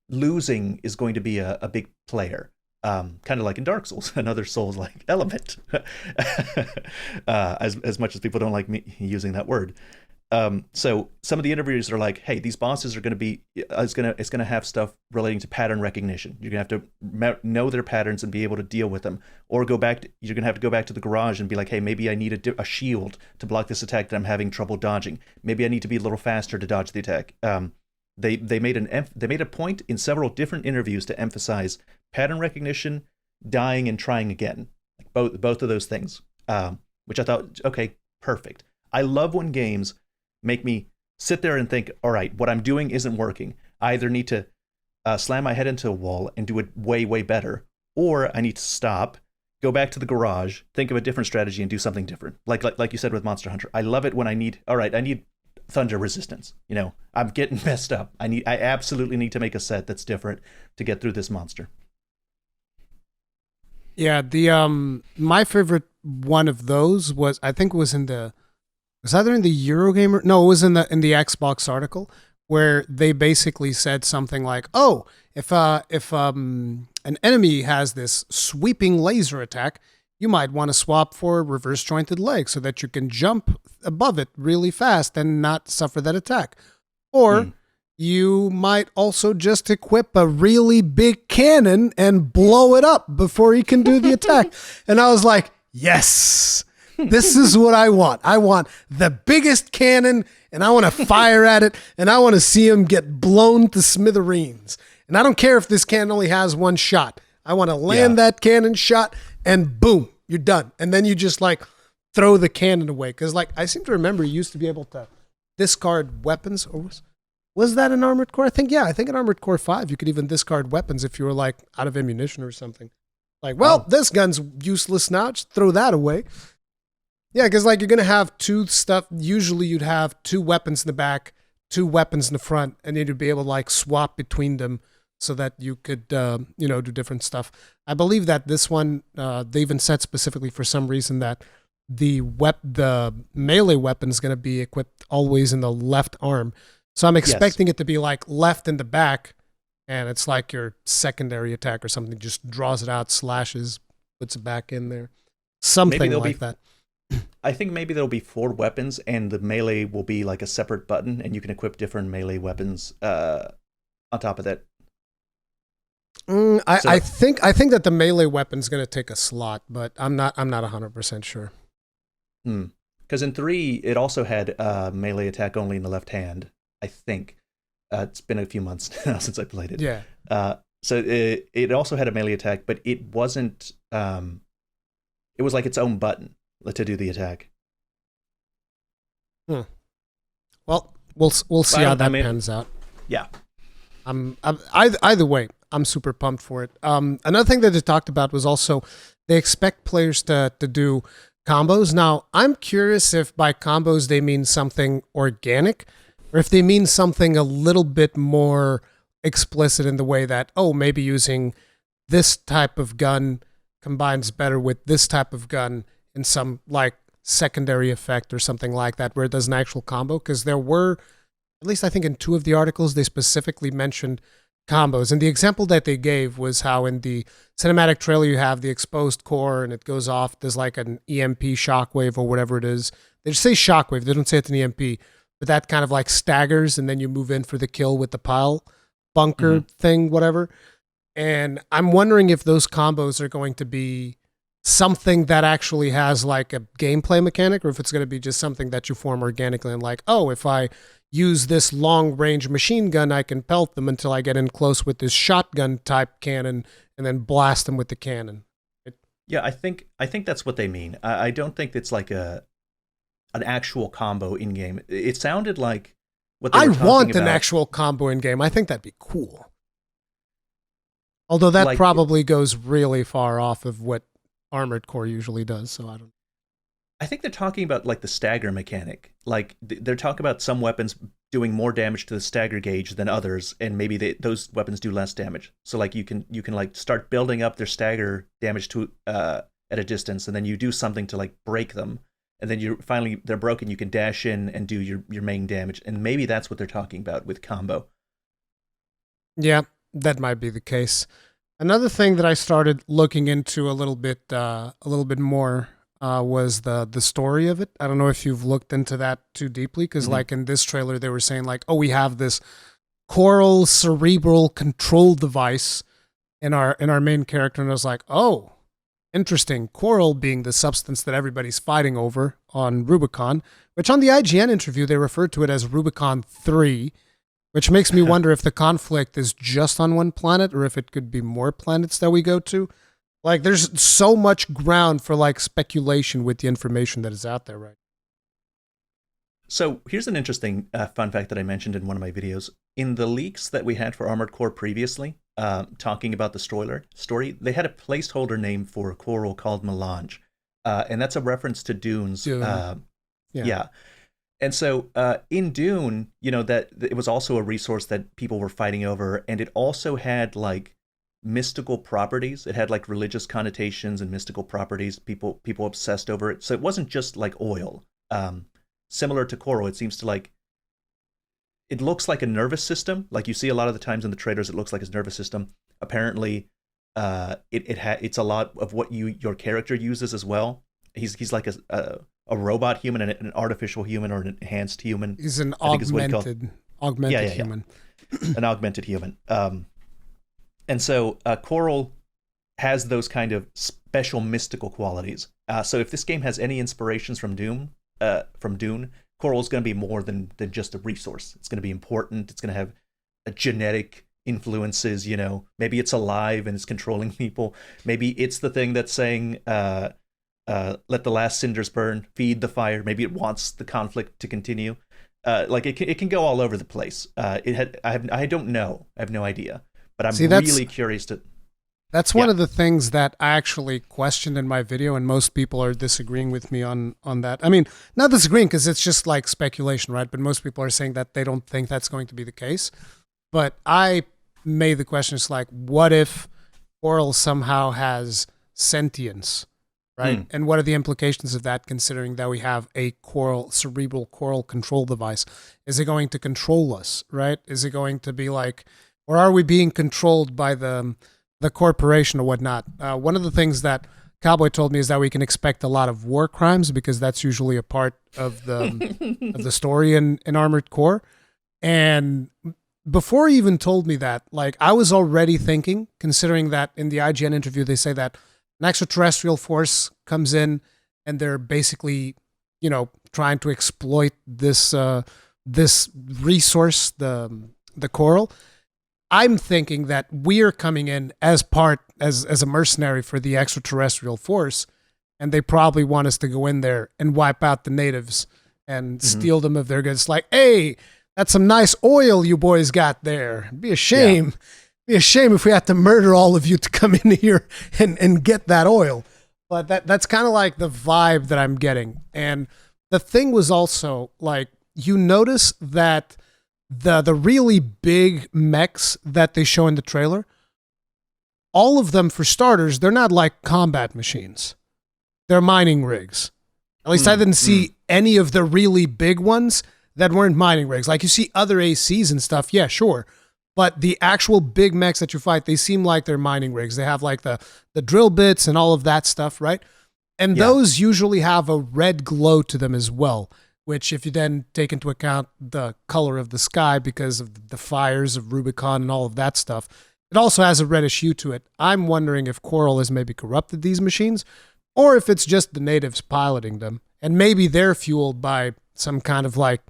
losing is going to be a big player, kind of like in Dark Souls, another Souls-like element, as much as people don't like me using that word. So some of the interviews are like, "Hey, these bosses are going to be it's going to have stuff relating to pattern recognition. You're going to have to know their patterns and be able to deal with them, or you're going to have to go back to the garage and be like, hey, maybe I need a shield to block this attack that I'm having trouble dodging. Maybe I need to be a little faster to dodge the attack." They made a point in several different interviews to emphasize pattern recognition, dying, and trying again, both of those things, which I thought, okay, perfect. I love when games make me sit there and think, all right, what I'm doing isn't working. I either need to slam my head into a wall and do it way, way better, or I need to stop, go back to the garage, think of a different strategy, and do something different. Like you said with Monster Hunter, I love it when I need thunder resistance. I'm getting messed up. I absolutely need to make a set that's different to get through this monster. Yeah, the my favorite one of those was, I think it was either in the Eurogamer, no, it was in the Xbox article, where they basically said something like, "Oh, if an enemy has this sweeping laser attack, you might want to swap for reverse jointed leg so that you can jump above it really fast and not suffer that attack. Or you might also just equip a really big cannon and blow it up before he can do the attack." And I was like, yes, this is what I want. I want the biggest cannon, and I want to fire at it, and I want to see him get blown to smithereens. And I don't care if this cannon only has one shot. I want to land that cannon shot, and boom, you're done. And then you just like throw the cannon away. Because like I seem to remember you used to be able to discard weapons. Or was that in Armored Core? I think in Armored Core 5 you could even discard weapons if you were like out of ammunition or something. Like, well, this gun's useless now. Just throw that away. Yeah, because like you're going to have two stuff. Usually you'd have two weapons in the back, two weapons in the front, and you'd be able to like swap between them so that you could, do different stuff. I believe that this one, they even said specifically for some reason that the melee weapon is going to be equipped always in the left arm. So I'm expecting it to be like left in the back, and it's like your secondary attack or something. Just draws it out, slashes, puts it back in there. Something like that. I think maybe there'll be 4 weapons, and the melee will be like a separate button, and you can equip different melee weapons on top of that. I think that the melee weapon's going to take a slot, but I'm not 100% sure. Because in 3, it also had melee attack only in the left hand, I think. It's been a few months now since I played it. Yeah. So it also had a melee attack, but it wasn't. It was like its own button to do the attack. Well, we'll see how that pans out. Yeah. Either way, I'm super pumped for it. Another thing that they talked about was also they expect players to do combos. Now, I'm curious if by combos they mean something organic, or if they mean something a little bit more explicit in the way that, maybe using this type of gun combines better with this type of gun in some like secondary effect or something like that, where it does an actual combo. Because there were, at least I think in 2 of the articles, they specifically mentioned combos. And the example that they gave was how in the cinematic trailer you have the exposed core and it goes off. There's like an EMP shockwave or whatever it is. They just say shockwave. They don't say it's an EMP. But that kind of like staggers, and then you move in for the kill with the pile bunker thing, whatever. And I'm wondering if those combos are going to be something that actually has like a gameplay mechanic, or if it's going to be just something that you form organically and like, if I use this long range machine gun, I can pelt them until I get in close with this shotgun type cannon and then blast them with the cannon. Yeah, I think that's what they mean. I don't think it's like an actual combo in game. It sounded like what they were talking want about. An actual combo in game. I think that'd be cool. Although that probably goes really far off of what Armored Core usually does, so I don't. I think they're talking about like the stagger mechanic. Like they're talking about some weapons doing more damage to the stagger gauge than others, and maybe those weapons do less damage. So like you can like start building up their stagger damage to at a distance, and then you do something to like break them, and then they're broken. You can dash in and do your main damage, and maybe that's what they're talking about with combo. Yeah, that might be the case. Another thing that I started looking into a little bit more was the story of it. I don't know if you've looked into that too deeply, because like in this trailer they were saying like, oh, we have this coral cerebral control device in our main character, and I was like, oh, interesting. Coral being the substance that everybody's fighting over on Rubicon, which on the IGN interview they referred to it as Rubicon 3, which makes me wonder if the conflict is just on one planet or if it could be more planets that we go to. Like, there's so much ground for like speculation with the information that is out there, right? So here's an interesting fun fact that I mentioned in one of my videos. In the leaks that we had for Armored Core previously, talking about the story, they had a placeholder name for a coral called Melange. And that's a reference to Dune's. Yeah. And so in Dune, that it was also a resource that people were fighting over, and it also had like mystical properties. It had like religious connotations and mystical properties. People obsessed over it. So it wasn't just like oil. Similar to coral, it seems to like, it looks like a nervous system. Like you see a lot of the times in the trailers, it looks like his nervous system. Apparently, it's a lot of what your character uses as well. He's like a robot human and an artificial human or an enhanced human. He's an augmented human. An augmented human. And so Coral has those kind of special mystical qualities. So if this game has any inspirations from Dune, Coral is going to be more than just a resource. It's going to be important. It's going to have a genetic influences. Maybe it's alive and it's controlling people. Maybe it's the thing that's saying, "Let the last cinders burn, feed the fire." Maybe it wants the conflict to continue. Like it can go all over the place. I don't know. I have no idea. But I'm really curious to. That's one of the things that I actually questioned in my video, and most people are disagreeing with me on that. I mean, not disagreeing because it's just like speculation, right? But most people are saying that they don't think that's going to be the case. But I made the question, it's like, what if Coral somehow has sentience, right? And what are the implications of that, considering that we have a cerebral coral control device? Is it going to control us, right? Is it going to be like, or are we being controlled by the corporation or whatnot? One of the things that Cowboy told me is that we can expect a lot of war crimes, because that's usually a part of the story in Armored Core. And before he even told me that, like, I was already thinking, considering that in the IGN interview they say that an extraterrestrial force comes in and they're basically, trying to exploit this resource, the coral. I'm thinking that we're coming in as a mercenary for the extraterrestrial force, and they probably want us to go in there and wipe out the natives and steal them of their goods. Like, hey, that's some nice oil you boys got there. It'd be a shame. Yeah. Be a shame if we had to murder all of you to come in here and get that oil. But that's kind of like the vibe that I'm getting. And the thing was also like, you notice that the really big mechs that they show in the trailer, all of them, for starters, they're not like combat machines. They're mining rigs. At least I didn't see any of the really big ones that weren't mining rigs. Like, you see other ACs and stuff, yeah, sure. But the actual big mechs that you fight, they seem like they're mining rigs. They have like the drill bits and all of that stuff, right? And those usually have a red glow to them as well, which, if you then take into account the color of the sky because of the fires of Rubicon and all of that stuff, it also has a reddish hue to it. I'm wondering if Coral has maybe corrupted these machines, or if it's just the natives piloting them. And maybe they're fueled by some kind of like,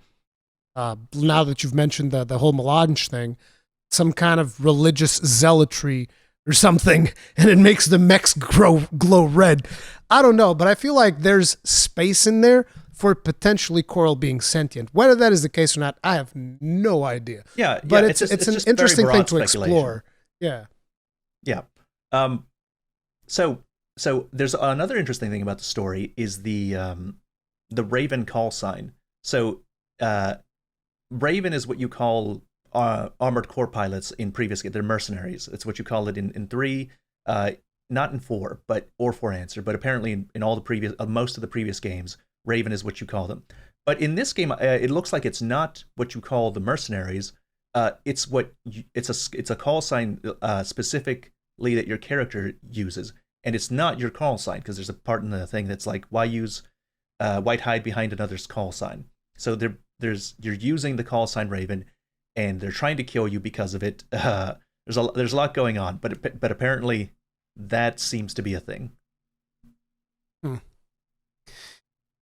now that you've mentioned the whole melange thing, some kind of religious zealotry or something, and it makes the mechs glow red. I don't know, but I feel like there's space in there for potentially Coral being sentient. Whether that is the case or not, I have no idea. Yeah, but it's an interesting thing to explore. Yeah. So there's another interesting thing about the story is the Raven call sign. So Raven is what you call armored core pilots in previous games. They're mercenaries. It's what you call it in 3, not in 4, or 4 Answer, but apparently in all the previous, most of the previous games, Raven is what you call them. But in this game, it looks like it's not what you call the mercenaries. It's a call sign specifically that your character uses. and it's not your call sign, because there's a part in the thing that's like, why use white hide behind another's call sign? So you're using the call sign Raven, and they're trying to kill you because of it. There's a lot going on, but apparently that seems to be a thing.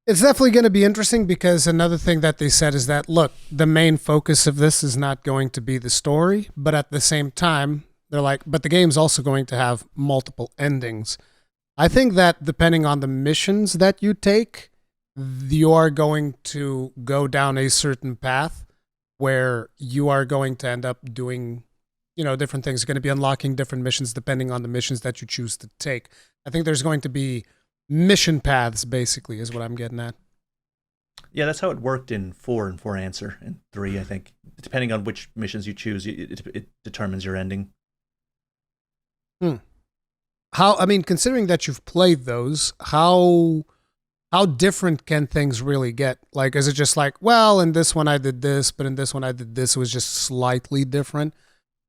It's definitely going to be interesting, because another thing that they said is that, look, the main focus of this is not going to be the story, but at the same time, they're like, but the game's also going to have multiple endings. I think that depending on the missions that you take, you are going to go down a certain path where you are going to end up doing, different things. You're going to be unlocking different missions depending on the missions that you choose to take. I think there's going to be mission paths, basically, is what I'm getting at. Yeah, that's how it worked in 4 and 4 Answer and 3, I think. Depending on which missions you choose, it determines your ending. Considering that you've played those, how different can things really get? Like, is it just like, well, in this one I did this, but in this one I did this, it was just slightly different?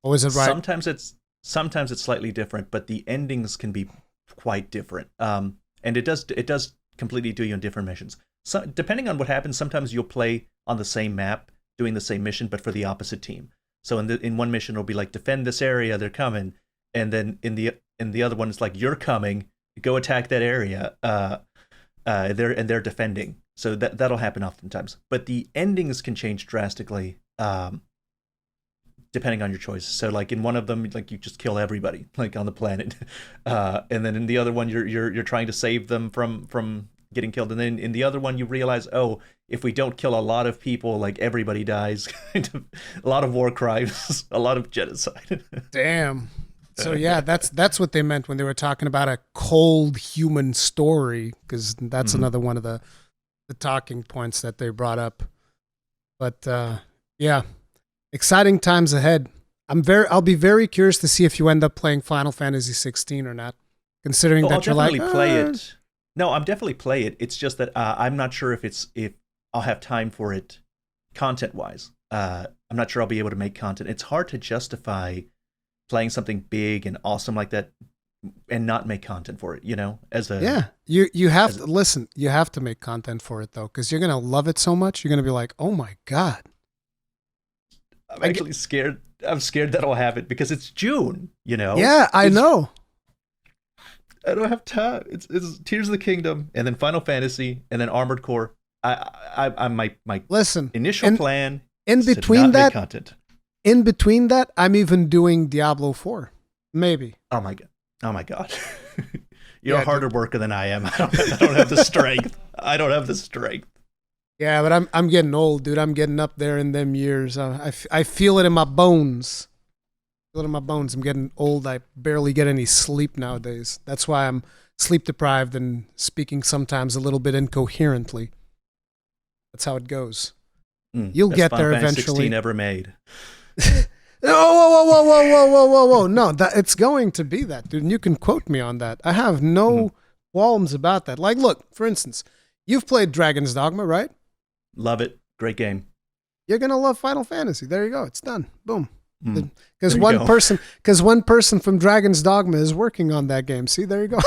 Or is it right? Sometimes it's slightly different, but the endings can be quite different. And it does completely do you in different missions. So depending on what happens, sometimes you'll play on the same map, doing the same mission, but for the opposite team. So in one mission it'll be like, defend this area, they're coming, and then in the other one it's like, you're coming, go attack that area. They're defending. So that'll happen oftentimes. But the endings can change drastically, depending on your choices. So like in one of them, like you just kill everybody like on the planet, and then in the other one you're trying to save them from getting killed, and then in the other one you realize, oh, if we don't kill a lot of people, like everybody dies. Kind of a lot of war crimes, a lot of genocide. Damn. So yeah, that's what they meant when they were talking about a cold human story, because that's another one of the talking points that they brought up. But yeah. Exciting times ahead. I'll be very curious to see if you end up playing Final Fantasy 16 or not, considering that you're like, I'll definitely play it. No, I'm definitely play it. It's just that I'm not sure if I'll have time for it content-wise. I'm not sure I'll be able to make content. It's hard to justify playing something big and awesome like that and not make content for it, you have to listen. You have to make content for it, though, because you're going to love it so much. You're going to be like, oh my God. I'm actually scared. I'm scared that I'll have it because it's June, Yeah, I know. I don't have time. It's Tears of the Kingdom, and then Final Fantasy, and then Armored Core. I'm my initial plan in between that content. In between that, I'm even doing Diablo 4. Maybe. Oh my God. You're a harder worker than I am. I don't have the strength. I don't have the strength. Yeah, but I'm getting old, dude. I'm getting up there in them years. I feel it in my bones. I'm getting old. I barely get any sleep nowadays. That's why I'm sleep deprived and speaking sometimes a little bit incoherently. That's how it goes. You'll get there eventually. 16 ever made. Whoa. No, it's going to be that, dude. And you can quote me on that. I have no qualms about that. Like, look, for instance, you've played Dragon's Dogma, right? Love it. Great game. You're going to love Final Fantasy. There you go. It's done. Boom. Because one person from Dragon's Dogma is working on that game. See, there you go.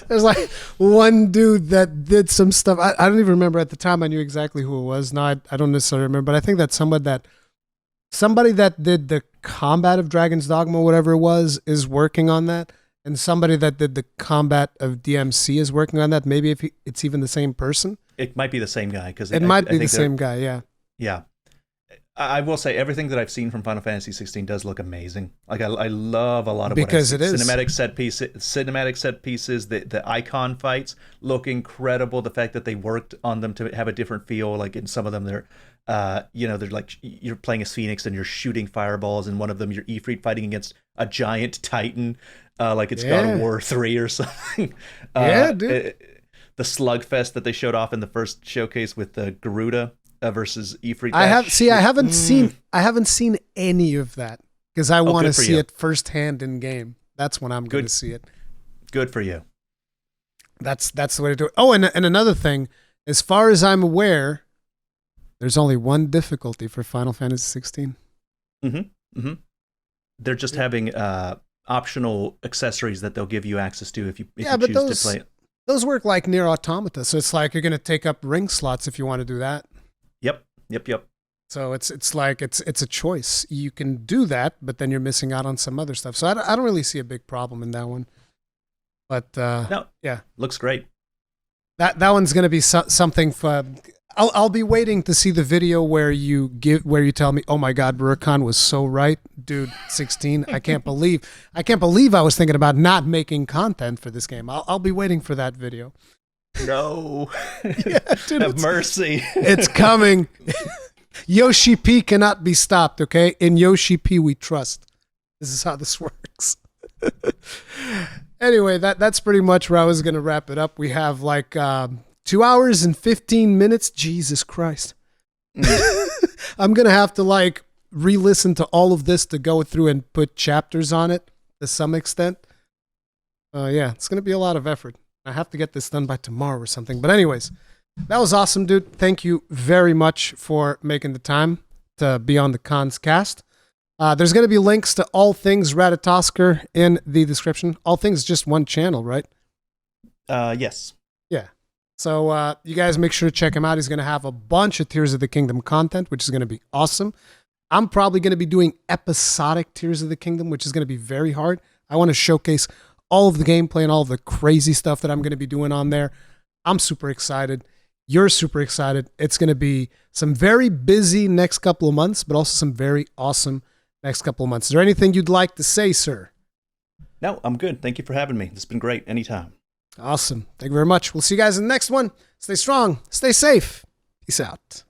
There's like one dude that did some stuff. I don't even remember at the time. I knew exactly who it was. No, I don't necessarily remember, but I think that's somebody that did the combat of Dragon's Dogma, whatever it was, is working on that. And somebody that did the combat of DMC is working on that. Maybe if it's even the same person. It might be the same guy. It might be the same guy, yeah. Yeah. I will say everything that I've seen from Final Fantasy 16 does look amazing. Like I love a lot of because what it is cinematic set pieces. The icon fights look incredible. The fact that they worked on them to have a different feel. Like in some of them, they're like you're playing as Phoenix and you're shooting fireballs. In one of them, you're Ifrit fighting against a giant Titan, like it's God of War 3 or something. Dude. The slugfest that they showed off in the first showcase with the Garuda. Versus Ifrit. I haven't seen any of that because I want to see it firsthand in game. That's when I'm going to see it. Good for you. That's the way to do it. Oh, and another thing, as far as I'm aware, there's only one difficulty for Final Fantasy 16. They're just having optional accessories that they'll give you access to if you Yeah, but choose to play it. those work like Near Automata, so it's like you're going to take up ring slots if you want to do that. Yep. So it's like it's a choice. You can do that, but then you're missing out on some other stuff. So I don't really see a big problem in that one. But No, yeah, looks great. that one's going to be something for. I'll be waiting to see the video where you tell me, oh my God, Rurikhan was so right, dude. 16. I can't believe I was thinking about not making content for this game. I'll be waiting for that video. No, Yeah, dude, have mercy. It's coming. Yoshi P cannot be stopped, okay? In Yoshi P we trust. This is how this works. Anyway, that's pretty much where I was going to wrap it up. We have like 2 hours and 15 minutes. Jesus Christ. I'm going to have to like re-listen to all of this to go through and put chapters on it to some extent. Yeah, it's going to be a lot of effort. I have to get this done by tomorrow or something. But anyways, that was awesome, dude. Thank you very much for making the time to be on the Cons cast. There's going to be links to all things Ratatoskr in the description. All things just one channel, right? Yes. Yeah. So you guys make sure to check him out. He's going to have a bunch of Tears of the Kingdom content, which is going to be awesome. I'm probably going to be doing episodic Tears of the Kingdom, which is going to be very hard. I want to showcase all of the gameplay and all of the crazy stuff that I'm going to be doing on there. I'm super excited. You're super excited. It's going to be some very busy next couple of months, but also some very awesome next couple of months. Is there anything you'd like to say, sir? No, I'm good. Thank you for having me. It's been great. Anytime. Awesome. Thank you very much. We'll see you guys in the next one. Stay strong. Stay safe. Peace out.